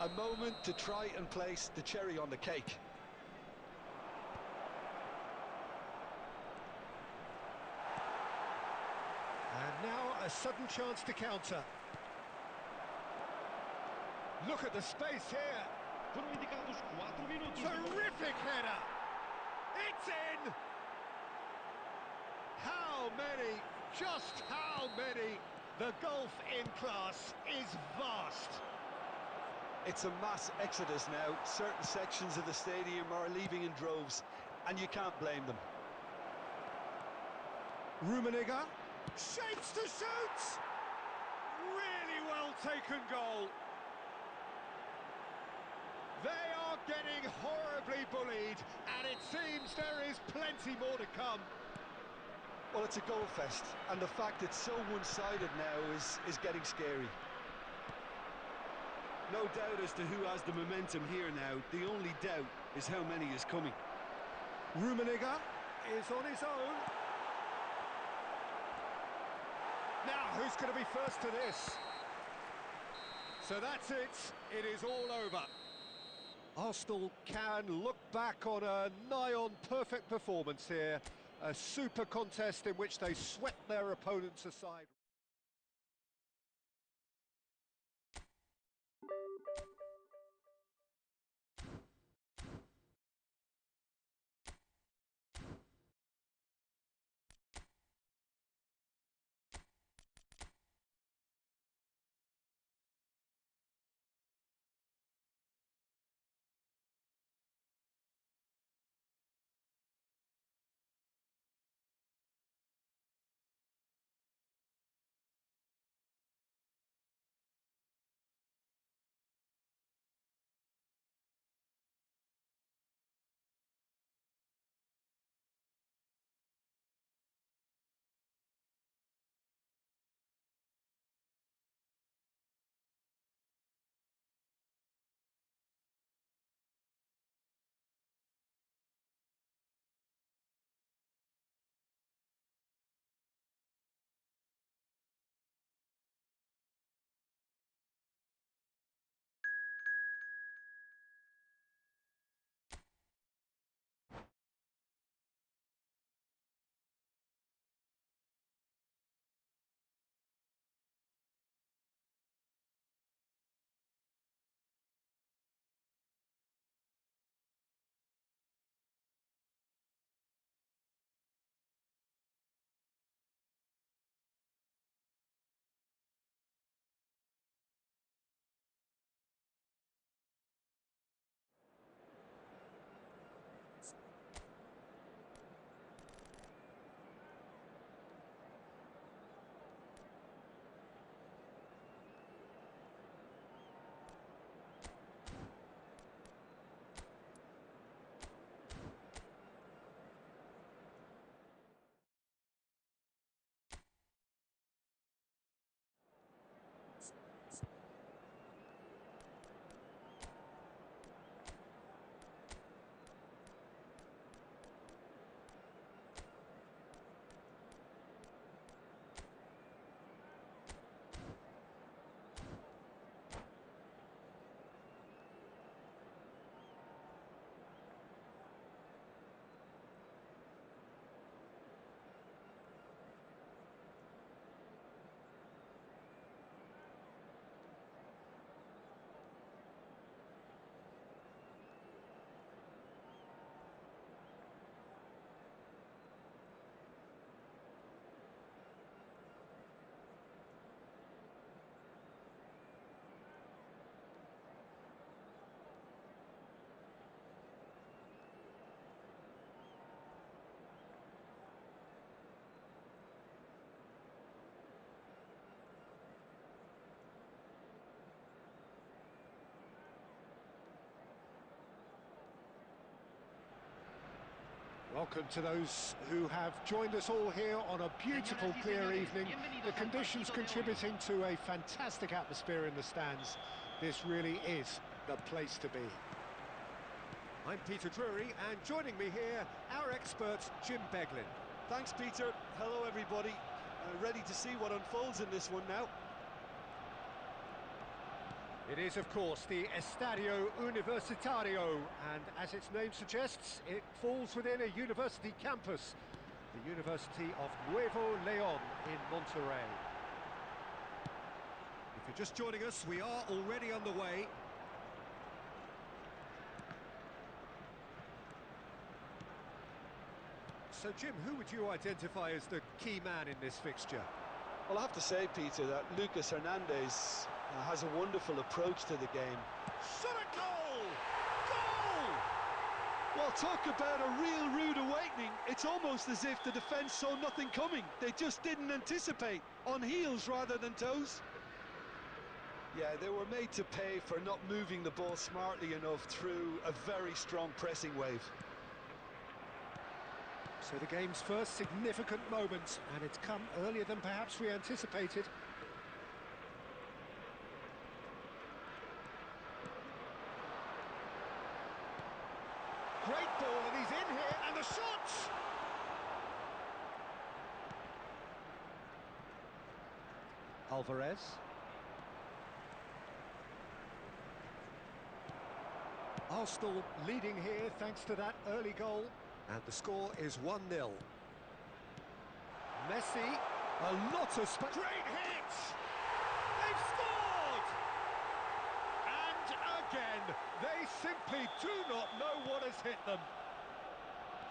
A moment to try and place the cherry on the cake. And now a sudden chance to counter. Look at the space here. Foram indicados 4 minutos. Terrific header. It's in. How many? Just how many? The gulf in class is vast. It's a mass exodus now. Certain sections of the stadium are leaving in droves, and you can't blame them. Rummenigge shapes to shoot. Really well taken goal. They are getting horribly bullied, and it seems there is plenty more to come. Well, it's a goal fest, and the fact it's so one-sided now is getting scary. No doubt as to who has the momentum here now. The only doubt is how many is coming. Rummenigge is on his own. Now, who's going to be first to this? So that's it. It is all over. Arsenal can look back on a nigh-on perfect performance here. A super contest in which they swept their opponents aside. Welcome to those who have joined us all here on a beautiful, clear evening. The conditions contributing to a fantastic atmosphere in the stands. This really is the place to be. I'm Peter Drury, and joining me here, our expert, Jim Beglin. Thanks, Peter. Hello, everybody. Ready to see what unfolds in this one now. It is, of course, the Estadio Universitario, and as its name suggests, it falls within a university campus, the University of Nuevo León in Monterrey. If you're just joining us, we are already underway. So, Jim, who would you identify as the key man in this fixture? Well, I have to say, Peter, that Lucas Hernandez has a wonderful approach to the game. Shot a goal! Goal! Well, talk about a real rude awakening. It's almost as if the defence saw nothing coming. They just didn't anticipate. On heels rather than toes. Yeah, they were made to pay for not moving the ball smartly enough through a very strong pressing wave. So the game's first significant moment, and it's come earlier than perhaps we anticipated. Great ball, and he's in here, and the shot! Alvarez. Arsenal leading here thanks to that early goal. And the score is 1-0. Messi, a lot of space. Great hit! They've scored! And again, they simply do not know what has hit them.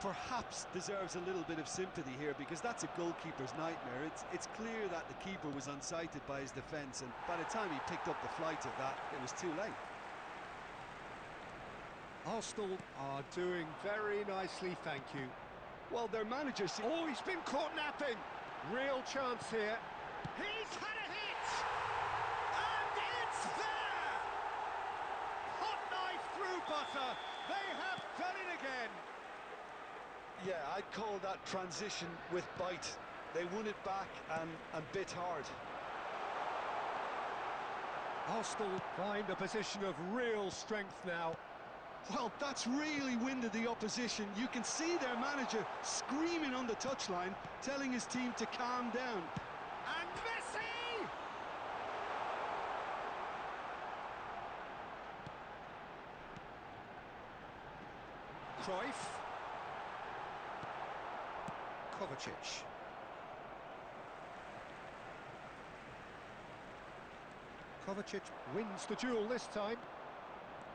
Perhaps deserves a little bit of sympathy here, because that's a goalkeeper's nightmare. It's clear that the keeper was unsighted by his defence, and by the time he picked up the flight of that, it was too late. Arsenal are doing very nicely, thank you. Well, their manager... Oh, he's been caught napping! Real chance here. He's had a hit! And it's there! Hot knife through butter. They have done it again. Yeah, I'd call that transition with bite. They won it back and bit hard. Arsenal find a position of real strength now. Well, that's really winded the opposition. You can see their manager screaming on the touchline, telling his team to calm down. And Messi! Cruyff. Kovacic. Kovacic wins the duel this time.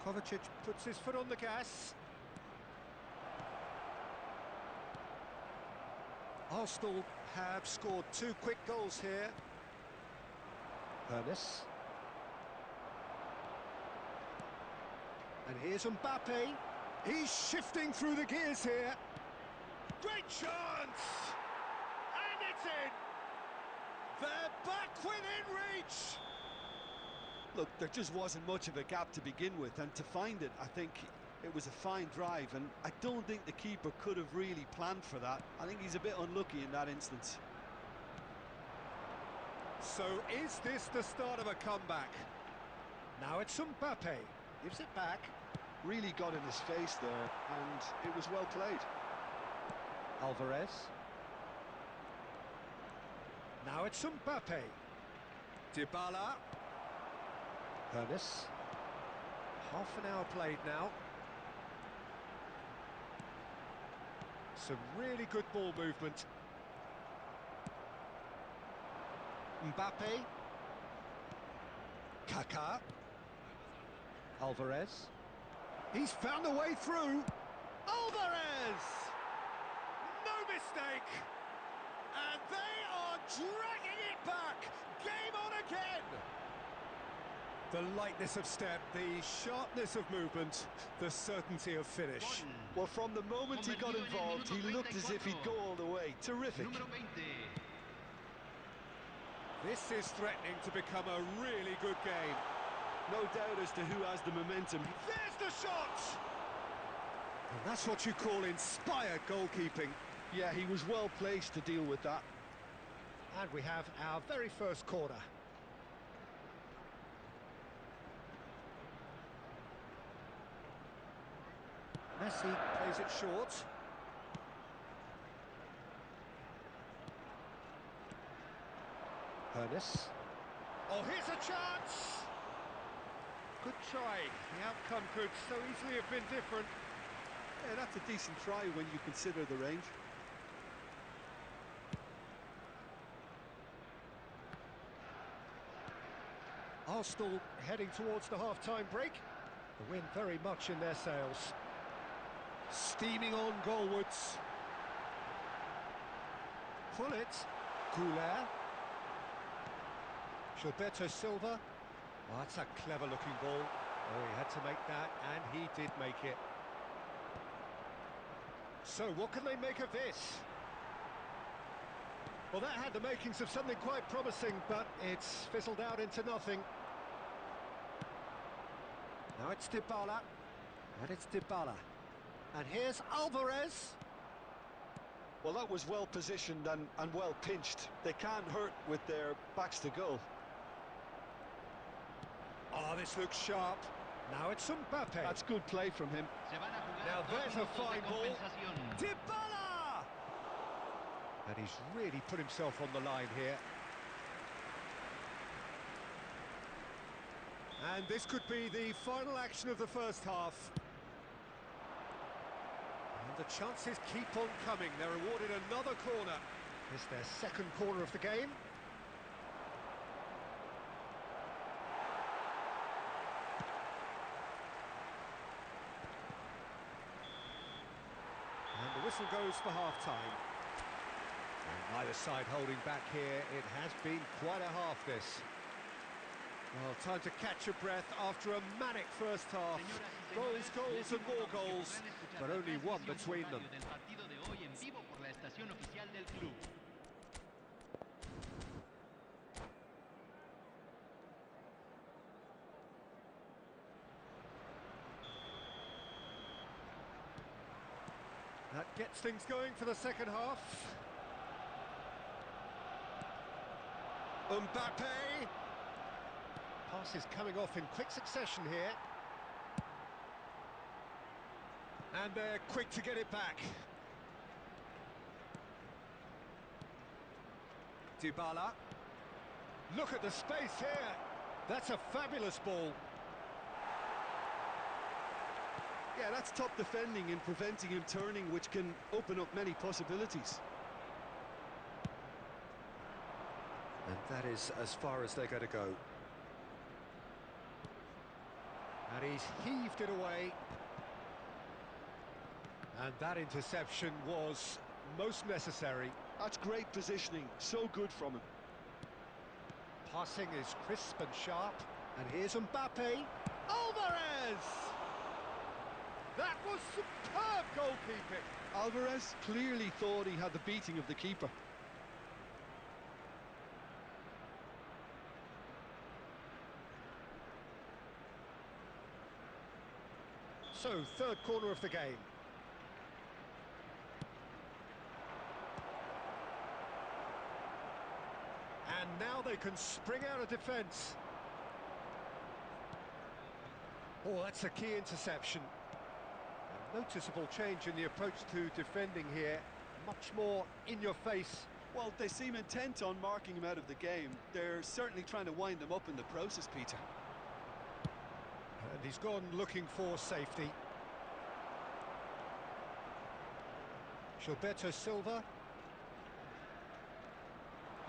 Kovacic puts his foot on the gas. Arsenal have scored 2 quick goals here. Ernest. And here's Mbappe. He's shifting through the gears here. Great chance! And it's in! They're back within reach! Look, there just wasn't much of a gap to begin with, and to find it, I think it was a fine drive, and I don't think the keeper could have really planned for that. I think he's a bit unlucky in that instance. So is this the start of a comeback? Now it's Mbappe, gives it back. Really got in his face there, and it was well played. Alvarez. Now it's Mbappe. Dybala. Ernest. Half an hour played now. Some really good ball movement. Mbappe. Kaká. Alvarez. He's found a way through. Alvarez! No mistake! And they are dragging it back! Game on again! The lightness of step, the sharpness of movement, the certainty of finish. Well, from the moment he got involved, he looked as if he'd go all the way. Terrific. This is threatening to become a really good game. No doubt as to who has the momentum. There's the shot! That's what you call inspired goalkeeping. Yeah, he was well placed to deal with that. And we have our very first corner. Messi plays it short. Ernest. Oh, here's a chance! Good try. The outcome could so easily have been different. Yeah, that's a decent try when you consider the range. Arsenal heading towards the half-time break. The wind very much in their sails. Steaming on goalwards. Pull it. Goulet. Gilberto Silva. Oh, that's a clever-looking ball. Oh, he had to make that, and he did make it. So, what can they make of this? Well, that had the makings of something quite promising, but it's fizzled out into nothing. Now it's Dybala, and it's Dybala. And here's Alvarez. Well, that was well positioned and well pinched. They can't hurt with their backs to goal. Oh, this looks sharp. Now it's Mbappe. That's good play from him. Now there's a fine ball. Dybala! And he's really put himself on the line here. And this could be the final action of the first half. And the chances keep on coming. They're awarded another corner. It's their second corner of the game. And the whistle goes for half-time. And neither side holding back here. It has been quite a half, this. Well, time to catch your breath after a manic first half. Goals, goals and more goals, but only one between them. That gets things going for the second half. Mbappe! Pass is coming off in quick succession here. And they're quick to get it back. Dybala. Look at the space here. That's a fabulous ball. Yeah, that's top defending and preventing him turning, which can open up many possibilities. And that is as far as they're going to go. And he's heaved it away. And that interception was most necessary. That's great positioning, so good from him. Passing is crisp and sharp. And here's Mbappe. Alvarez! That was superb goalkeeping. Alvarez clearly thought he had the beating of the keeper. So, third corner of the game. And now they can spring out of defence. Oh, that's a key interception. A noticeable change in the approach to defending here. Much more in your face. Well, they seem intent on marking him out of the game. They're certainly trying to wind him up in the process, Peter. And he's gone looking for safety. Gilberto Silva.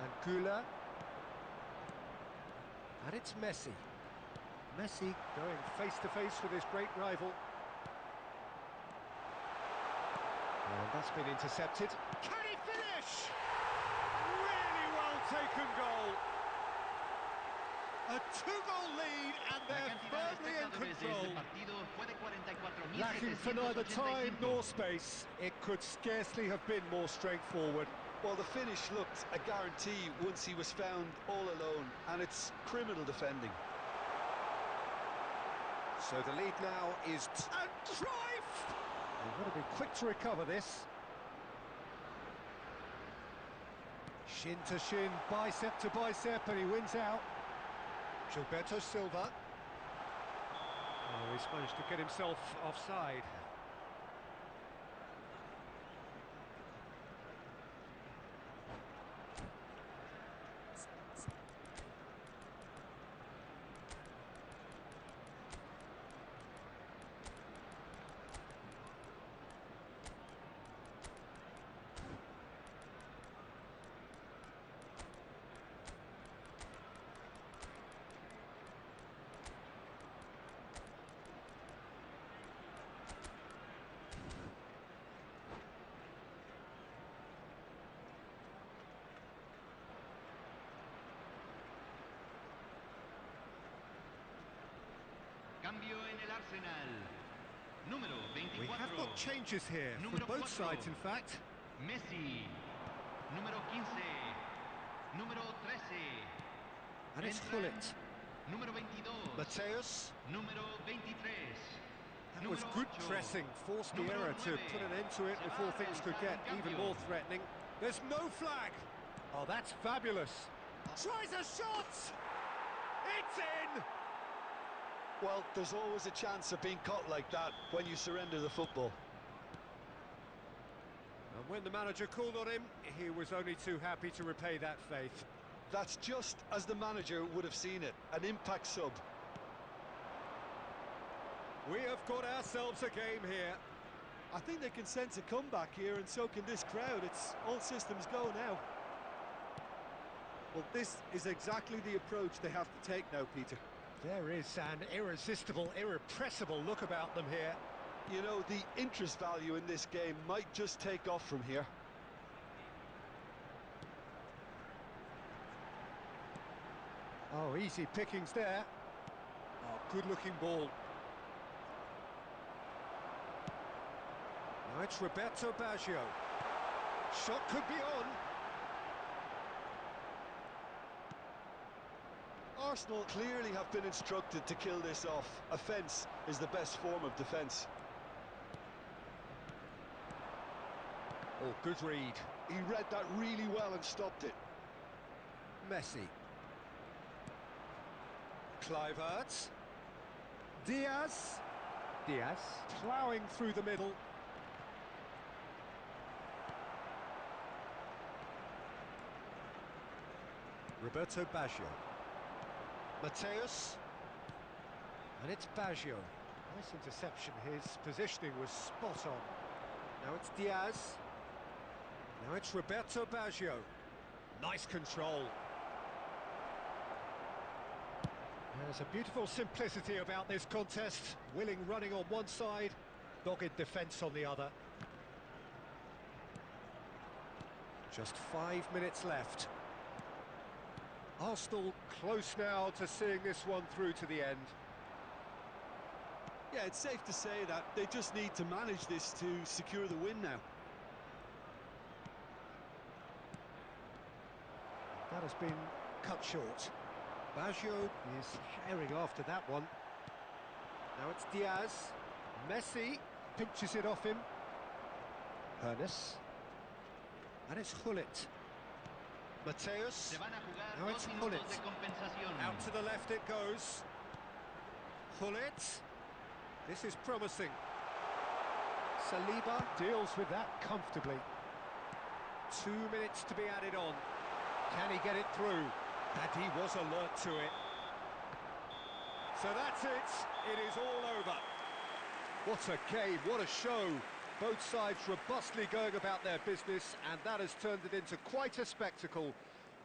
And Goulet. And it's Messi. Messi going face-to-face with his great rival. And that's been intercepted. Can he finish? Really well taken goal. A two-goal lead, and they're firmly in control. Lacking for neither time nor space, it could scarcely have been more straightforward. Well, the finish looked a guarantee once he was found all alone, and it's criminal defending. So the lead now is... And Cruyff! They've got to be quick to recover this. Shin to shin, bicep to bicep, and he wins out. Gilberto Silva. Oh, he's managed to get himself offside. Cambio en el Arsenal. Número 24. We have got changes here from both sides, in fact. Messi. Número 15. Número 13. And it's Entran Gullit. Número 22. Mateus. Número 23. That was Número good 8. pressing, forced the Número error to 9. put an end to it Se va before a things could realizar get un even cambio. more threatening. There's no flag! Oh, that's fabulous! Tries a shot! It's in! Well, there's always a chance of being caught like that when you surrender the football. And when the manager called on him, he was only too happy to repay that faith. That's just as the manager would have seen it, an impact sub. We have got ourselves a game here. I think they can sense a comeback here, and so can this crowd. It's all systems go now. Well, this is exactly the approach they have to take now, Peter. There is an irresistible, irrepressible look about them here. You know, the interest value in this game might just take off from here. Oh, easy pickings there. Oh, good-looking ball. Now it's Roberto Baggio. Shot could be on. Arsenal clearly have been instructed to kill this off. Offence is the best form of defence. Oh, good read. He read that really well and stopped it. Messi. Kluivert. Diaz. Diaz ploughing through the middle. Roberto Baggio. Mateus. And it's Baggio. Nice interception. His positioning was spot on. Now it's Diaz. Now it's Roberto Baggio. Nice control. There's a beautiful simplicity about this contest. Willing running on one side, dogged defence on the other. Just 5 minutes left. Arsenal close now to seeing this one through to the end. Yeah, it's safe to say that they just need to manage this to secure the win now. That has been cut short. Baggio is herring after that one. Now it's Diaz. Messi pinches it off him. Hernes. And it's Gullit. Mateus. Se van a jugar Now 2 it's minutos Gullit. de compensación. Out to the left it goes. Gullit. This is promising. Saliba deals with that comfortably. 2 minutes to be added on. Can he get it through? And he was alert to it. So that's it. It is all over. What a game, what a show. Both sides robustly going about their business, and that has turned it into quite a spectacle.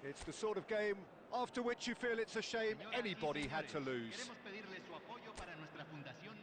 It's the sort of game after which you feel it's a shame Señoras y anybody had to señores, lose. queremos pedirle su apoyo para nuestra fundación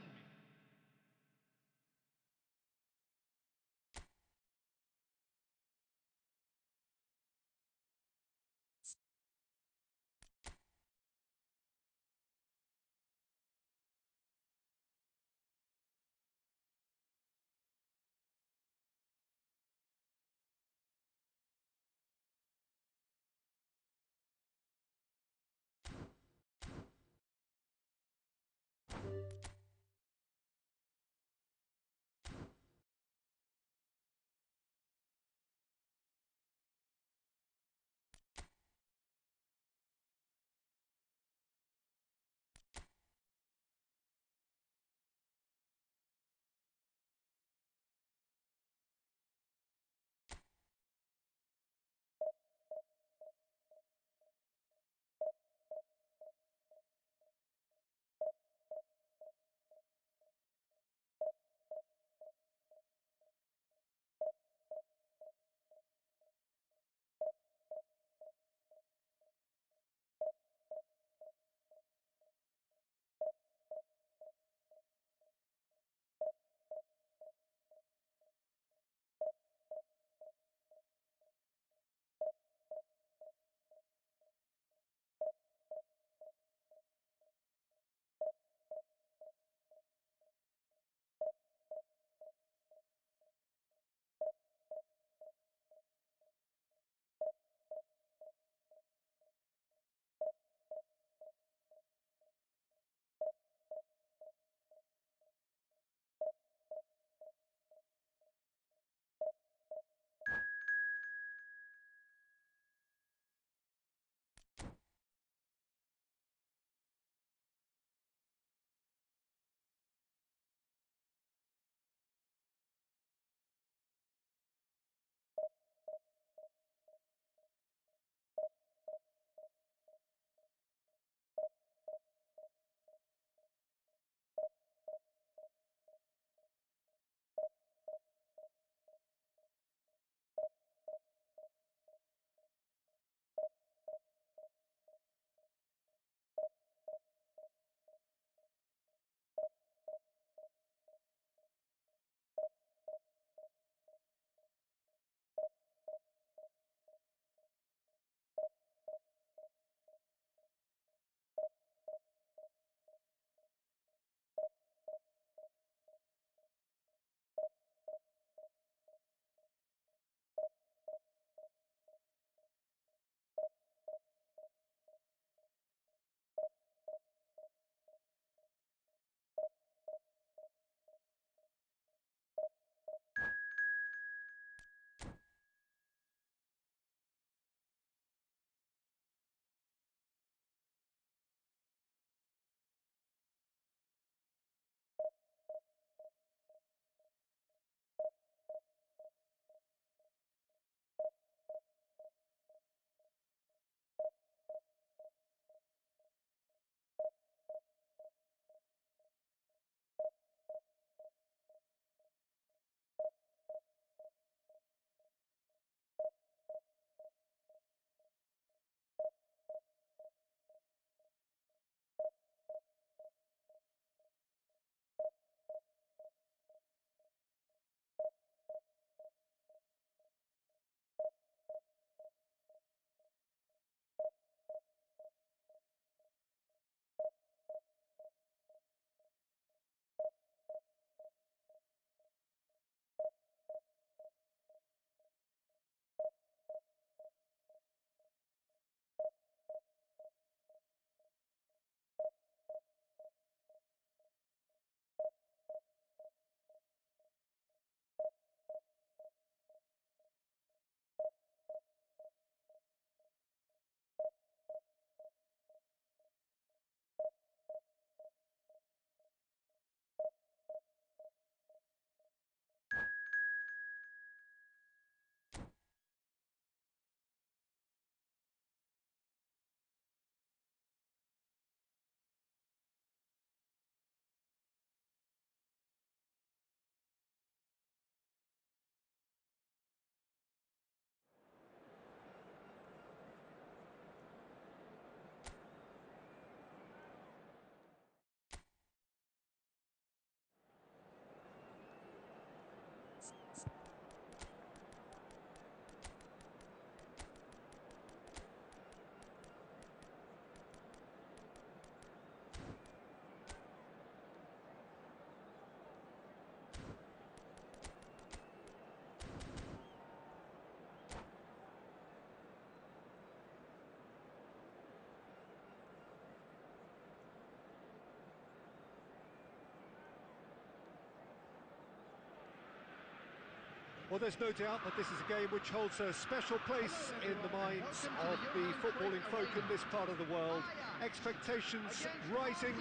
Well, there's no doubt that this is a game which holds a special place in the minds of the footballing folk in this part of the world. Expectations rising,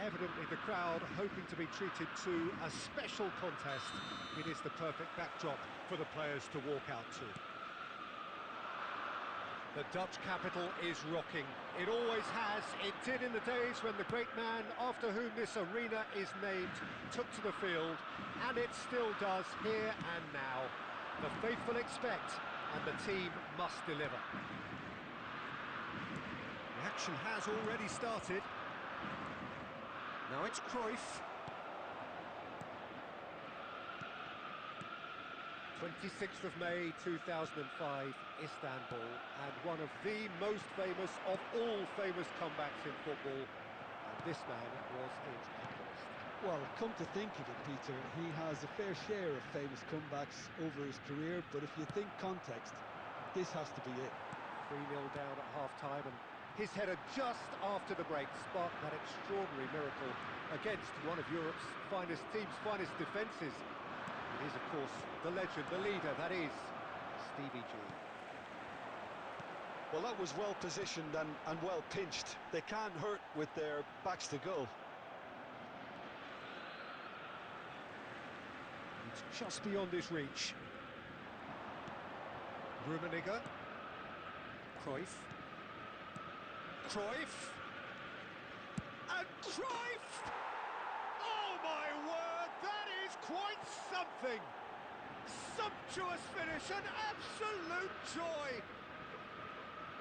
evidently the crowd hoping to be treated to a special contest. It is the perfect backdrop for the players to walk out to. The Dutch capital is rocking. It always has. It did in the days when the great man after whom this arena is named took to the field, and it still does here and now. The faithful expect, and the team must deliver. The action has already started. Now it's Cruyff. 26th of May 2005, Istanbul, and one of the most famous of all famous comebacks in football, and this man was its catalyst. Well, come to think of it, Peter, he has a fair share of famous comebacks over his career, but if you think context, this has to be it. 3-0 down at half-time, and his header just after the break sparked that extraordinary miracle against one of Europe's finest teams, finest defences. It is, of course, the legend, the leader, that is Stevie G. Well, that was well positioned and well pinched. They can't hurt with their backs to goal. It's just beyond his reach. Rummenigge. Cruyff. Cruyff. And Cruyff! Oh, my word, that is quite something! Sumptuous finish, an absolute joy!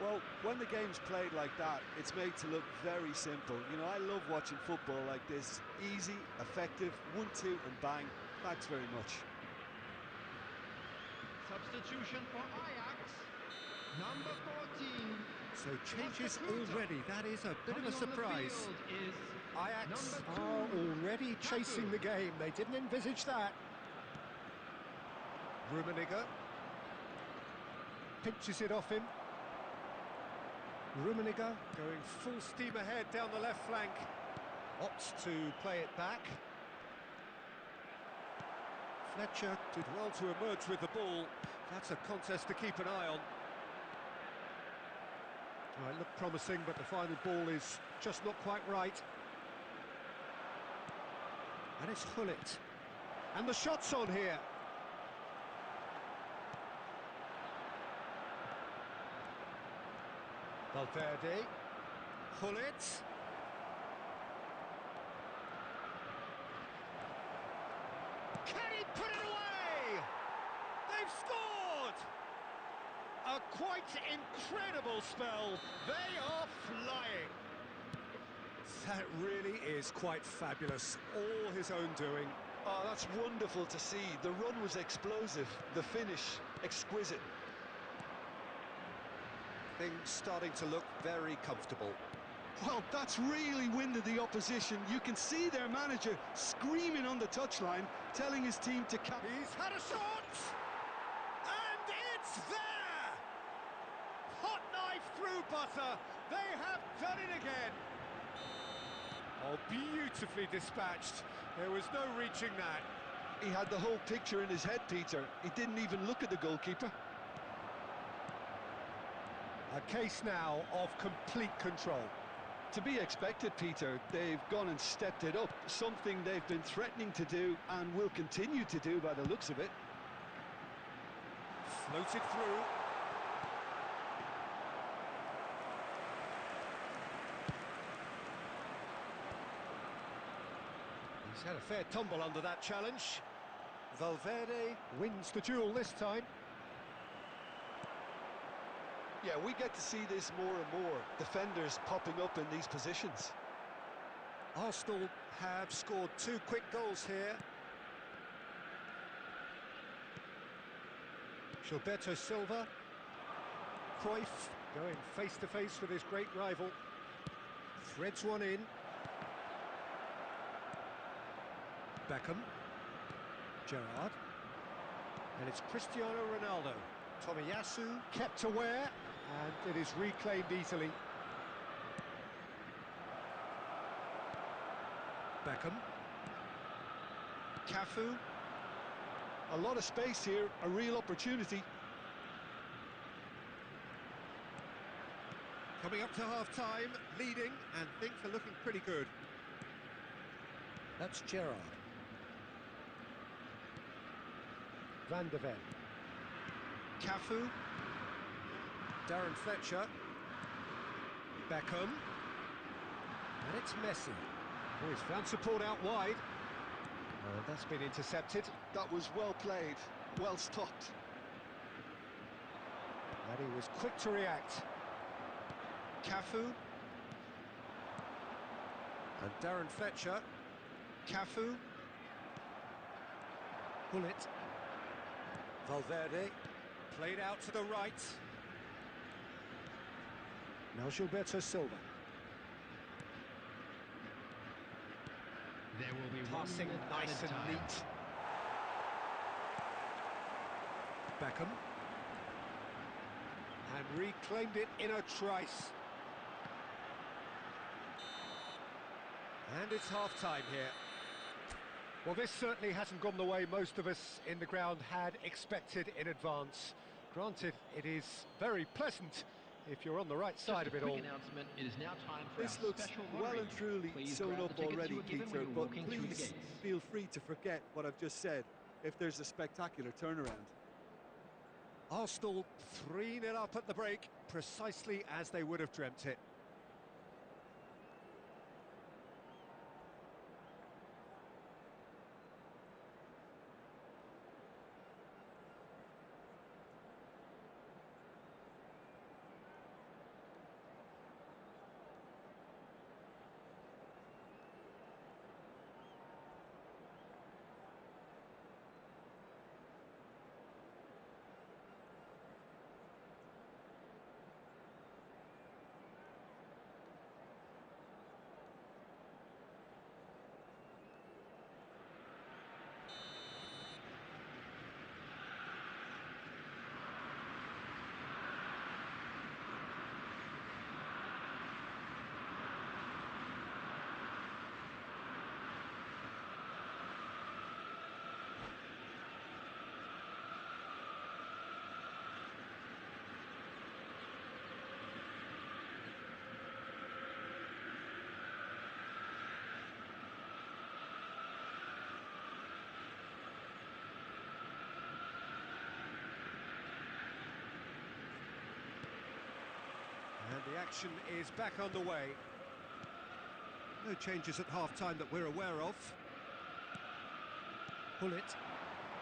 Well, when the game's played like that, it's made to look very simple. You know, I love watching football like this. Easy, effective, 1-2 and bang. Thanks very much. Substitution for Ajax, number 14. So changes already, that is a bit of a surprise. Ajax are already chasing the game, they didn't envisage that. Rummenigge pinches it off him. Rummenigge going full steam ahead down the left flank. Opts to play it back. Fletcher did well to emerge with the ball. That's a contest to keep an eye on. Well, it looked promising, but the final ball is just not quite right. And it's Gullit. And the shot's on here. Valverde. Gullit. Can he put it away? They've scored! A quite incredible spell. They are flying. That really is quite fabulous. All his own doing. Oh, that's wonderful to see. The run was explosive, the finish exquisite. Things starting to look very comfortable. Well, that's really winded the opposition. You can see their manager screaming on the touchline, telling his team to cap. He's had a shot! And it's there! Hot knife through butter. They have done it again. Oh, beautifully dispatched. There was no reaching that. He had the whole picture in his head, Peter. He didn't even look at the goalkeeper. A case now of complete control. To be expected, Peter. They've gone and stepped it up, something they've been threatening to do and will continue to do by the looks of it. Floated through. He's had a fair tumble under that challenge. Valverde wins the duel this time. Yeah, we get to see this more and more. Defenders popping up in these positions. Arsenal have scored 2 quick goals here. Gilberto Silva. Cruyff going face-to-face with his great rival. Threads one in. Beckham. Gerrard. And it's Cristiano Ronaldo. Tomiyasu kept aware, and it is reclaimed easily. Beckham. Cafu. A lot of space here, a real opportunity. Coming up to half-time, leading, and things are looking pretty good. That's Gerrard. Van de Ven. Cafu. Darren Fletcher. Beckham. And it's Messi. Oh, he's found support out wide. And that's been intercepted. That was well played, well stopped. And he was quick to react. Cafu. And Darren Fletcher. Cafu. Bullet. Valverde. Played out to the right. Now Gilberto Silva. There will be Passing nice and neat. Beckham. And reclaimed it in a trice. And it's half-time here. Well, this certainly hasn't gone the way most of us in the ground had expected in advance. Granted, it is very pleasant if you're on the right side of it all. Announcement. It is now time for This our looks special well lottery. and truly Please sewn grab up the tickets already, you were given Peter, when you were but walking through the please gates. feel free to forget what I've just said if there's a spectacular turnaround. Arsenal 3-0 up at the break, precisely as they would have dreamt it. And the action is back underway. No changes at half-time that we're aware of. Bullet.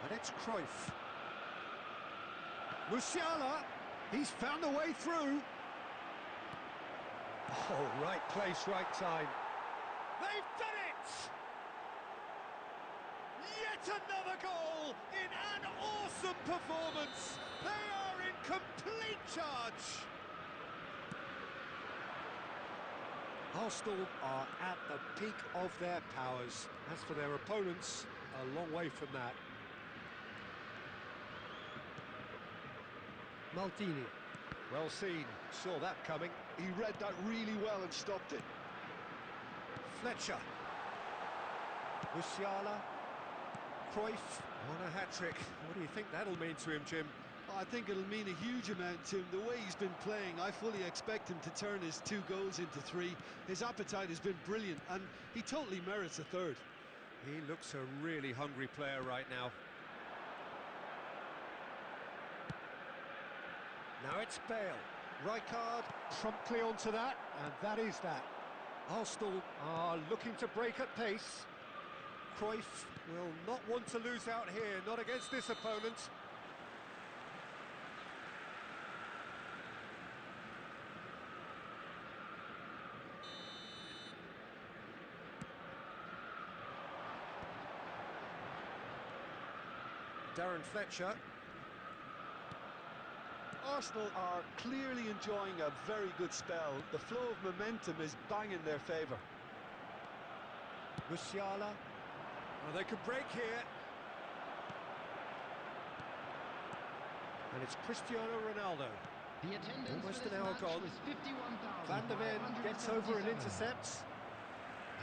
And it's Cruyff. Musiala. He's found a way through. Oh, right place, right time. They've done it! Yet another goal in an awesome performance. They are in complete charge. Arsenal are at the peak of their powers. As for their opponents, a long way from that. Maldini. Well seen, saw that coming. He read that really well and stopped it. Fletcher. Musiala. Cruyff on a hat-trick. What do you think that'll mean to him, Jim? I think it'll mean a huge amount to him. The way he's been playing, I fully expect him to turn his 2 goals into 3. His appetite has been brilliant, and he totally merits a 3rd. He looks a really hungry player right now. Now it's Bale. Rijkaard promptly onto that, and that is that. Arsenal are looking to break at pace. Cruyff will not want to lose out here, not against this opponent. Darren Fletcher. Arsenal are clearly enjoying a very good spell. The flow of momentum is bang in their favour. Musiala. Oh, they could break here. And it's Cristiano Ronaldo. The attendance Almost for this an hour match gone. was 51,577. Van de Ven gets over and intercepts.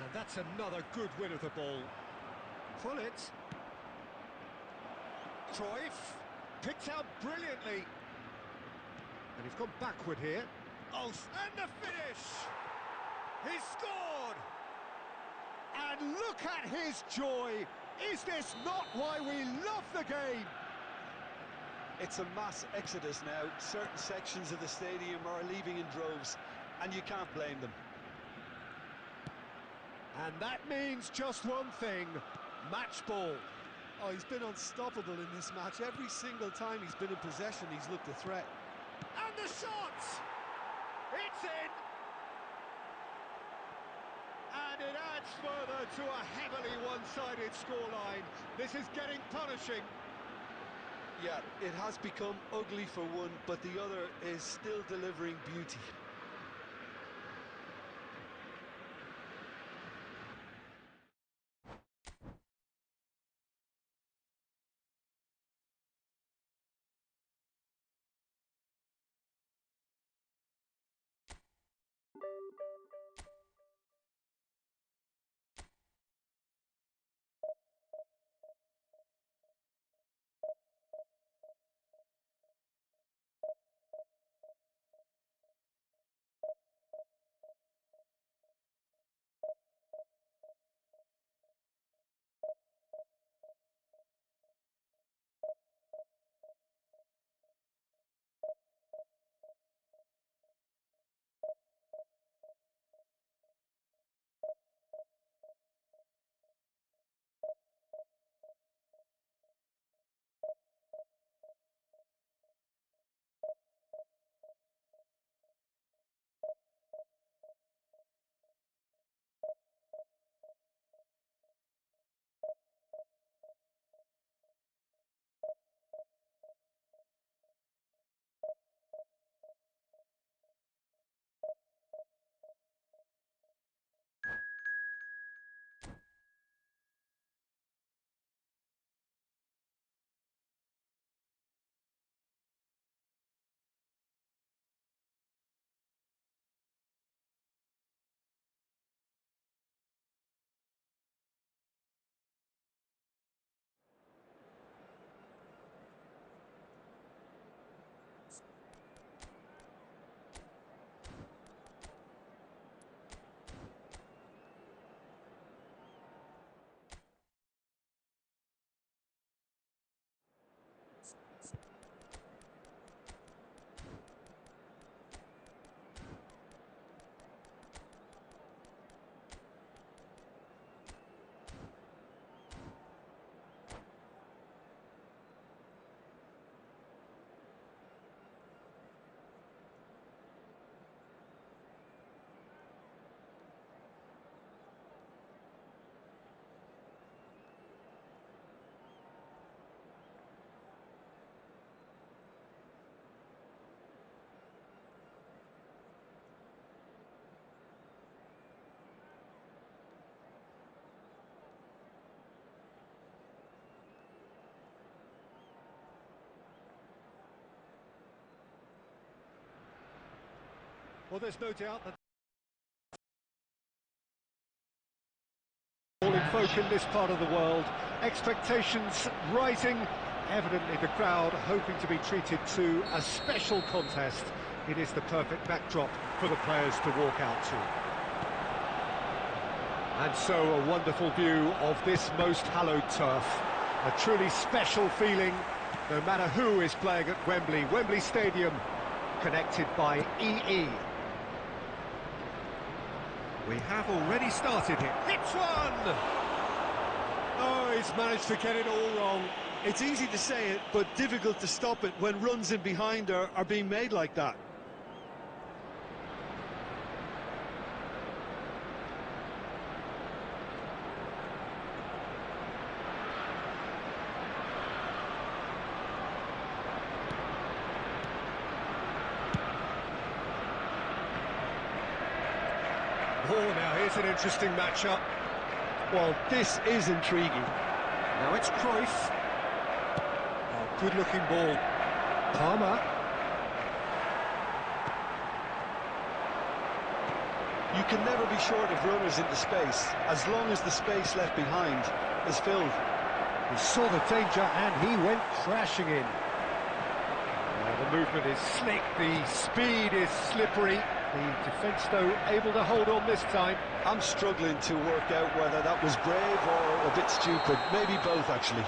And that's another good win of the ball. Pull it. Cruyff, picked out brilliantly. And he's gone backward here. Oh, and the finish! He's scored! And look at his joy! Is this not why we love the game? It's a mass exodus now. Certain sections of the stadium are leaving in droves, and you can't blame them. And that means just one thing, match ball. Oh, he's been unstoppable in this match. Every single time he's been in possession, he's looked a threat. And the shot! It's in! And it adds further to a heavily one-sided scoreline. This is getting punishing. Yeah, it has become ugly for one, but the other is still delivering beauty. Well, there's no doubt that all in folk in this part of the world. Expectations rising. Evidently the crowd hoping to be treated to a special contest. It is the perfect backdrop for the players to walk out to. And so a wonderful view of this most hallowed turf. A truly special feeling, no matter who is playing at Wembley. Wembley Stadium, connected by EE. We have already started it. Hits one! Oh, he's managed to get it all wrong. It's easy to say it, but difficult to stop it when runs in behind are being made like that. Oh, now here's an interesting matchup. Well, this is intriguing. Now it's Cruyff. Oh, good-looking ball. Palmer. You can never be short of runners into space, as long as the space left behind is filled. He saw the danger and he went crashing in. The movement is slick, the speed is slippery. The defence, though, able to hold on this time. I'm struggling to work out whether that was brave or a bit stupid. Maybe both, actually.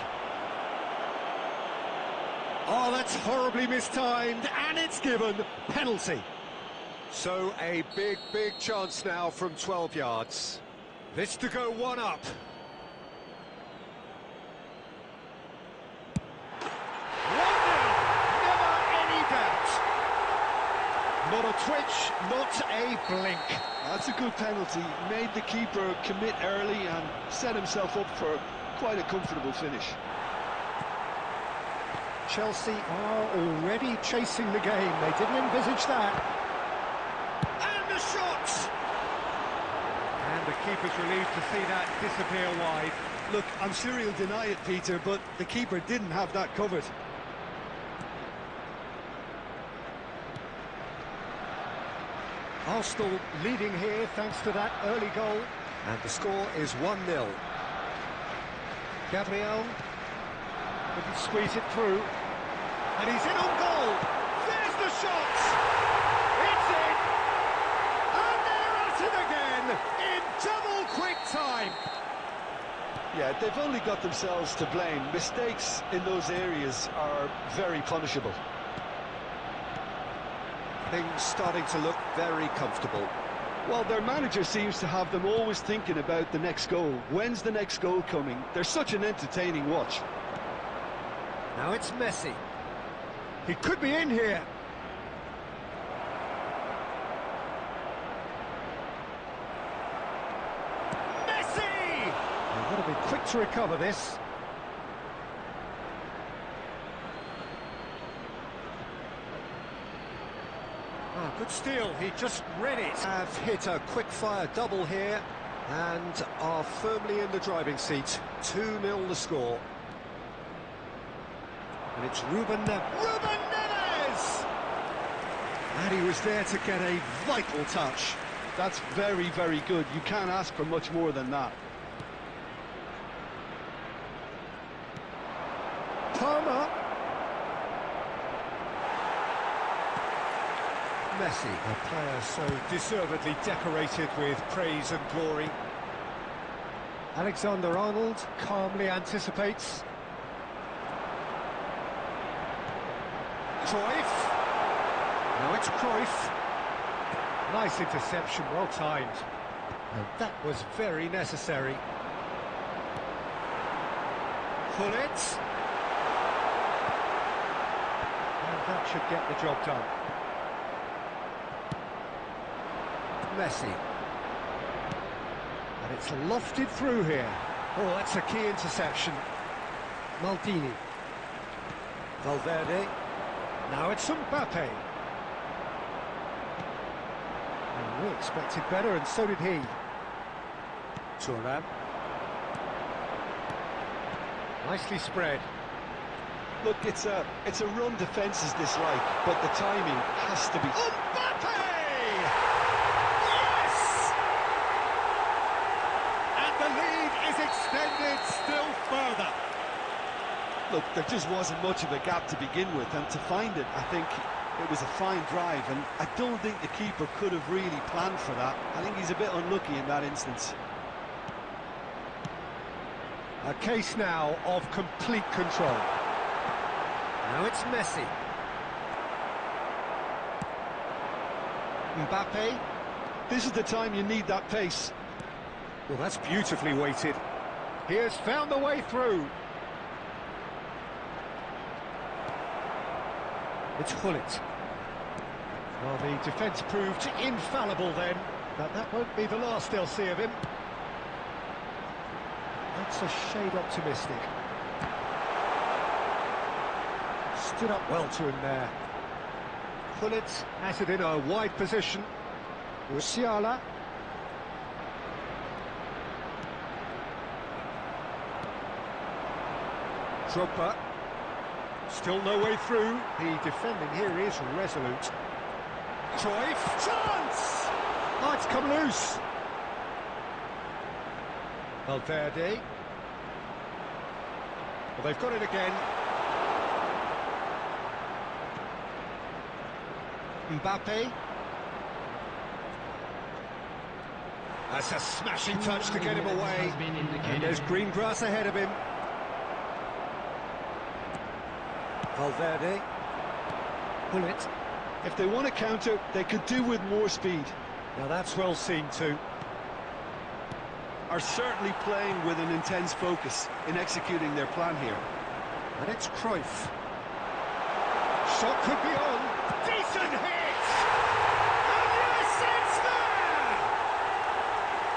Oh, that's horribly mistimed, and it's given penalty. So a big chance now from 12 yards. This to go one up. Not a twitch, not a blink. That's a good penalty. Made the keeper commit early and set himself up for quite a comfortable finish. Chelsea are already chasing the game. They didn't envisage that. And the shot! And the keeper's relieved to see that disappear wide. Look, I'm sure he'll deny it, Peter, but the keeper didn't have that covered. Arsenal leading here thanks to that early goal. And the score is 1-0. Gabriel couldn't squeeze it through. And he's in on goal. There's the shot. It's in. And they're at it again in double quick time. Yeah, they've only got themselves to blame. Mistakes in those areas are very punishable. Things starting to look very comfortable. Well, their manager seems to have them always thinking about the next goal. When's the next goal coming? They're such an entertaining watch. Now it's Messi. He could be in here. Messi! They've got to be quick to recover this. Good steal, he just read it. Have hit a quick-fire double here and are firmly in the driving seat. 2-0 the score. And it's Ruben Neves! And he was there to get a vital touch. That's very good. You can't ask for much more than that. Palmer. Messi, a player so deservedly decorated with praise and glory. Alexander-Arnold calmly anticipates. Cruyff. Now it's Cruyff. Nice interception, well timed. And that was very necessary. Gullit. And that should get the job done. Messi. And it's lofted through here. Oh, that's a key interception. Maldini. Valverde. Now it's Mbappe. And we expected better, and so did he. Thuram. Nicely spread. Look, it's a run defence's dislike, but the timing has to be... Mbappe! Extended still further. Look, there just wasn't much of a gap to begin with, and to find it, I think it was a fine drive, and I don't think the keeper could have really planned for that. I think he's a bit unlucky in that instance. A case now of complete control. Now it's Messi. Mbappe. This is the time you need that pace. Well, that's beautifully weighted. He has found the way through. It's Gullit. Well, the defence proved infallible then, but that won't be the last they'll see of him. That's a shade optimistic. Stood up well to him there. Gullit has it in a wide position. Musiala. Drogba. Still no way through. The defending here is resolute. Cruyff. Chance! Oh, it's come loose. Valverde. Well, they've got it again. Mbappe. That's a smashing touch to get him away. And there's green grass ahead of him. Valverde. Pull it. If they want to counter, they could do with more speed. Now that's well seen too. Are certainly playing with an intense focus in executing their plan here. And it's Cruyff. Shot could be on. Decent hit! And yes, it's there!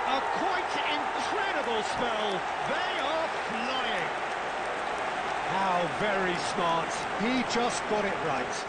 A quite incredible spell. They are flying. How very smart. He just got it right.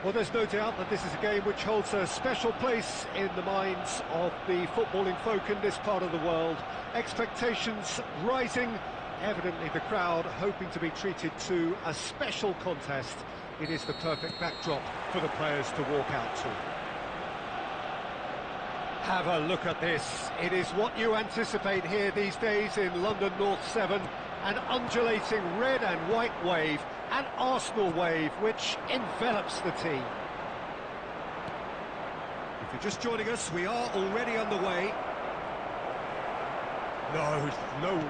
Well, there's no doubt that this is a game which holds a special place in the minds of the footballing folk in this part of the world. Expectations rising, evidently the crowd hoping to be treated to a special contest. It is the perfect backdrop for the players to walk out to. Have a look at this. It is what you anticipate here these days in London North 7. An undulating red and white wave, an Arsenal wave which envelops the team. If you're just joining us, we are already underway. No,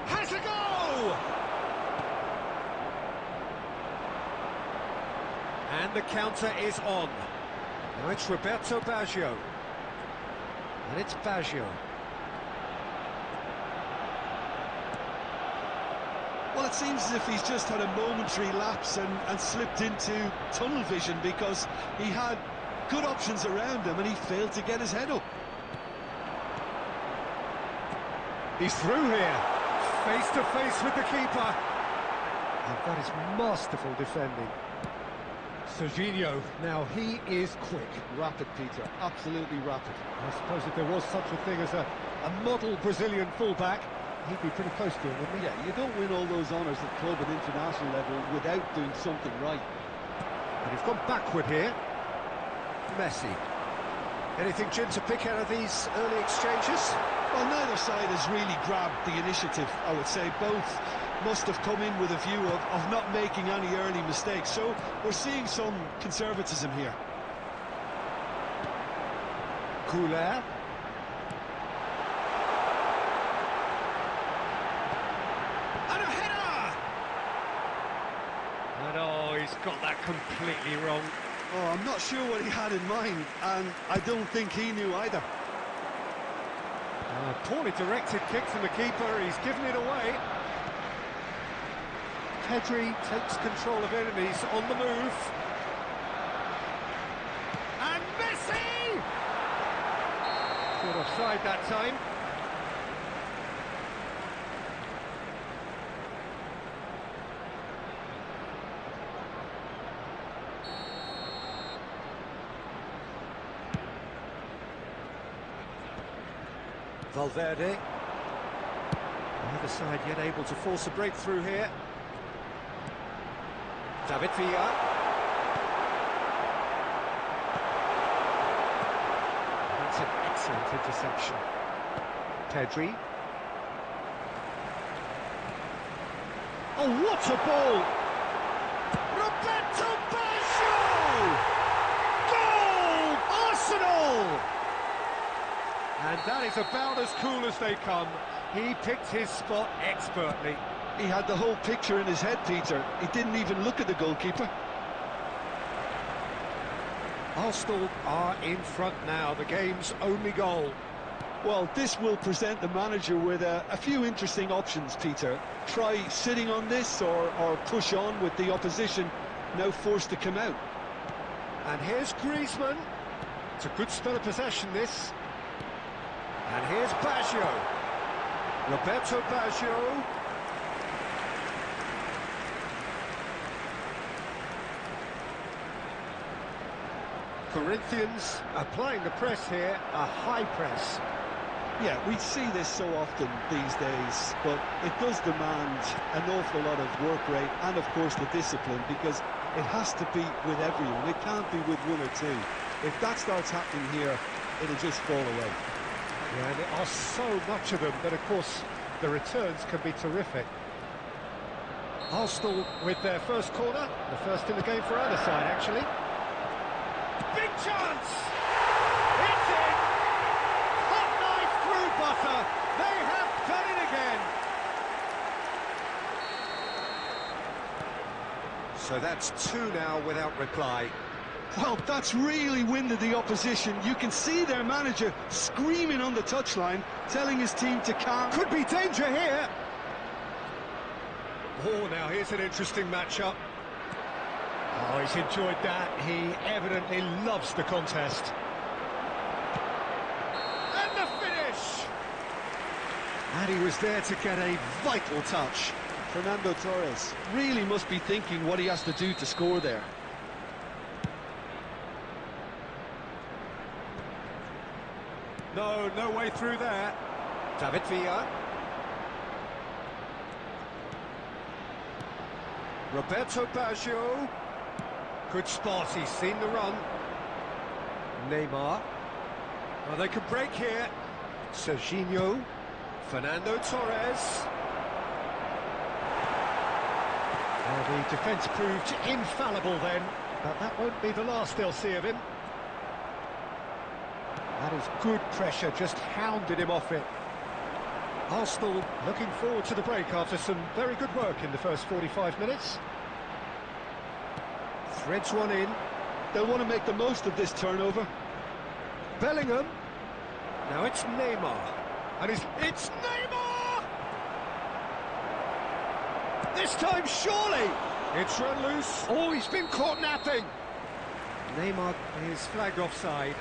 has a go! And the counter is on. Now it's Roberto Baggio. And it's Baggio. Well, it seems as if he's just had a momentary lapse and slipped into tunnel vision, because he had good options around him and he failed to get his head up. He's through here, face to face with the keeper. And that is masterful defending. Serginho, now he is quick. Rapid, Peter, absolutely rapid. I suppose if there was such a thing as a model Brazilian fullback, he'd be pretty close to it, wouldn't he? Yeah, you don't win all those honours at club and international level without doing something right. And he's gone backward here. Messi. Anything, Jim, to pick out of these early exchanges? Well, neither side has really grabbed the initiative, I would say. Both must have come in with a view of not making any early mistakes. So we're seeing some conservatism here. Couler. And a header! And oh, he's got that completely wrong. Oh, I'm not sure what he had in mind, and I don't think he knew either. Poorly directed kick from the keeper, he's given it away. Pedri takes control of it and he's on the move. And Messi! Caught offside that time. Valverde. Neither side yet able to force a breakthrough here. David Villa. That's an excellent interception. Pedri. Oh, what a ball! Roberto Baggio! Goal! Arsenal! And that is about as cool as they come. He picked his spot expertly. He had the whole picture in his head, Peter. He didn't even look at the goalkeeper. Arsenal are in front now, the game's only goal. Well, this will present the manager with a few interesting options, Peter. Try sitting on this or push on with the opposition now forced to come out. And here's Griezmann. It's a good spell of possession, this. And here's Baggio. Roberto Baggio. Corinthians applying the press here, a high press. Yeah, we see this so often these days, but it does demand an awful lot of work rate and, of course, the discipline, because it has to be with everyone. It can't be with one or two. If that starts happening here, it'll just fall away. Yeah, and there are so much of them that, of course, the returns can be terrific. Arsenal with their first corner, the first in the game for either side, actually. Big chance! It's in! Hot knife through butter! They have done it again! So that's two now without reply. Well, that's really winded the opposition. You can see their manager screaming on the touchline, telling his team to calm. Could be danger here! Oh, now here's an interesting matchup. Oh, he's enjoyed that. He evidently loves the contest. And the finish! And he was there to get a vital touch. Fernando Torres really must be thinking what he has to do to score there. No, no way through there. David Villa. Roberto Baggio. Good spot, he's seen the run. Neymar. Well, they could break here. Serginho. Fernando Torres. Well, the defence proved infallible then, but that won't be the last they'll see of him. That is good pressure, just hounded him off it. Arsenal looking forward to the break after some very good work in the first 45 minutes. Threads one in. They'll want to make the most of this turnover. Bellingham. Now it's Neymar. And it's Neymar! This time, surely! It's run loose. Oh, he's been caught napping. Neymar is flagged offside.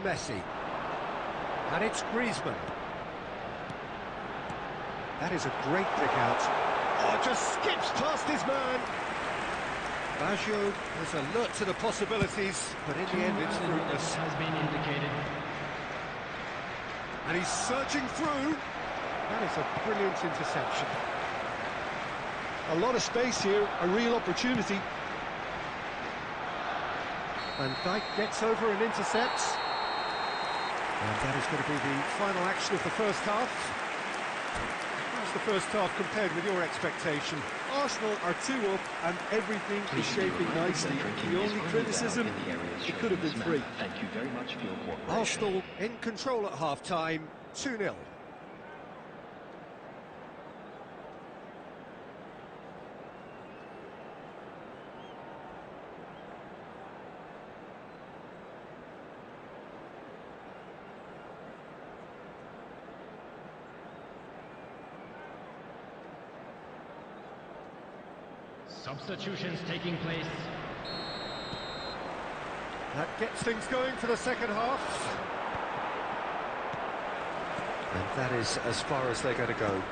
Messi. And it's Griezmann. That is a great pick out. Oh, just skips past his man. Baggio is alert to the possibilities, but in the end it's fruitless. Has been indicated. And he's surging through. That is a brilliant interception. A lot of space here, a real opportunity. Van Dijk gets over and intercepts. And that is going to be the final action of the first half. How's the first half compared with your expectation? Arsenal are 2 up and everything is shaping nicely. The only criticism, it could have been 3. Thank you very much for your cooperation. Arsenal in control at half-time, 2-0. Substitutions taking place. That gets things going for the second half. And that is as far as they're going to go.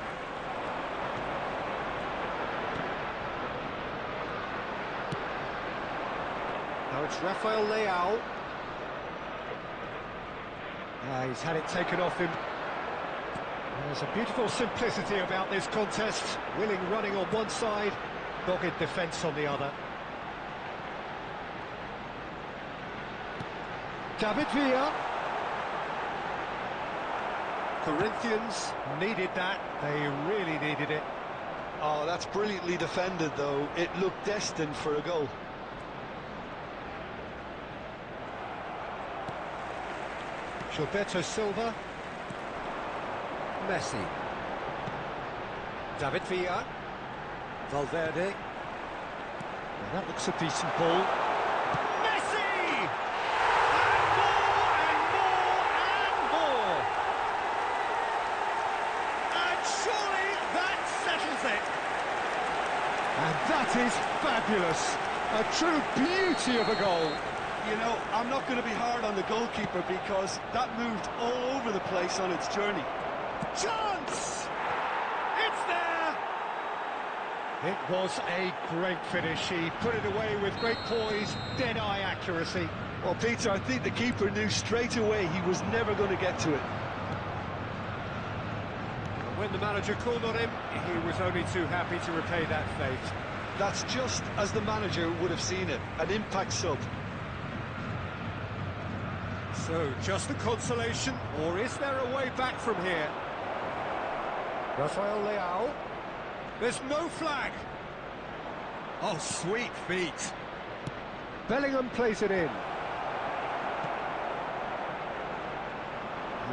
Now it's Rafael Leao. He's had it taken off him. There's a beautiful simplicity about this contest. Willing running on one side, dogged defence on the other. David Villa. Corinthians needed that. They really needed it. Oh, that's brilliantly defended, though. It looked destined for a goal. Gilberto Silva. Messi. David Villa. Valverde. Well, that looks a decent ball. Messi! And more, and more, and more! And surely that settles it! And that is fabulous! A true beauty of a goal! You know, I'm not going to be hard on the goalkeeper because that moved all over the place on its journey. Chance! It's there! It was a great finish. He put it away with great poise, dead-eye accuracy. Well, Peter, I think the keeper knew straight away he was never going to get to it. When the manager called on him, he was only too happy to repay that fate. That's just as the manager would have seen it, an impact sub. So, just a consolation, or is there a way back from here? Rafael Leao. There's no flag. Oh, sweet feet. Bellingham plays it in.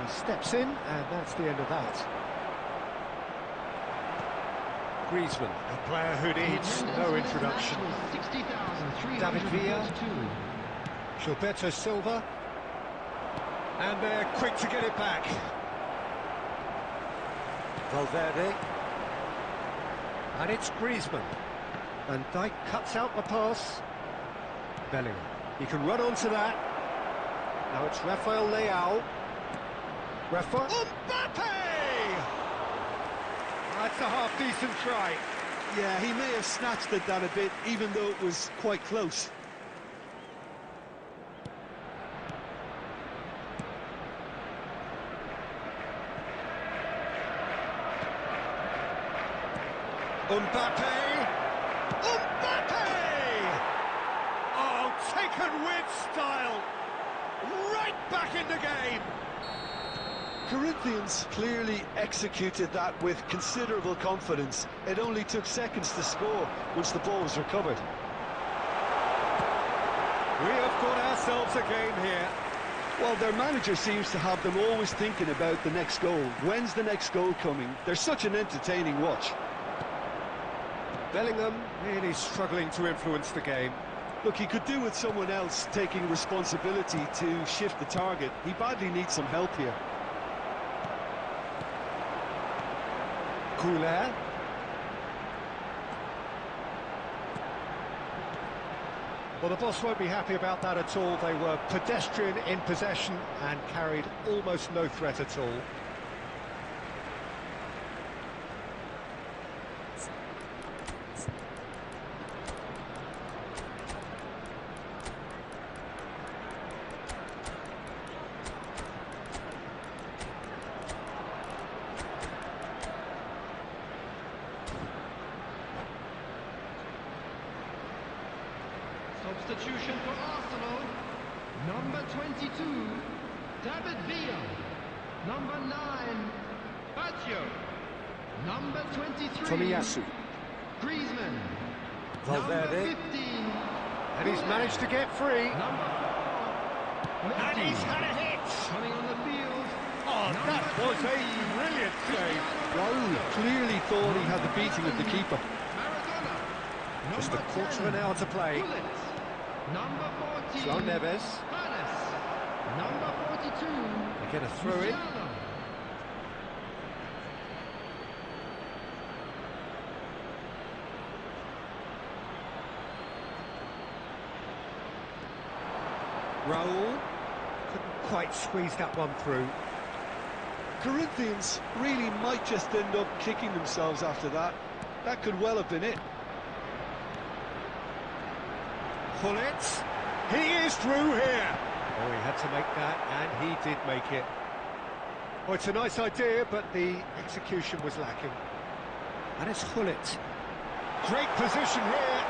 He steps in, and that's the end of that. Griezmann, a player who needs no introduction. David Villa. Gilberto Silva. And they're quick to get it back. Valverde. And it's Griezmann. Van Dijk cuts out the pass. Bellingham. He can run onto that. Now it's Rafael Leao. Mbappe! That's a half-decent try. Yeah, he may have snatched at that a bit, even though it was quite close. Mbappe! Oh, taken with style! Right back in the game! Corinthians clearly executed that with considerable confidence. It only took seconds to score once the ball was recovered. We have got ourselves a game here. Well, their manager seems to have them always thinking about the next goal. When's the next goal coming? They're such an entertaining watch. Bellingham really struggling to influence the game. Look, he could do with someone else taking responsibility to shift the target. He badly needs some help here. Couler. Well, the boss won't be happy about that at all. They were pedestrian in possession and carried almost no threat at all. Substitution for Arsenal. Number 22, David Villa. Number 9, Baccio. Number 23, Tomiyasu. Griezmann. Valverde. Number 15, And he's managed to get free. Number 4, And Messi. he's had a hit. Coming on the field. Oh, that Number was a 20, brilliant save. Raul clearly thought he had the beating of the keeper. Maradona. Just a Number quarter of 10, an hour to play. Gullit. Number 14, João Neves. Vanes. Number 42, They get a throw in. Musiala. Raul couldn't quite squeeze that one through. Corinthians really might just end up kicking themselves after that. That could well have been it. Gullit. He is through here. Oh, he had to make that, and he did make it. Oh, it's a nice idea, but the execution was lacking. And it's Gullit. Great position here.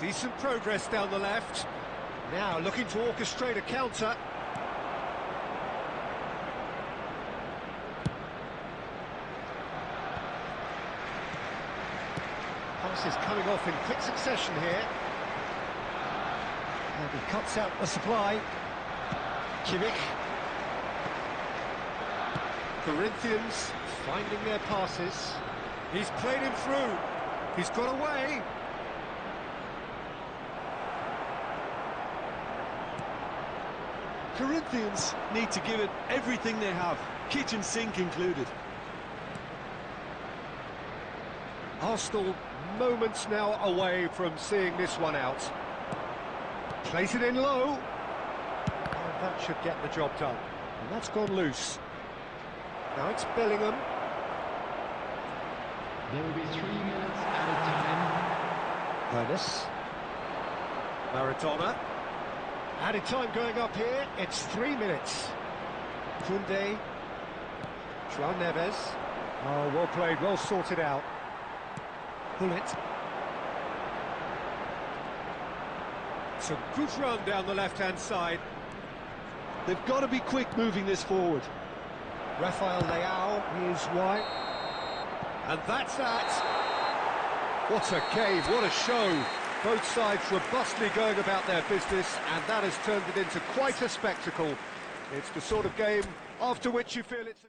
Decent progress down the left. Now looking to orchestrate a counter. Passes coming off in quick succession here. And he cuts out the supply. Kimmich. Corinthians finding their passes. He's played him through. He's got away. Corinthians need to give it everything they have, kitchen sink included. Arsenal moments now away from seeing this one out. Plays it in low. And that should get the job done. And that's gone loose. Now it's Bellingham. There will be 3 minutes added time. Ernest. Maradona. Added time going up here. It's 3 minutes. Koundé. João Neves. Oh, well played, well sorted out. Gullit. It's a good run down the left-hand side. They've got to be quick moving this forward. Rafael Leao is wide. And that's that. What a game, what a show. Both sides robustly going about their business, and that has turned it into quite a spectacle. It's the sort of game after which you feel it's...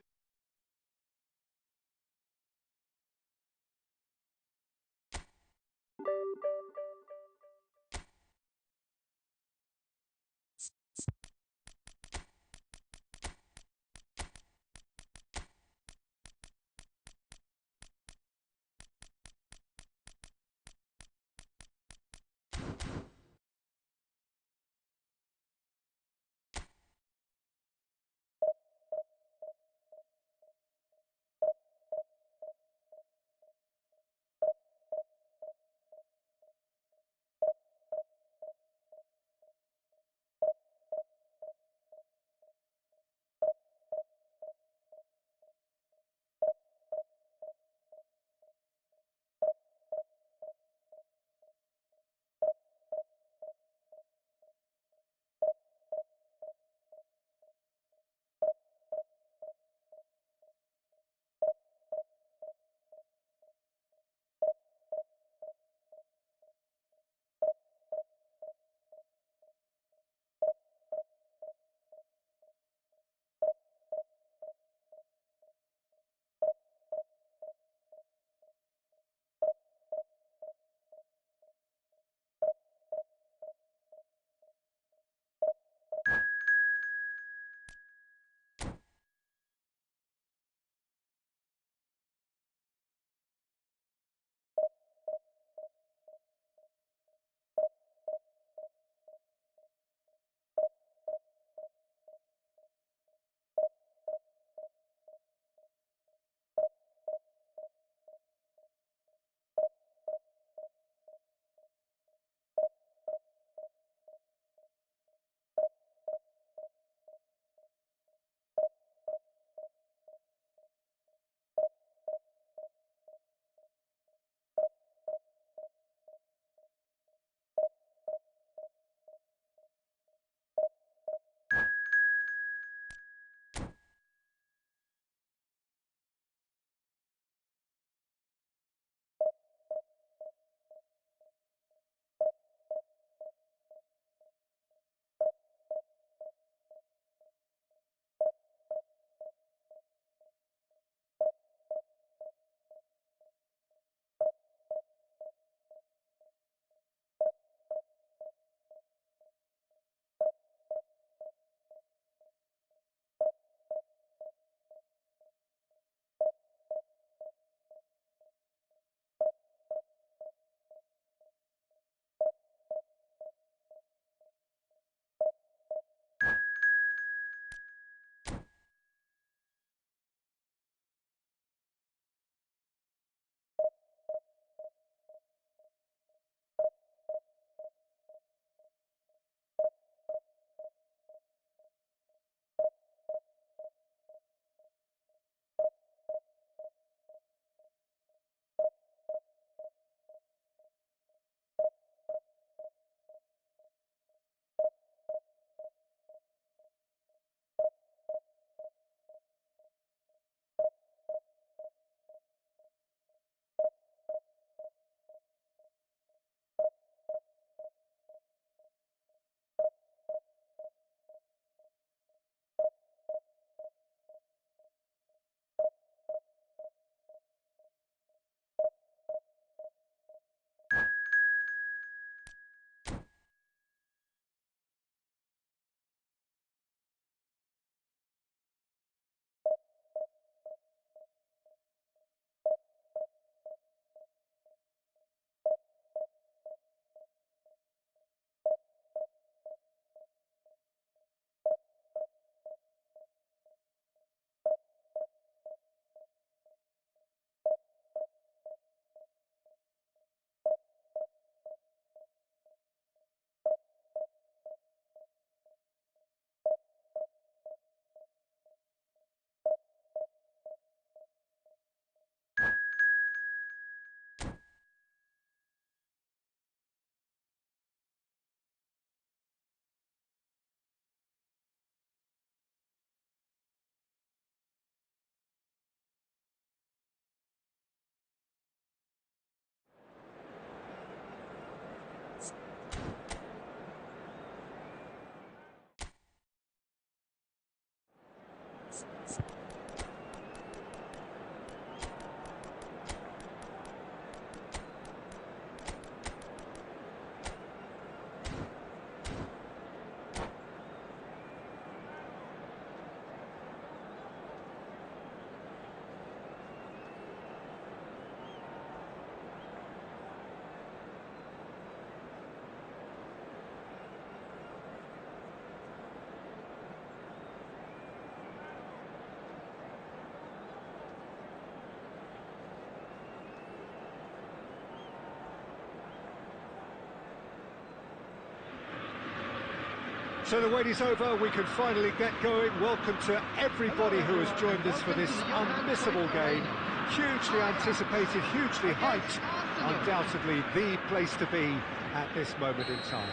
So the wait is over, we can finally get going. Welcome to everybody who has joined us for this unmissable game. Hugely anticipated, hugely hyped, undoubtedly the place to be at this moment in time.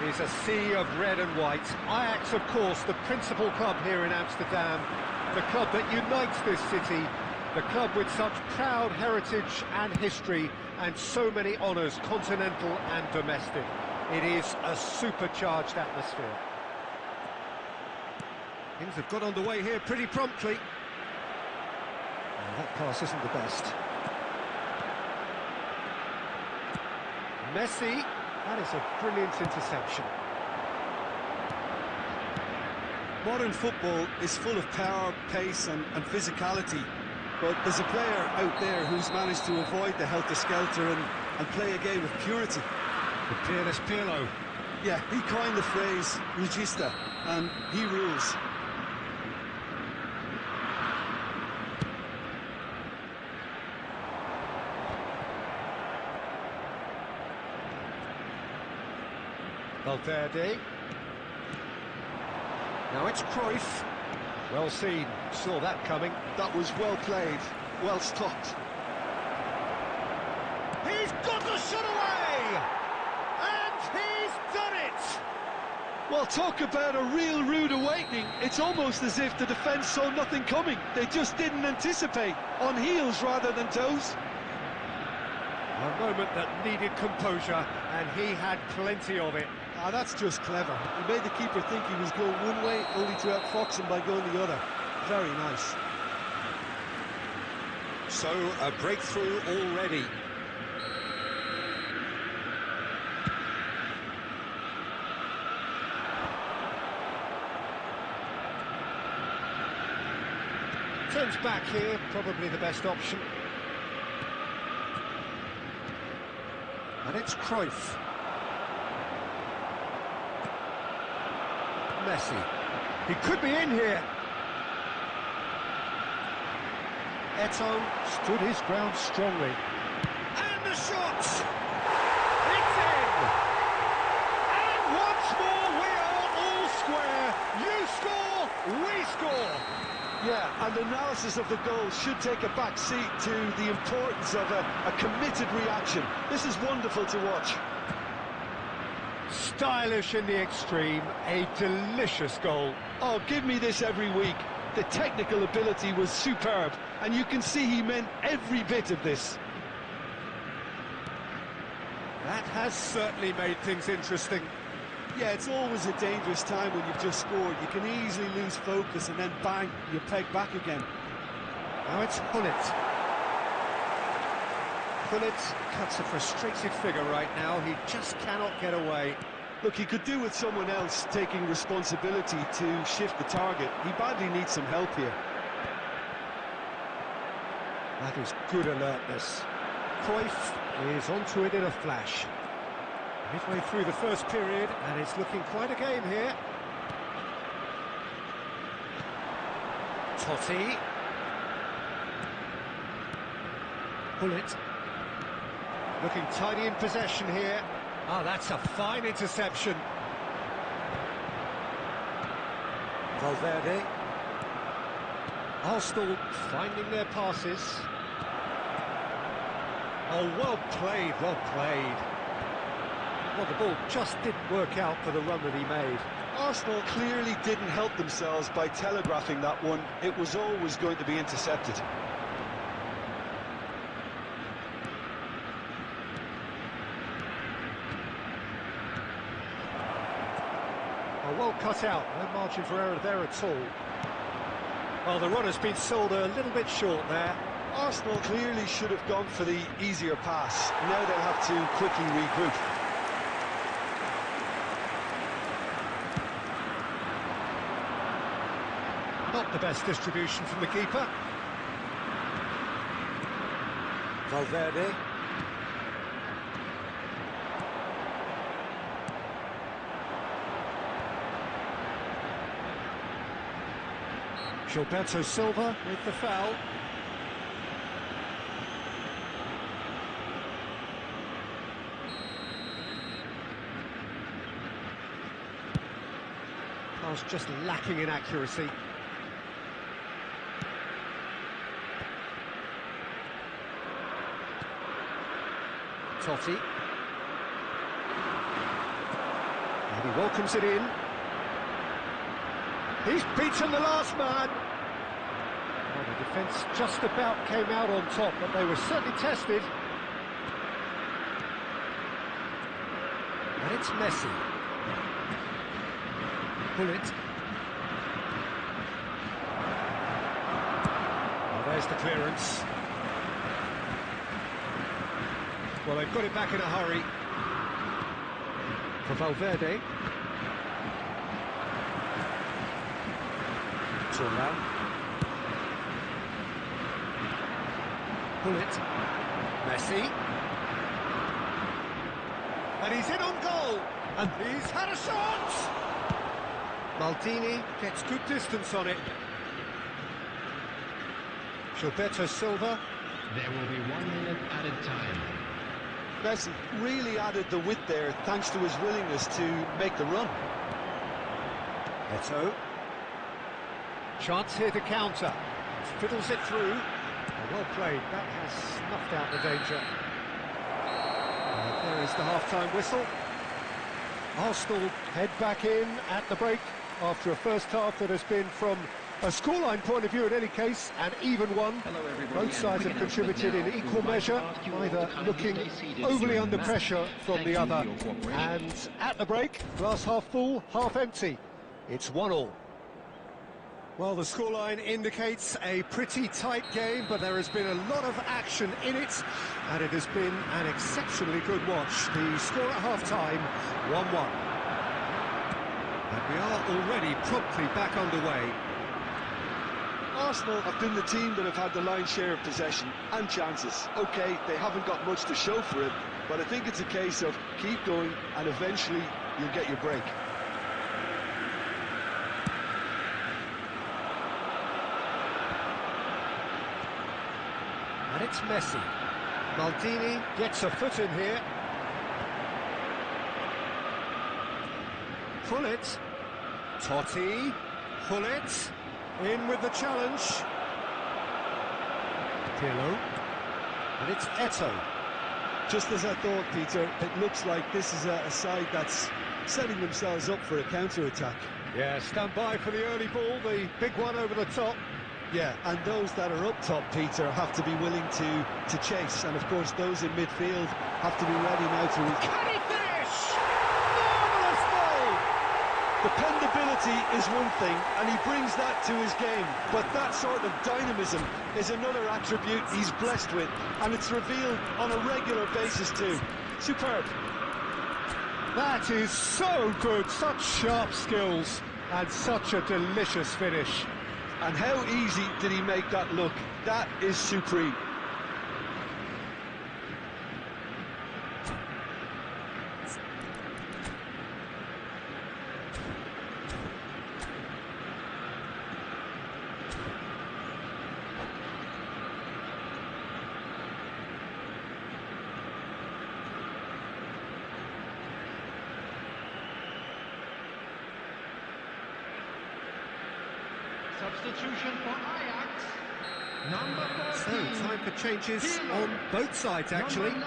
It is a sea of red and white. Ajax, of course, the principal club here in Amsterdam, the club that unites this city, the club with such proud heritage and history and so many honours, continental and domestic. It is a supercharged atmosphere. Things have got underway here pretty promptly. That pass isn't the best. Messi, that is a brilliant interception. Modern football is full of power, pace and physicality, but there's a player out there who's managed to avoid the helter-skelter and play a game of purity. The peerless Pirlo. Yeah, he coined the phrase regista, and he rules. Valverde. Now it's Cruyff. Well seen, saw that coming. That was well played, well stopped. He's got the shot away! And he's done it! Well, talk about a real rude awakening. It's almost as if the defence saw nothing coming. They just didn't anticipate, on heels rather than toes. A moment that needed composure, and he had plenty of it. Ah, that's just clever. He made the keeper think he was going one way, only to outfox him by going the other. Very nice. So, a breakthrough already. Turns back here, probably the best option. And it's Cruyff. Messi. He could be in here. Eto'o stood his ground strongly. And the shot! It's in! And once more we are all square. You score, we score. Yeah, and analysis of the goal should take a back seat to the importance of a committed reaction. This is wonderful to watch. Stylish in the extreme, a delicious goal. Oh, give me this every week. The technical ability was superb, and you can see he meant every bit of this. That has certainly made things interesting. Yeah, it's always a dangerous time when you've just scored. You can easily lose focus and then bang, you peg back again. Now it's Gullit. Gullit cuts a frustrated figure right now. He just cannot get away. Look, he could do with someone else taking responsibility to shift the target. He badly needs some help here. That is good alertness. Cruyff is onto it in a flash. Midway through the first period, and it's looking quite a game here. Totti. Gullit. Looking tidy in possession here. Ah, that's a fine interception. Valverde. Arsenal finding their passes. Oh, well played, well played. Well, the ball just didn't work out for the run that he made. Arsenal clearly didn't help themselves by telegraphing that one. It was always going to be intercepted. Oh, well cut out, no margin for error there at all. Well, the run has been sold a little bit short there. Arsenal clearly should have gone for the easier pass. Now they'll have to quickly regroup. Not the best distribution from the keeper. Valverde. Gilberto Silva with the foul. Pass just lacking in accuracy. Totti. And he welcomes it in. He's beaten the last man. Well, the defence just about came out on top, but they were certainly tested. And it's Messi. Pull it. Well, there's the clearance. Well, they've got it back in a hurry. For Valverde. Turan. Pull it. Messi. And he's in on goal. And he's had a shot! Maldini gets good distance on it. Gilberto Silva. There will be 1 minute added time. Messi really added the width there thanks to his willingness to make the run. Eto'o. Chance here to counter. Fiddles it through. Well played. That has snuffed out the danger. There is the half-time whistle. Arsenal head back in at the break after a first half that has been, from a scoreline point of view in any case, an even one. Hello everybody. Both sides have contributed in equal measure, neither looking overly under pressure from the other. And at the break, glass half full, half empty. It's 1-1. Well, the scoreline indicates a pretty tight game, but there has been a lot of action in it, and it has been an exceptionally good watch. The score at half-time, 1-1. And we are already promptly back underway. Arsenal have been the team that have had the lion's share of possession and chances. OK, they haven't got much to show for it, but I think it's a case of keep going and eventually you'll get your break. And it's Messi. Maldini gets a foot in here. Pull it. Totti. Pull it. In with the challenge. Pirlo. And it's Eto'o. Just as I thought, Peter, it looks like this is a side that's setting themselves up for a counter-attack. Yeah, stand by for the early ball, the big one over the top. Yeah, and those that are up top, Peter, have to be willing to chase, and of course those in midfield have to be ready now to... Can he finish? Marvellous goal! Dependability is one thing, and he brings that to his game, but that sort of dynamism is another attribute he's blessed with, and it's revealed on a regular basis too. Superb. That is so good, such sharp skills, and such a delicious finish. And how easy did he make that look? That is supreme. Substitution for Ajax, number 14. So, time for changes on both sides, actually. Number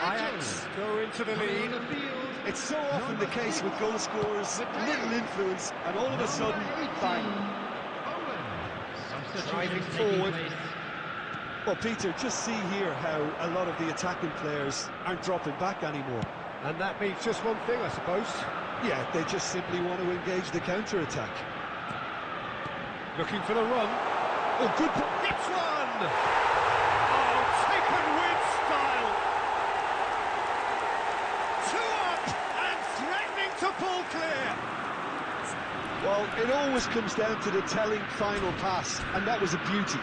9, Ajax go into the lead. the field. It's so often the case with goal scorers, little influence, and all of a sudden, bang. Driving forward. Well, Peter, just see here how a lot of the attacking players aren't dropping back anymore. And that means just one thing, I suppose. Yeah, they just simply want to engage the counter-attack. Looking for the run. Oh, good. It's one! Oh, taken with style. 2 up and threatening to pull clear. Well, it always comes down to the telling final pass, and that was a beauty.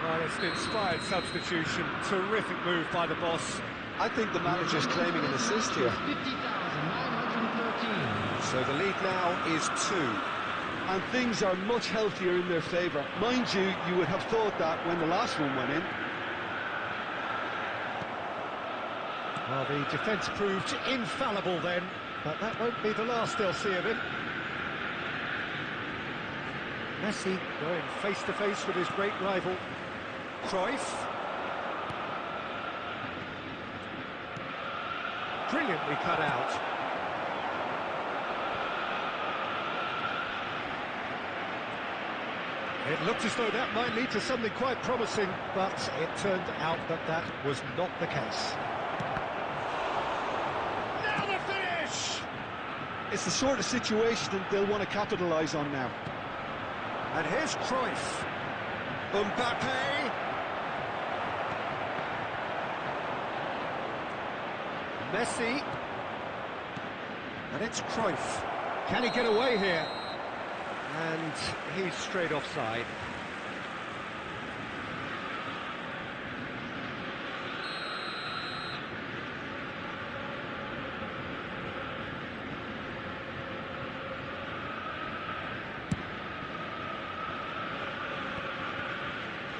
Well, it's an inspired substitution. Terrific move by the boss. I think the manager's claiming an assist here. 50,913. So the lead now is 2. And things are much healthier in their favour. Mind you, you would have thought that when the last one went in. Well, the defence proved infallible then, but that won't be the last they'll see of it. Messi going face-to-face with his great rival, Cruyff. Brilliantly cut out. It looked as though that might lead to something quite promising, but it turned out that that was not the case. Now the finish! It's the sort of situation that they'll want to capitalise on now. And here's Cruyff. Mbappe. Messi. And it's Cruyff. Can he get away here? And he's straight offside.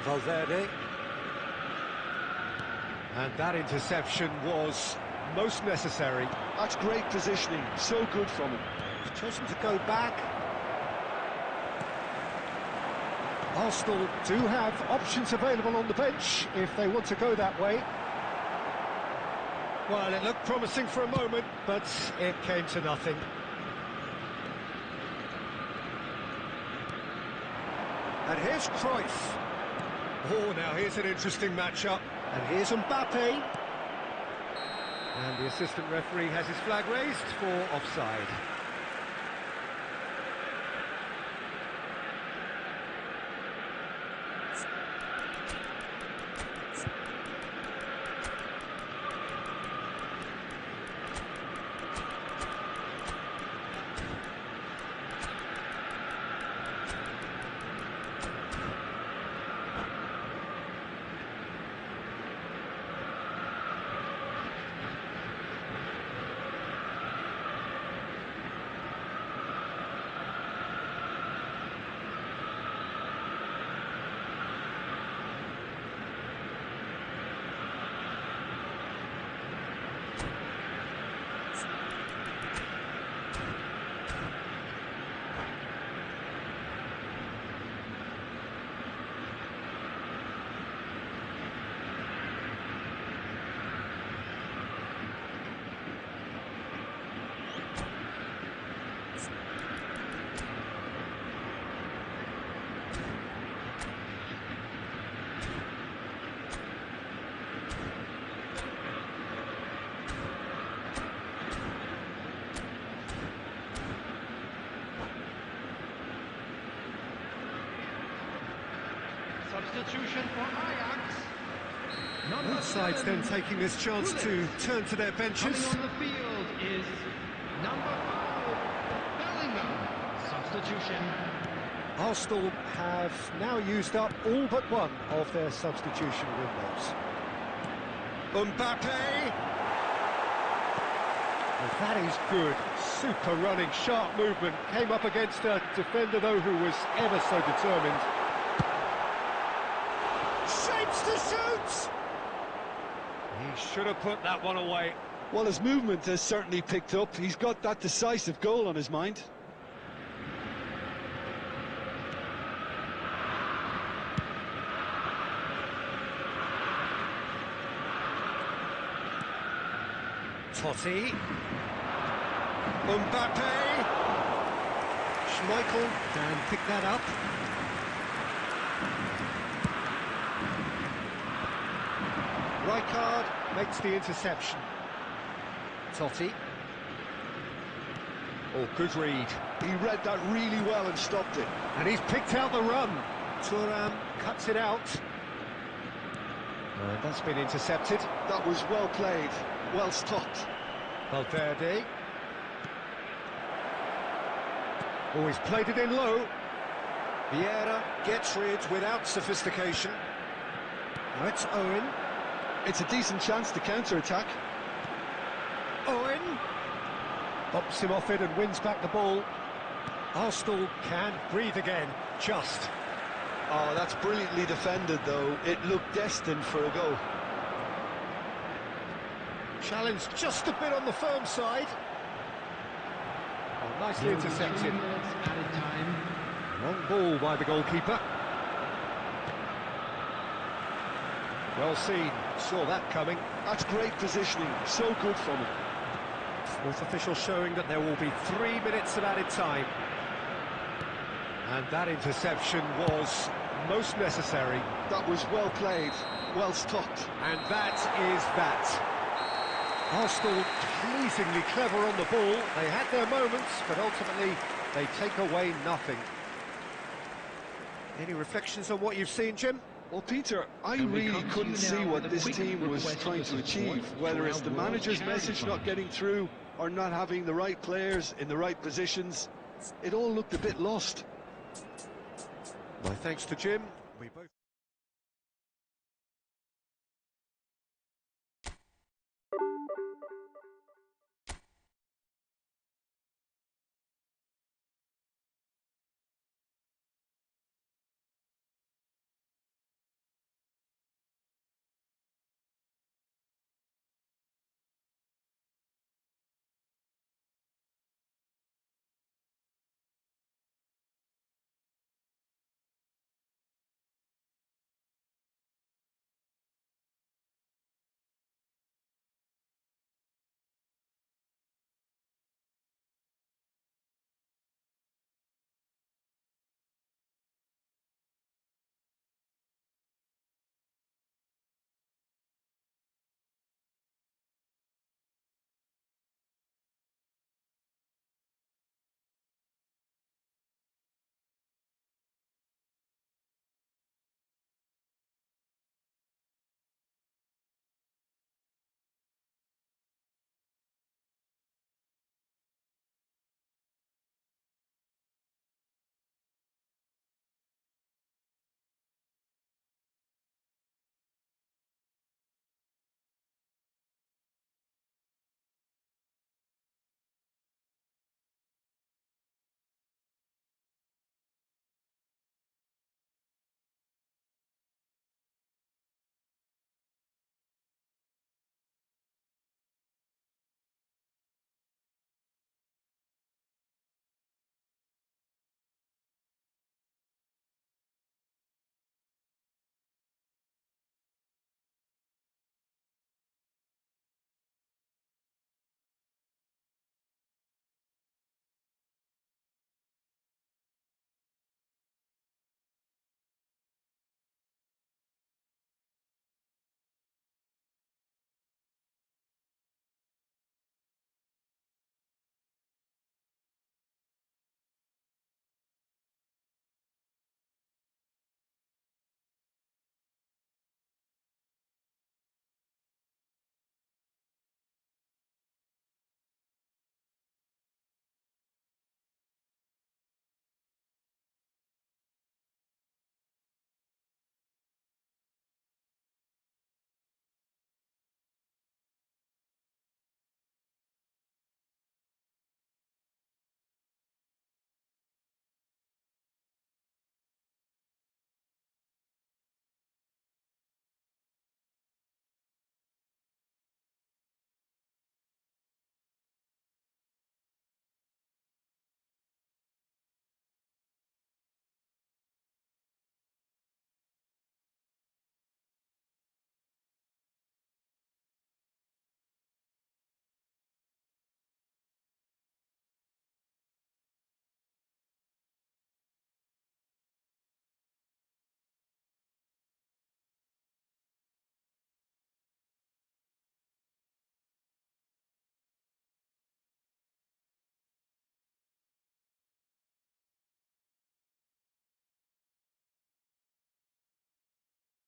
Valverde. And that interception was most necessary. That's great positioning, so good from him. He's chosen to go back. Arsenal do have options available on the bench if they want to go that way. Well, it looked promising for a moment, but it came to nothing. And here's Cruyff. Oh, now here's an interesting matchup. And here's Mbappe. And the assistant referee has his flag raised for offside. Substitution for Ajax. Both sides then taking this chance to turn to their benches. Coming on the field is number 5, Bellingham. Substitution. Arsenal have now used up all but one of their substitution windows. Mbappe! Well, that is good. Super running, sharp movement. Came up against a defender, though, who was ever so determined. Shapes to shoot! He should have put that one away. Well, his movement has certainly picked up. He's got that decisive goal on his mind. Totti. Mbappe. Schmeichel can pick that up. Rijkaard makes the interception. Totti. Oh, good read. He read that really well and stopped it. And he's picked out the run. Thuram cuts it out. And that's been intercepted. That was well played, well stopped. Valverde. Oh, he's played it in low. Vieira gets rid without sophistication. Now it's Owen. It's a decent chance to counter-attack. Owen bumps him off it and wins back the ball. Arsenal can breathe again, just. Oh, that's brilliantly defended, though. It looked destined for a goal. Challenge just a bit on the firm side. Oh, nicely intercepted. 3 minutes added time. Long ball by the goalkeeper. Well seen, saw that coming. That's great positioning, so good from him. Fourth official showing that there will be 3 minutes of added time. And that interception was most necessary. That was well played, well stopped. And that is that. Arsenal pleasingly clever on the ball. They had their moments, but ultimately they take away nothing. Any reflections on what you've seen, Jim? Well, Peter, I really couldn't see what this team was trying to achieve, whether it's the manager's message not getting through or not having the right players in the right positions. It all looked a bit lost. My thanks to Jim. We both